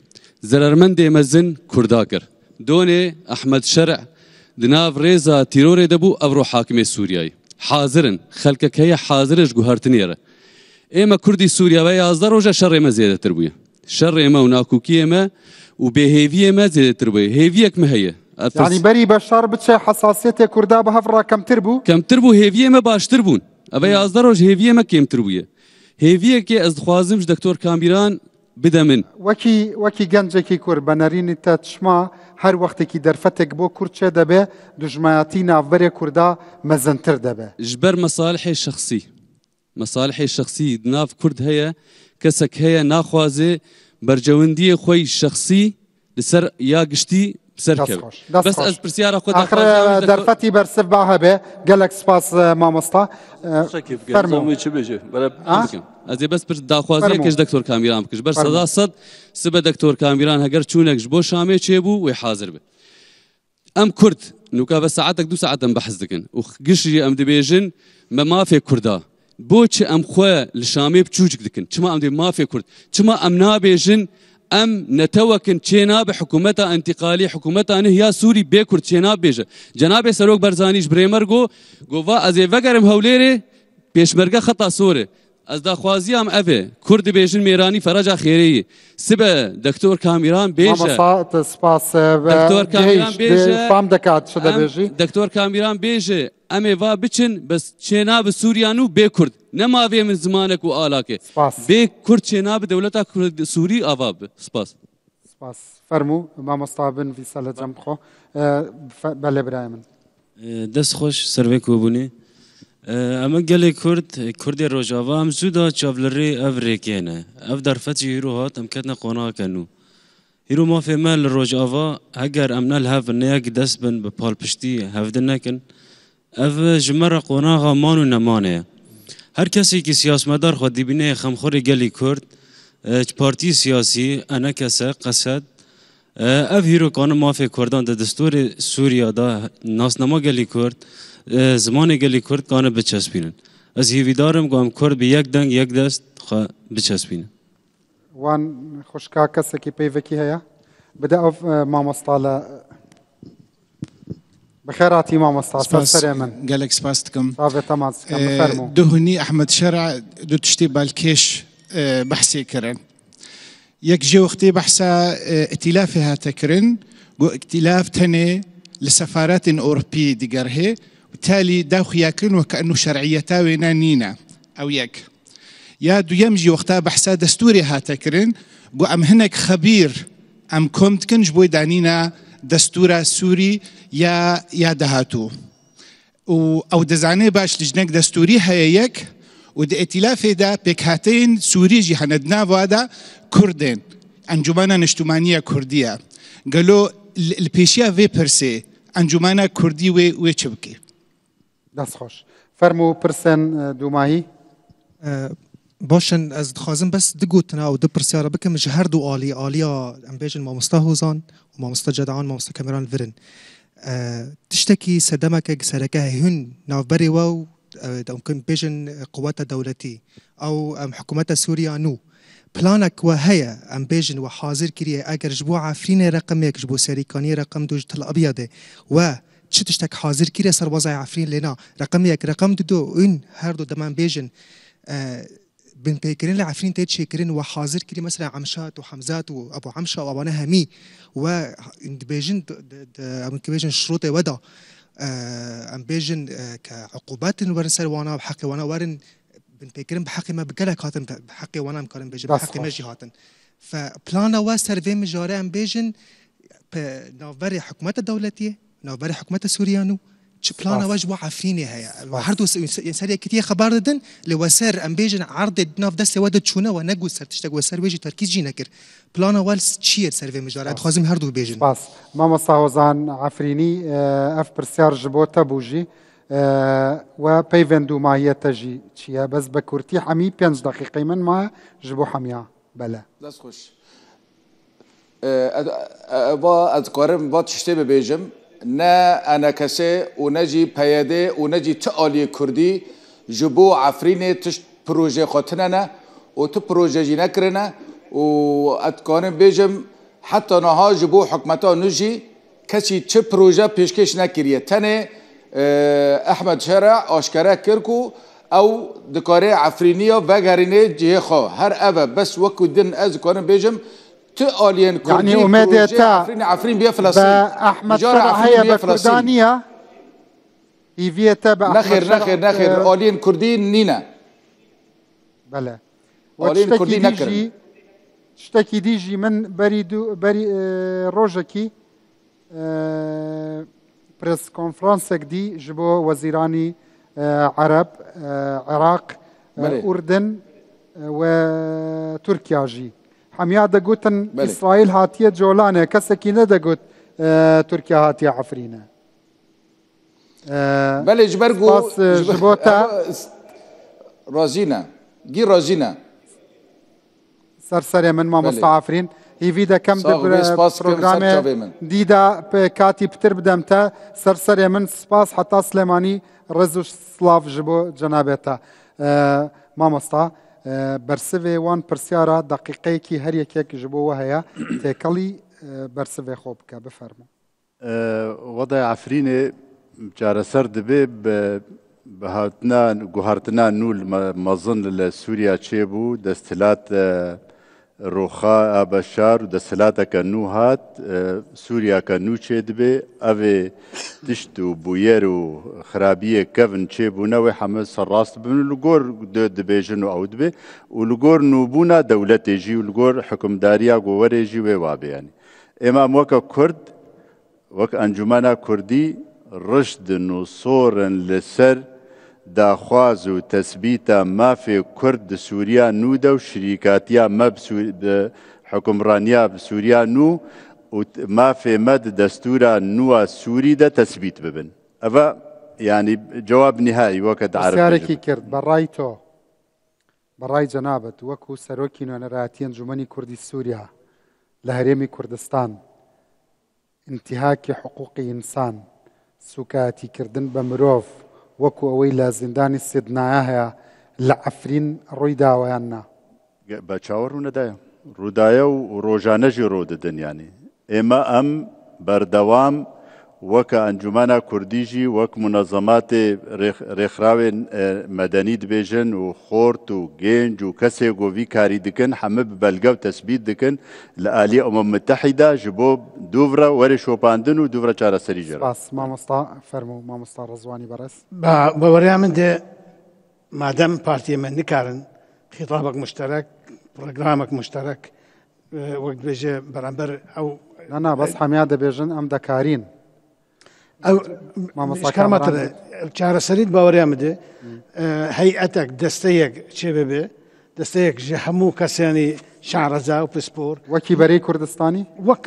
زررمن دي مزن كرداكر دوني أحمد شرع دناف ريزا تيروري دبو أبرو حاكمي سورياي حاضرن خلقك هي حاضرش جوهرتنيرة إما كردي سوريا ويا أصدر وجا شر ما زيادة تربية شر ما وناكوكي ما وبهيفية ما زيادة تربية هيفيك ما هي
يعني بري بشار بتشي حساسية كردا بهفرا كم تربو
هيفية ما باش تربون أبي أصدر وجه هيفية ما كيم تربية هيفية كي أزخوازمش دكتور كامبيران بدا من
وكي جنجكي كور بنارين تشما هر وقت كي درفتك بو كورتشا دبه دجماتينا عفري كردا مزنتر دبه
جبر مصالحي الشخصي ناف كرد هي كسك هي ناخوازي برجوندي خوي شخصي لسر يا قشتي بسركب بس از برسيارة خود
آخر درفتي برسف باها به قالك سباس مامستا
فرمو چه بيجي
از بس بر داخوازي كش دكتور كاميران كش بر صدا صد سبا دكتور كاميران هجر چونك جبو شامي چيبو ويحاضر به ام كرد نوكا بس ساعتك دو ساعات ام بحث دكن وقشري ام دبيجن ما في كردا بوچ ام خو لشامي بچوجك دكن چما ام دي ما في كرد چما ام نابيجن ام نتوكن چينا بحكومتها انتقالي حكومتها هي سوري بيكر چينا بيجه جناب سروك برزانيش بريمر گو از وگرم هوليري پیشمرگه خطا سوره از داخوازی هم اوه کرد بیجن میرانی فرجا خیری سبه دکتور کامیران بیجه دکتور کامیران بیجه
فام دکات شده بیجی
دکتور کامیران بیجه امه و بچن بس چینا به سوریانو بی کرد نما وی من زمانك و آلاکه بی کرد چینا به دولتا کرد سوری آواب سپاس
فرمو ما مستعبن في سالة جمخو بله برايمن
دست خوش سرویک و بونی اما گلی کردی روجاوا هم زودا چاولری اف ریکینه اف در فتی هیرو هات ام کتنا قونا کنو هیرو ما فی مال روجاوا اگر امنا الهاف نیاک دست بن به پال پشتی هفدن نکن اف جمره قونا غامانو نمانه هر کسی که سیاسمدار خود دیبینه خمخوری گلی کرد پارتی سیاسی انا کسه قصد اف هیرو کانو ما فی کردان ده دستور سوریا دا ناسنما گلی کرد زمان گلی کرد کانه بچسبینن از هیویدارم گوام کرد به یک دنگ یک دست بچسبینن
وان خوشکا کسی که پیوکی هیا بده اف مامستاله بخيراتي ماما استاذ سلام
قالك سباستكم
صافي تمام فرمو
دهني احمد شرع دو تشتي بالكيش بحثي كرن يك جو اختي بحثا ائتلافها تكرن جو ائتلاف تاني لسفارات اوروبيه ديجرهي وبالتالي داخل ياكن وكانه شرعيتا وينانينا او يك يا دو يمجي وقتها بحثا دستوري هاتكرن جو ام هناك خبير ام كومت كنج بوي دانينا دستور سوري يا دهاتو أو دزاني باش لجنك دستوري هيك ود ائتلاف دا بكهاتين سوري جي هندنا وادا كردين انجمانا نشتمانية كردية قالوا البيشيا في برسي انجمانا كردي وي چبكي
دست خوش فرمو پرسن دوماهی
باشن از دخوازم بس دگوتنا و دو پرسیاره بکم جه هر دو آلیا ام بیجن مامستا هوزان و مامستا جدعان مامستا کامران ورن تشتكي سدمك سركه هن نافبري و ممكن بيجن قوات دولتي او حكومات سوريا نو بلانك وهي ام بيجن وحاضر كريه اگر جبو عفرين رقم يك جبو سريكاني رقم دوج تل ابيض و تشتك حاضر كريه سر وضع عفرين لنا رقم يك رقم دو ان هردو دمان بيجن بن بيكرين لعفرين تيت شيكرين وحاضر كري مثلا عمشات وحمزات وابو عمشه وابانا همي و بيجن ام بيجن شروط ودا ام بيجن كعقوبات ورسل وانا بحقي وانا ورن بن بيكرين بحقي ما بقلك هاتن بحقي وانا مكرم بيجن بحقي ما جي هاتن فبلانا وسيرفي مجاري ام بيجن نوفري حكومات الدولتيه نوفري حكومات سوريانو بلانا واجبو عفريني هي هردو ينسالي كتير خبر دن لوسر ام بيجن عرض ناف دست ود شونه ونقو سر تشتغ وسر ويجي تركيز جي نكر بلانا والس تشير سيرفي مجارات خازم هردو بيجن
باس ماما صاوزان عفريني اف برسيار جبوتا بوجي و بيفندو ما هي تجي تشيا بس بكورتي حمي 5 دقيقه من ما جبو حميا بلا
داس خوش با اذكرم با تشتي بيجم نا انا كسي ونجي بيادي ونجي تالي كردي جبو عفريني تشت بروجي خاطننا و تو بروجي جي نكرنا و اتكارم بيجم حتى نها جبو حكمتا نجي كسي تش بروجي بيشكش نكريه تاني احمد شارع اشكرا كركو او دكاري عفرينيه وغاريني جيخو هر ابا بس وكو دن اذكارم بيجم تالين كردي
يعني اميدتا
عفرين بيا فلسطين
احمد شارع هي بكردانيه ايفيتا
نخير آلين كردي نينا
بله
آلين كردي نكر
تشتكي ديجي من بري روجكي بريس كونفرنسك دي جبو وزيراني عرب عراق أردن وتركيا جي حميا دقوتن إسرائيل هاتية جولانة كسكينة دقوت تركيا هاتية عفرينة
بله جبرقو
جبوتا
رازينا جي رازينا
سرسرية من ما مستعفرين هي فيدا كم برنامج ديدا كاتي بتر بدمتا سرسرية من سباس حتى سليماني رزوش سلاف جبو جنابتا ما مستع برسوي وان برسيارة دقيقة كي هر يكيك جبو وهي تيكالي برسوي خوبك بفرمو
وضع عفريني جار سرد به بهاتنا جوهرتنا نول مظن لسوريا تشيبو دستلات روخا بشار ودستلات كنوهات سوريا كنو تشيدبه أبي تشتو بويرو خرابية كفن تشيبو نوي حمد سراست بن لجور دبيجن وعود به ولجور نوبونا دولة جي ولجور حكم داريا جووري جي ووابي يعني إمام وك كرد وك أنجمانا كردي رشد نصور لسر داخواز و تثبيتا ما في كرد سوريا نودا وشركاتيا ما بحكمرانيا بسوريا نو وما في مد دستورا نوا سوري دا تثبيت ببن أفا يعني جواب نهائي وقت عرب
سياركي كرد برايتو براي جنابة وكو سروكي نراتين جماني كردي سوريا لهريمي كردستان انتهاك حقوق إنسان سكاتي كردن بمروف وكو اويلا زنداني سيدناها لعفرين رويدا ويانا
بچاور ندايا رودايا وروجانا جي روددن يعني اما ام بردوام وك انجمانا كرديجي وك منظمات رخراوي مدني دبيجن وخورت وجينج وكسي وفي كاري دكن حمب بلغا وتثبيت دكن لآلية متحدة جبوب دوفرا وري شوباندن ودوفرا شارع سريجر
بس ما مستا فرمو ما مستا رزواني برس
بوريا من ده مادام بارتي من نكارن خطابك مشترك برنامجك مشترك وقت بيجي برامبر او
لا بس حميادة بيجن ام دكارين
ئەو کامەتر چارەسەریت باوەڕیان بدێ هەیئەتێک دەستەیەک چێ ببێ دەستەیەک ژە هەموو کەسانی شارەزا و پسپۆر
وەکی بەرەی کوردستانی
وەک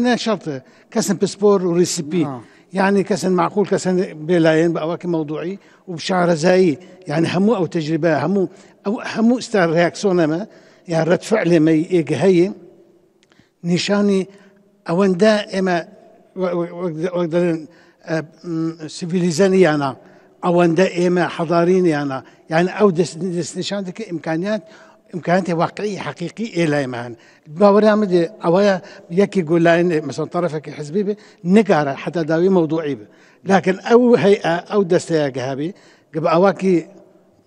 نەشەرتە کەسن پسپۆر و ریسیپی يعني كسن معقول كسن بلاين بأواكب موضوعي وبشارزاي يعني همو أو تجربة همو استار رياكسون ما يعني رد فعل ما يجهي نشاني أوان دائما وقدر سيفيليزاني أنا أوان دائما حضاريني أنا يعني أو دس نشانتك إمكانيات واقعية حقيقية إلى مان باوري مدي أويا يكي يقول لأن مثلا طرفك حزبي نقارة حتى داوي موضوعي لكن أو هيئة أو دستة جهابي قبل أواكي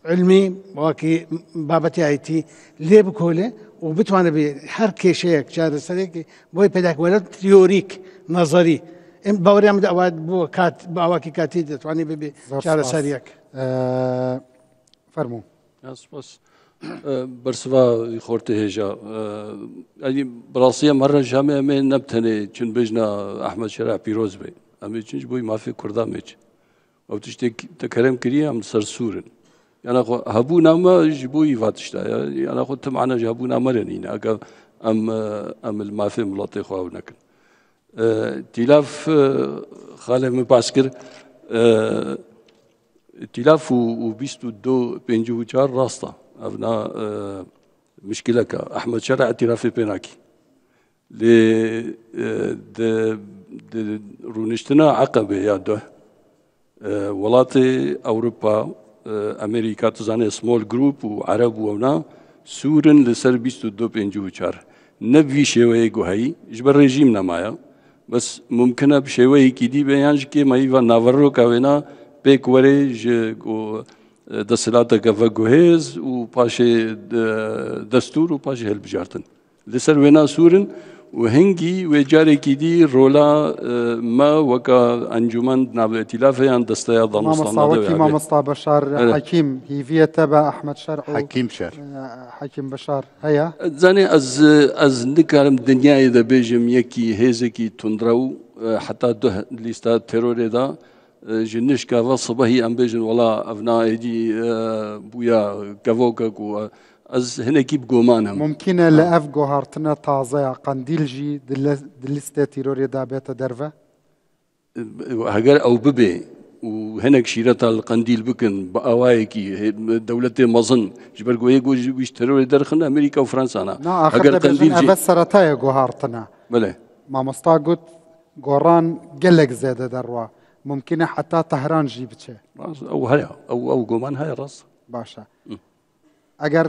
علمي أواكي بابتي أيتي ليه بكله وبتوانا بحركة شيء شهر سريك بوي بدك ولا تيوريك نظري باوري مدي أواد بو كات بأواكي كاتيد تواني ببي شهر سريك
فرمو
بس برسوا خورته هجا يعني براسية مرة جامعة من نبتني چون بجنا أحمد شرع بيروز بي أمي چونش بوي ما في كردا ميج أو تشتي تكلم كريه أم سرسورن يعني أخو هبو ناما جبوي فاتشتا يعني أخو تمعنا جابو ناما رنين أكا أم المافي ملاطي خواهو نكن تلاف خاله مباسكر تلاف وبيستو دو بينجو جار راستا أبنا مشكلة كأحمد شرع اعترافي بيناكي ل رونشتنا عقبة ياده ولاتي أوروبا أمريكا تزاني سمول جروب وعرب ونا سورن لسر بيستو دو بينجو جار نبي شوي جوهي جبر رجيم نمايا بس ممكن بشوي كدي بيانج كي ما يفا نافرو كاوينا بيك وريج دستلاتا كفاجوهيز وباشي دستور وباشي هالبجارتن لسر وينا سورن وهنجي وجاري كدي رولا ما وكا انجمن ناب ائتلاف عن دستيا
ضمصنا ما مصطفى بشار حكيم هي فيها تبع احمد شرع حكيم بشار هيا
زاني از نكارم دنيا اذا بيجم يكي هيزكي تندرو حتى ده ليستا تيرور دا جنش كافا صباحي ام بيجن ولا ابناء هدي بويا كافوكا از هنا كيب جومانهم
ممكن لأف جوهرتنا تازة قنديلجي دلستة تيروري دابيتا درفة
هجر أو ببي وهناك شيرة القنديل بكن بأوايكي دولة مظن جبر جويه جوج بيشتروا درخنا أمريكا وفرنسا أنا
هجر قنديلجي أفسرتها جوهرتنا
بله
ما مستعجد جوران جلك زاد دروا ممكن حتى طهران جيبتشه
أو هيا أو جومان هيا راس
باشا اگر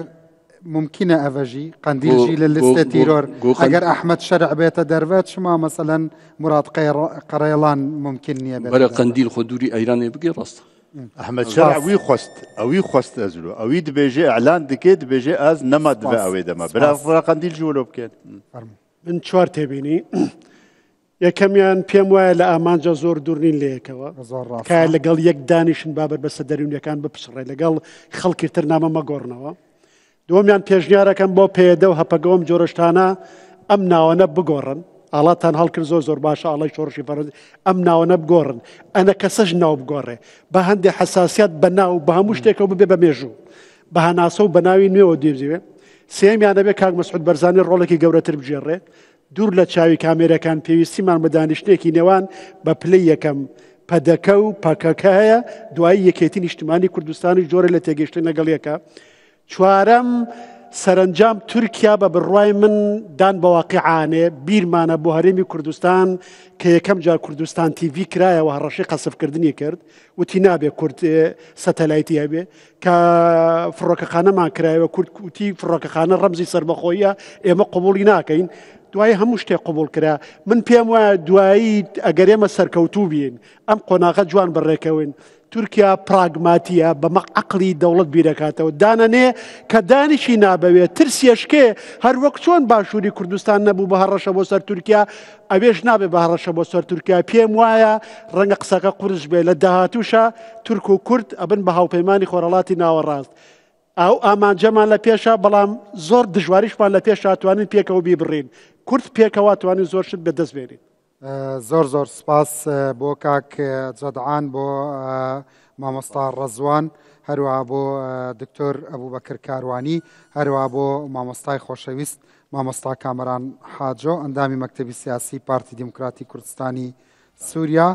ممكن افجي قنديلجي للستة تيرور اگر احمد شرع بيت دروات شما مثلا مراد قريلان ممكن يا
بلا قنديل خدوري ايراني بقي راست
احمد شرع وي خست ازلو او دبيجي اعلان دكيد بيجي از نمد باوي دما بلا قنديل جولو بكيت
من چوار تبيني يا كميان بيم ولا امان جزور دورنين ليكوا كان لقال يك دانيشن بابر بس دريون كان ببشري لقال خلق ترنامه ما قرنوا دوميان بيجنيارا كان بو بيدو هبقوم جورشتانا امنا ونبقورن الله تان هالكر زور باشا الله شورشي فرد امنا ونبقورن انا كسجنا وبقوري بهندي حساسيات بناو بهمشتكو بميجو بهناسو بناوين ميو ديبزي سيم يعني بكاك مسعود برزاني رولكي قورتر بجيري دوور لە چاوی کامێرەکان پێویستیمان بە دانیشتێکی نێوان بە پلەی یەکەم پەدەکە و پاکەکە هەیە دوایی یەکێتی نیشتیمانی کوردستانی جۆرە لە تێگەیشتن لەگەڵ یەکە چوارەم سەرنجام تورکیا بە بڕوای من دان بە واقعانێ بیرمانە بۆ هەرێمی کوردستان کە یەکەم جار کوردستان تیڤی کرایەوە هەڕەشەی قەسفکردنی کرد وتی نابێ کورد سەتەلایتی هەبێ کە فڕۆکەخانەمان کرایەوە کورد وتی فڕۆکەخانە ڕەمزی سەربەخۆیە ئێمە قبوڵی ناکەین دوای هەموو شتێک قبول کرا من پێم وایە دوایی ئەگەر ئێمە سەرکەوتوو بین ئەم قۆناغە جوان بەڕێکەوەین تورکیا پراگماتیە بە عەقڵی دەوڵەت بیرەکاتەوە دانەنێ کە دانیشی نابەوێت ترسیەشکێ هەر وەک چۆن باشووری کوردستان نەبوو بە هەڕەشە بۆ سەر تورکیا ئەوێش نابێت بە هەڕەشە بۆ سەر تورکیا پێم وایە ڕەنگە قسەکە قورس بێ لە داهاتووشە تورک و کورد ئەبن بە هاوپەیمانی خۆرەڵاتی ناوەڕاست ئەو ئامانجەمان لە پێشە بەڵام زۆر دژواریشمان لە پێش توانین پێکەوە بیبڕین کورد پێکەوە توانین زۆر شت بەدەست بێنین
زۆر زۆر سپاس بۆ کاک جەدعان بۆ مامۆستا ڕەزوان هەروەها بۆ دکتۆر ئەبوبەکر کاروانی هەروەها بۆ مامۆستای خۆشەویست مامۆستا کامەران حاجۆ ئەندامی مەکتەبی سیاسی پارتی دیموکراتی کوردستانی سووریا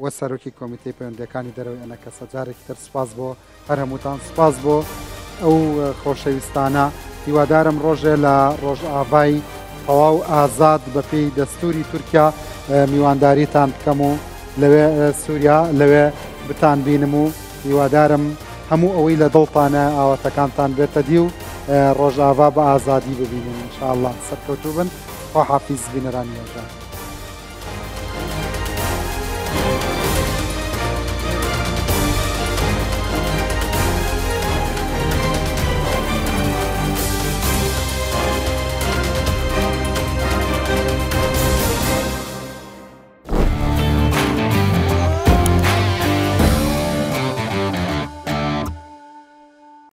وە سەرۆکی کۆمیتەی پەیوەندیەکانی دەرەوەی ئەنەکەسە جارێکی تر سپاس بۆ هەر هەمووتان سپاس بۆ ئەو خۆشەویستانە هیوادارم ڕۆژێ لە ڕۆژئاوای تەواو ئازاد بەپێی دەستوری تورکیا میوانداریتان بکەم و لەوێ سووریا لەوێ بتان بینم و هیوادارم هەموو ئەوەی لە دڵتانە ئاواتەکانتان بێتە دی و ڕۆژئاوا بە ئازادی ببینن ئینشاءالله سەرکەوتوو بن خواحافیز بینەرانی ێژە